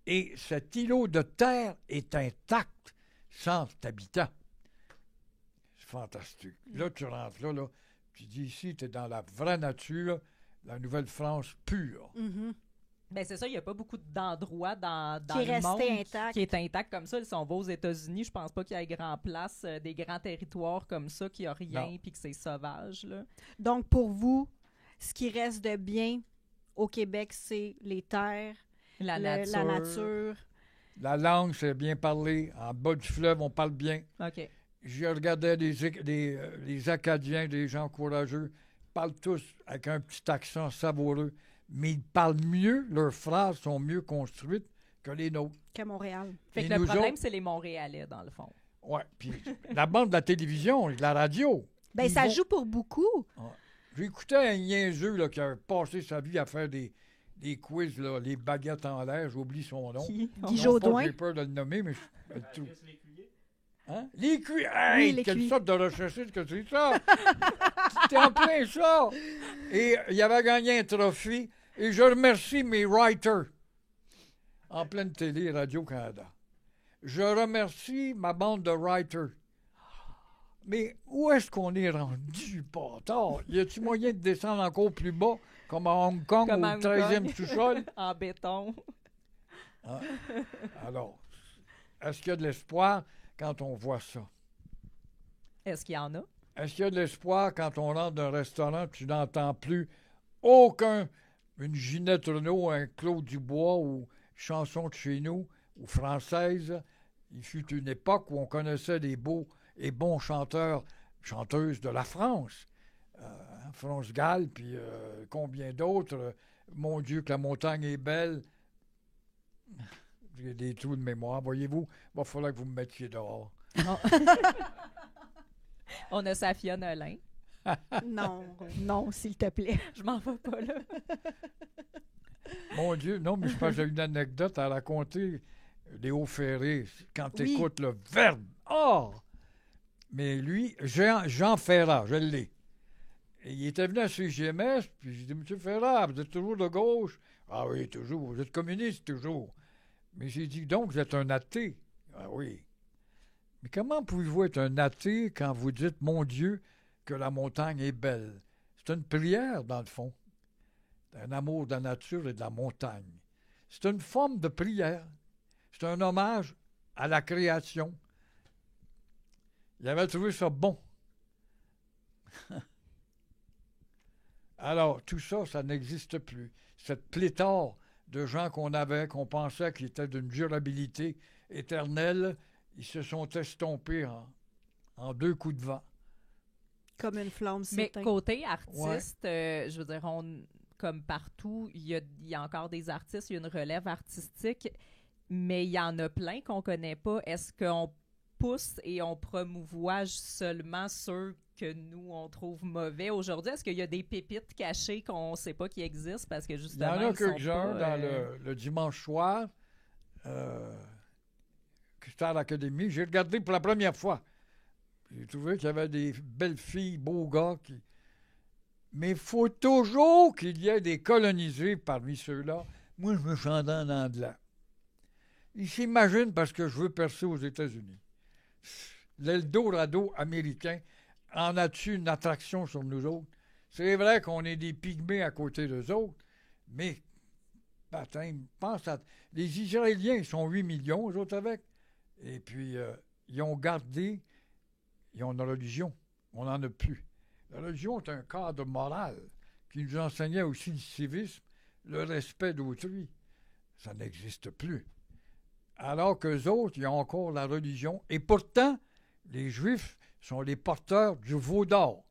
et cet îlot de terre est intact, sans habitants. C'est fantastique. Là, tu rentres là, tu dis ici, tu es dans la vraie nature, la Nouvelle-France pure. Mhm. Ben, c'est ça, il n'y a pas beaucoup d'endroits dans Qui est le resté monde intact. qui est intact comme ça. Si on va aux États-Unis, je pense pas qu'il y ait grand place, des grands territoires comme ça, qu'il n'y a rien Non. puis que c'est sauvage. Là. Donc, pour vous, ce qui reste de bien au Québec, c'est les terres, La la nature. nature. La langue, c'est bien parlé. En bas du fleuve, on parle bien. OK. Je regardais les Acadiens, des gens courageux, ils parlent tous avec un petit accent savoureux, mais ils parlent mieux, leurs phrases sont mieux construites que les nôtres. Qu'à Montréal. Fait Et que le nous problème, autres- c'est les Montréalais, dans le fond. Ouais, puis la bande de la télévision, de la radio. Ben, ils ça vont- joue pour beaucoup. J'écoutais un niaiseux là, qui a passé sa vie à faire des quiz, là, les baguettes en l'air, j'oublie son nom. Qui? Guy Non, Jodoin. pas que J'ai peur de le nommer, mais je le trouve. Chris Lécuyer. Hein? Les cuits! Hey, les quelle cuits. sorte de recherchiste que c'est ça! C'était en plein ça! Et il avait gagné un trophée. Et je remercie mes writers en pleine télé Radio-Canada. Je remercie ma bande de writers. Mais où est-ce qu'on est rendu, bâtard? Y a-t-il moyen de descendre encore plus bas, comme à Hong Kong, Comme au à Hong 13e Kong. sous-sol? En béton. Hein? Alors, est-ce qu'il y a de l'espoir quand on voit ça? Est-ce qu'il y en a? Est-ce qu'il y a de l'espoir quand on rentre dans un restaurant tu n'entends plus une Ginette Renault, un Claude Dubois ou chanson de chez nous ou française? Il fut une époque où on connaissait des beaux et bons chanteurs, chanteuses de la France. France Gall, puis combien d'autres. Mon Dieu, que la montagne est belle. J'ai des trous de mémoire. Voyez-vous, il va falloir que vous me mettiez dehors. On a Safia Nolin. Non, s'il te plaît. Je m'en vais pas là. Mon Dieu, non, mais je pense que j'ai une anecdote à raconter. Léo Ferré, quand tu écoutes le verbe. Oh! Mais lui, Jean Ferrat, je l'ai. Et il était venu à CGMS, puis j'ai dit, M. Ferrat, vous êtes toujours de gauche? Ah oui, toujours. Vous êtes communiste, toujours. Mais j'ai dit, donc, vous êtes un athée? Ah oui. Mais comment pouvez-vous être un athée quand vous dites, mon Dieu, que la montagne est belle? C'est une prière, dans le fond. Un amour de la nature et de la montagne. C'est une forme de prière. C'est un hommage à la création. Il avait trouvé ça bon. Alors, tout ça, ça n'existe plus. Cette pléthore de gens qu'on pensait qu'ils étaient d'une durabilité éternelle, ils se sont estompés en 2 coups de vent. Comme une flamme Mais s'éteint. côté artiste, je veux dire, comme partout, il y a encore des artistes, il y a une relève artistique, mais il y en a plein qu'on connaît pas. Est-ce qu'on pousse et on promouvoit seulement ceux que nous, on trouve mauvais aujourd'hui? Est-ce qu'il y a des pépites cachées qu'on ne sait pas qui existent parce que justement, il y en a ils sont quelques-uns pas, dans le dimanche soir que j'étais à l'Académie. J'ai regardé pour la première fois. J'ai trouvé qu'il y avait des belles filles, beaux gars. Mais il faut toujours qu'il y ait des colonisés parmi ceux-là. Moi, je me chante en anglais. Ils s'imaginent parce que je veux percer aux États-Unis. L'Eldorado américain en a-tu une attraction sur nous autres? C'est vrai qu'on est des pygmées à côté d'eux autres, mais pense à... Les Israéliens, ils sont 8 millions, eux autres avec. Et puis, ils ont une religion. On n'en a plus. La religion est un cadre moral qui nous enseignait aussi le civisme, le respect d'autrui. Ça n'existe plus. Alors qu'eux autres, ils ont encore la religion. Et pourtant, les Juifs sont les porteurs du veau d'or.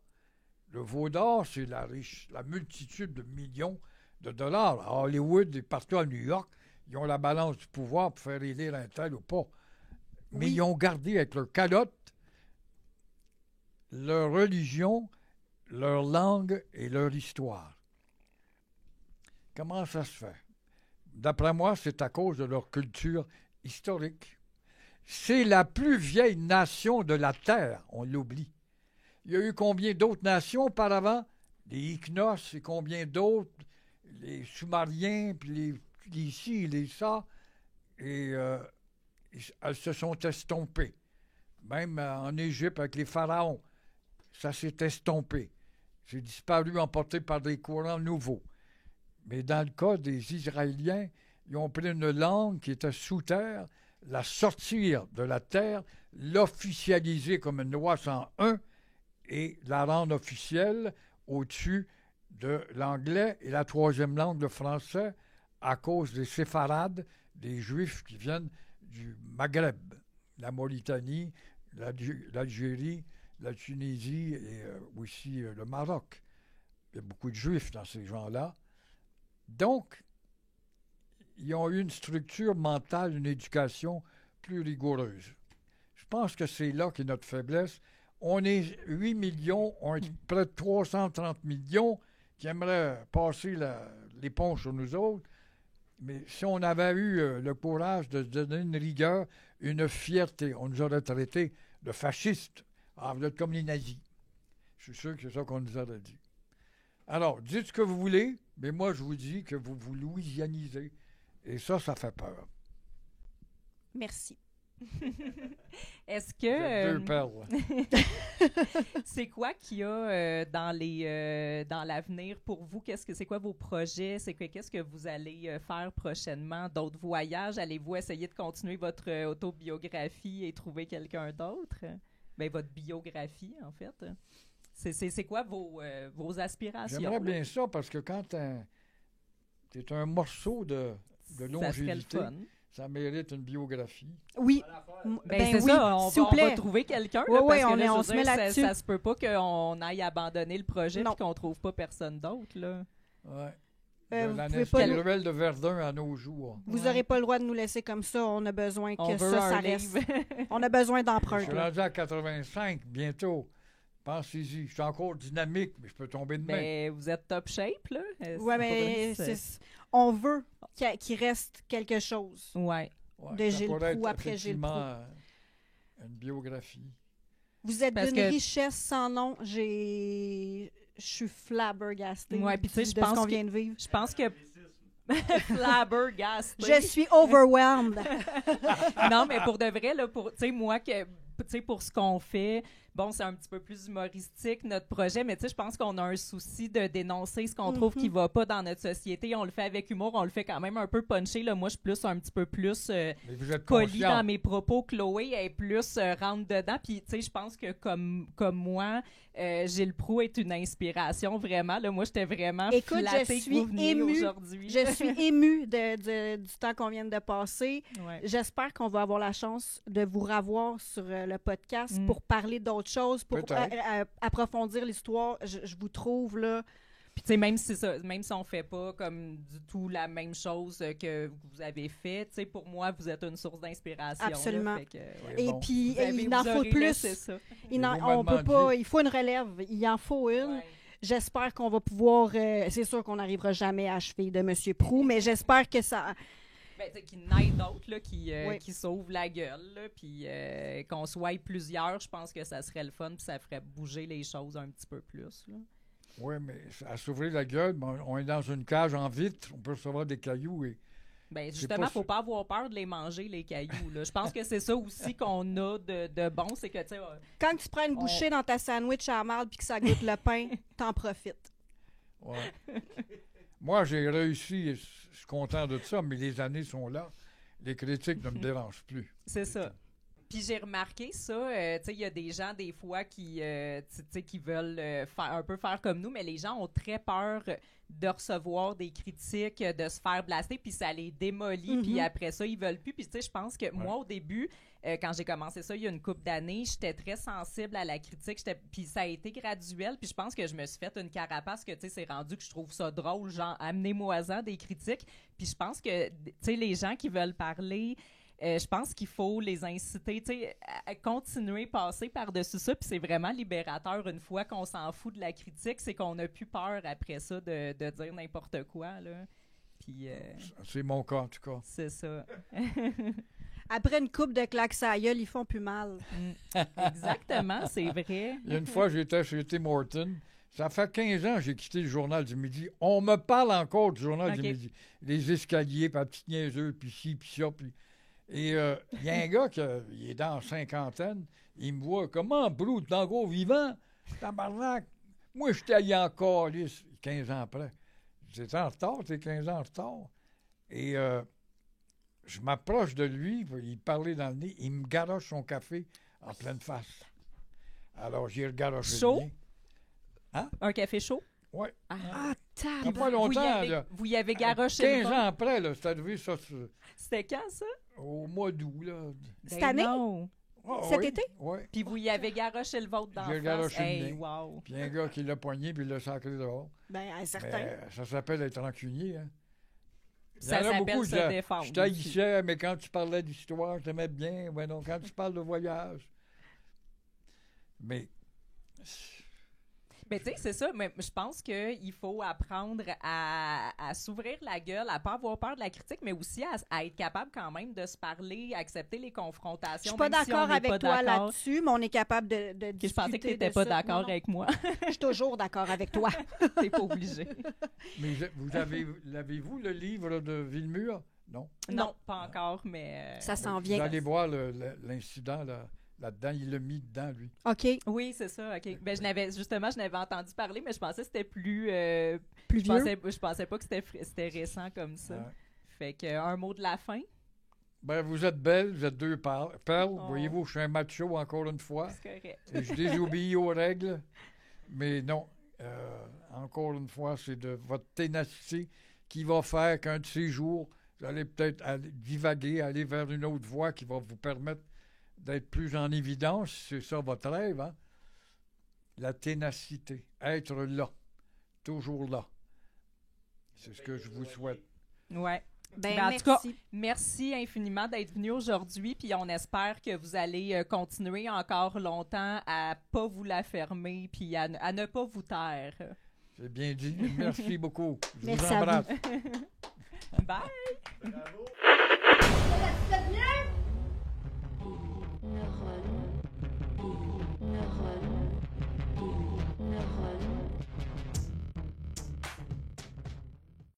Le veau d'or, c'est la multitude de millions de dollars. À Hollywood et partout à New York, ils ont la balance du pouvoir pour faire élire un tel ou pas. Mais ils ont gardé avec leur calotte leur religion, leur langue et leur histoire. Comment ça se fait? D'après moi, c'est à cause de leur culture historique. C'est la plus vieille nation de la Terre, on l'oublie. Il y a eu combien d'autres nations auparavant? Les Icnos et combien d'autres? Les Sumériens, puis les ci, les ça. Et elles se sont estompées. Même en Égypte, avec les pharaons, ça s'est estompé. C'est disparu, emporté par des courants nouveaux. Mais dans le cas des Israéliens, ils ont pris une langue qui était sous terre, la sortir de la terre, l'officialiser comme une loi 101 et la rendre officielle au-dessus de l'anglais et la troisième langue, le français, à cause des séfarades, des Juifs qui viennent du Maghreb, la Mauritanie, l'Algérie, la Tunisie et aussi le Maroc. Il y a beaucoup de Juifs dans ces gens-là. Donc, ils ont eu une structure mentale, une éducation plus rigoureuse. Je pense que c'est là qu'est notre faiblesse. On est 8 millions, on est près de 330 millions qui aimeraient passer l'éponge sur nous autres. Mais si on avait eu le courage de se donner une rigueur, une fierté, on nous aurait traités de fascistes. Ah, vous êtes comme les nazis. Je suis sûr que c'est ça qu'on nous aurait dit. Alors, dites ce que vous voulez, mais moi, je vous dis que vous vous louisianisez. Et ça fait peur. Merci. Est-ce que... Deux perles. C'est quoi qu'il y a dans l'avenir pour vous? C'est quoi vos projets? Qu'est-ce que vous allez faire prochainement? D'autres voyages? Allez-vous essayer de continuer votre autobiographie et trouver quelqu'un d'autre? Ben, votre biographie, en fait. C'est quoi vos aspirations? J'aimerais bien ça, parce que quand tu es un morceau de longévité, Ça mérite une biographie. Oui. Ben, c'est oui, ça, s'il vous on va plaît. trouver quelqu'un. Oui, là, oui, parce que on là, je veux se met dire, là-dessus. ça se peut pas qu'on aille abandonner le projet Non. et qu'on trouve pas personne d'autre. Là. Ouais. Vous La pouvez pas nous- ruelle de Verdun à nos jours. Vous Ouais. n'aurez pas le droit de nous laisser comme ça. On a besoin On que veut ça un reste. livre. On a besoin Je d'empreintes. suis là. rendu à 85 bientôt. Pensez-y. Je suis encore dynamique, mais je peux tomber demain. Mais vous êtes top shape, là. Oui, mais on veut qu'il reste quelque chose. Ouais. Ouais, de ça Gilles pourrait Proulx être après Gilles effectivement, Proulx. une biographie. Vous êtes Parce d'une que- richesse sans nom. Je suis flabbergastée Ouais, puis tu sais, de je ce pense qu'on que- vient de vivre. Je pense que. Flabbergasté. Je suis overwhelmed. Non, mais pour de vrai, là, tu sais, moi, pour ce qu'on fait, bon, c'est un petit peu plus humoristique, notre projet, mais tu sais, je pense qu'on a un souci de dénoncer ce qu'on trouve qui va pas dans notre société. On le fait avec humour, on le fait quand même un peu punché. Là. Moi, je suis plus un petit peu plus Mais vous êtes poli conscient. dans mes propos. Chloé est plus rentre dedans. Puis, tu sais, je pense que comme moi, Gilles Proulx est une inspiration, vraiment. Là, moi, j'étais vraiment Écoute, je flattée que suis vous veniez émue. aujourd'hui. Je suis émue du temps qu'on vient de passer. Ouais. J'espère qu'on va avoir la chance de vous revoir sur le podcast Mm. pour parler d'autres choses, pour Peut-être. approfondir l'histoire. Je vous trouve là. Puis tu sais, même si on fait pas comme du tout la même chose que vous avez fait, tu sais, pour moi, vous êtes une source d'inspiration. là. Absolument. Fait que, ouais. Et Et bon. puis, Vous avez- il en vous faut aurez plus. laissé ça. On peut pas. Il faut une relève. Il en faut une. Ouais. J'espère qu'on va pouvoir. C'est sûr qu'on n'arrivera jamais à achever de M. Proulx, mais j'espère que ça. Ben, tu sais, qu'il y en ait d'autres là, Oui. qui sauvent la gueule, là, puis qu'on soit plusieurs, je pense que ça serait le fun, puis ça ferait bouger les choses un petit peu plus. Là. Oui, mais à s'ouvrir la gueule, ben, on est dans une cage en vitre, on peut recevoir des cailloux et Ben, C'est justement, pas faut pas avoir peur de les manger, les cailloux. Là. Je pense que c'est ça aussi qu'on a de bon, c'est que, tu sais, Quand tu prends une bouchée dans ta sandwich à la marde puis que ça goûte le pain, t'en profites. ouais. Moi, j'ai réussi, je suis content de ça, mais les années sont là. Les critiques ne me dérangent plus. c'est ça. Puis j'ai remarqué ça, tu sais, il y a des gens des fois qui, tu sais, qui veulent faire comme nous, mais les gens ont très peur de recevoir des critiques, de se faire blaster, puis ça les démolit, puis après ça, ils veulent plus. Puis tu sais, je pense que moi, au début, quand j'ai commencé ça il y a une couple d'années, j'étais très sensible à la critique, puis ça a été graduel, puis je pense que je me suis fait une carapace que, tu sais, c'est rendu que je trouve ça drôle, genre, amenez-moi-en des critiques. Puis je pense que, tu sais, les gens qui veulent parler... je pense qu'il faut les inciter, tu sais, à continuer, passer par-dessus ça, puis c'est vraiment libérateur une fois qu'on s'en fout de la critique, c'est qu'on n'a plus peur après ça de dire n'importe quoi, là. Puis C'est mon cas, en tout cas. c'est ça. Après une coupe de claques à la gueule, ils font plus mal. Exactement, c'est vrai. Il y a une fois, j'étais chez Tim Horton. Ça fait 15 ans que j'ai quitté le Journal du Midi. On me parle encore du Journal OK. du Midi. Les escaliers, puis la petite niaiseuse, puis ci, puis ça, puis... Et il y a un gars qui est dans la cinquantaine, il me voit, comment, Brou, t'es encore vivant? Tabarnak! Moi, j'étais allé en calice 15 ans après. J'étais en retard, t'es 15 ans en retard. Et je m'approche de lui, il parlait dans le nez, il me garoche son café en pleine face. Alors, j'ai regaroché Chaud? le mien. Un café chaud? Oui. Ah, Ça tab! pas longtemps, là. Vous y avez garoché 15 le ans vin? après, là, c'est arrivé ça C'était quand, ça? au mois d'août, là. Cette Ben année? non. Ah, Cet oui, été? Oui. Puis vous y avez garoché le vôtre dans J'ai la face? garoché le Hey, mien. wow. Puis un gars qui l'a poigné, puis il l'a sacré dehors. Ben, certain. Mais, ça s'appelle être rancunier, hein. Il y Ça en a s'appelle beaucoup se qui disaient, défendre je t'haïssais, mais quand tu parlais d'histoire, je t'aimais bien. Ouais, non, quand tu parles de voyage. Mais Ben, tu sais, c'est ça, mais je pense qu'il faut apprendre à s'ouvrir la gueule, à pas avoir peur de la critique, mais aussi à être capable quand même de se parler, à accepter les Je confrontations. suis pas même si d'accord on n'est avec pas toi d'accord. là-dessus, mais on est capable de Ok, discuter je pensais que tu de n'étais pas ça. d'accord Non, non. avec moi. Je suis toujours d'accord avec toi. T'es pas obligé. mais l'avez-vous, le livre de Villemur? Non. Non, pas encore, mais... Ça s'en Vous vient. allez voir l'incident là-dedans. Il l'a mis dedans, lui. OK. Oui, c'est ça, OK. Ben, je n'avais entendu parler, mais je pensais que c'était plus... Plus vieux. je pensais pas que c'était récent comme ça. Ouais. Fait que, un mot de la fin? Ben, vous êtes belles, vous êtes deux perles. Oh. Voyez-vous, je suis un macho encore une fois. C'est correct. Et je désobéis aux règles. Mais non, encore une fois, c'est de votre ténacité qui va faire qu'un de ces jours, Vous allez peut-être divaguer, aller vers une autre voie qui va vous permettre d'être plus en évidence. C'est ça votre rêve, hein? La ténacité. Être là. Toujours là. C'est ce que je vous souhaite. Ouais. Ben, En merci. tout cas, merci infiniment d'être venu aujourd'hui, puis on espère que vous allez continuer encore longtemps à pas vous la fermer, puis à ne pas vous taire. C'est bien dit. Merci beaucoup. Je Merci vous à vous. embrasse. Bye! Bravo!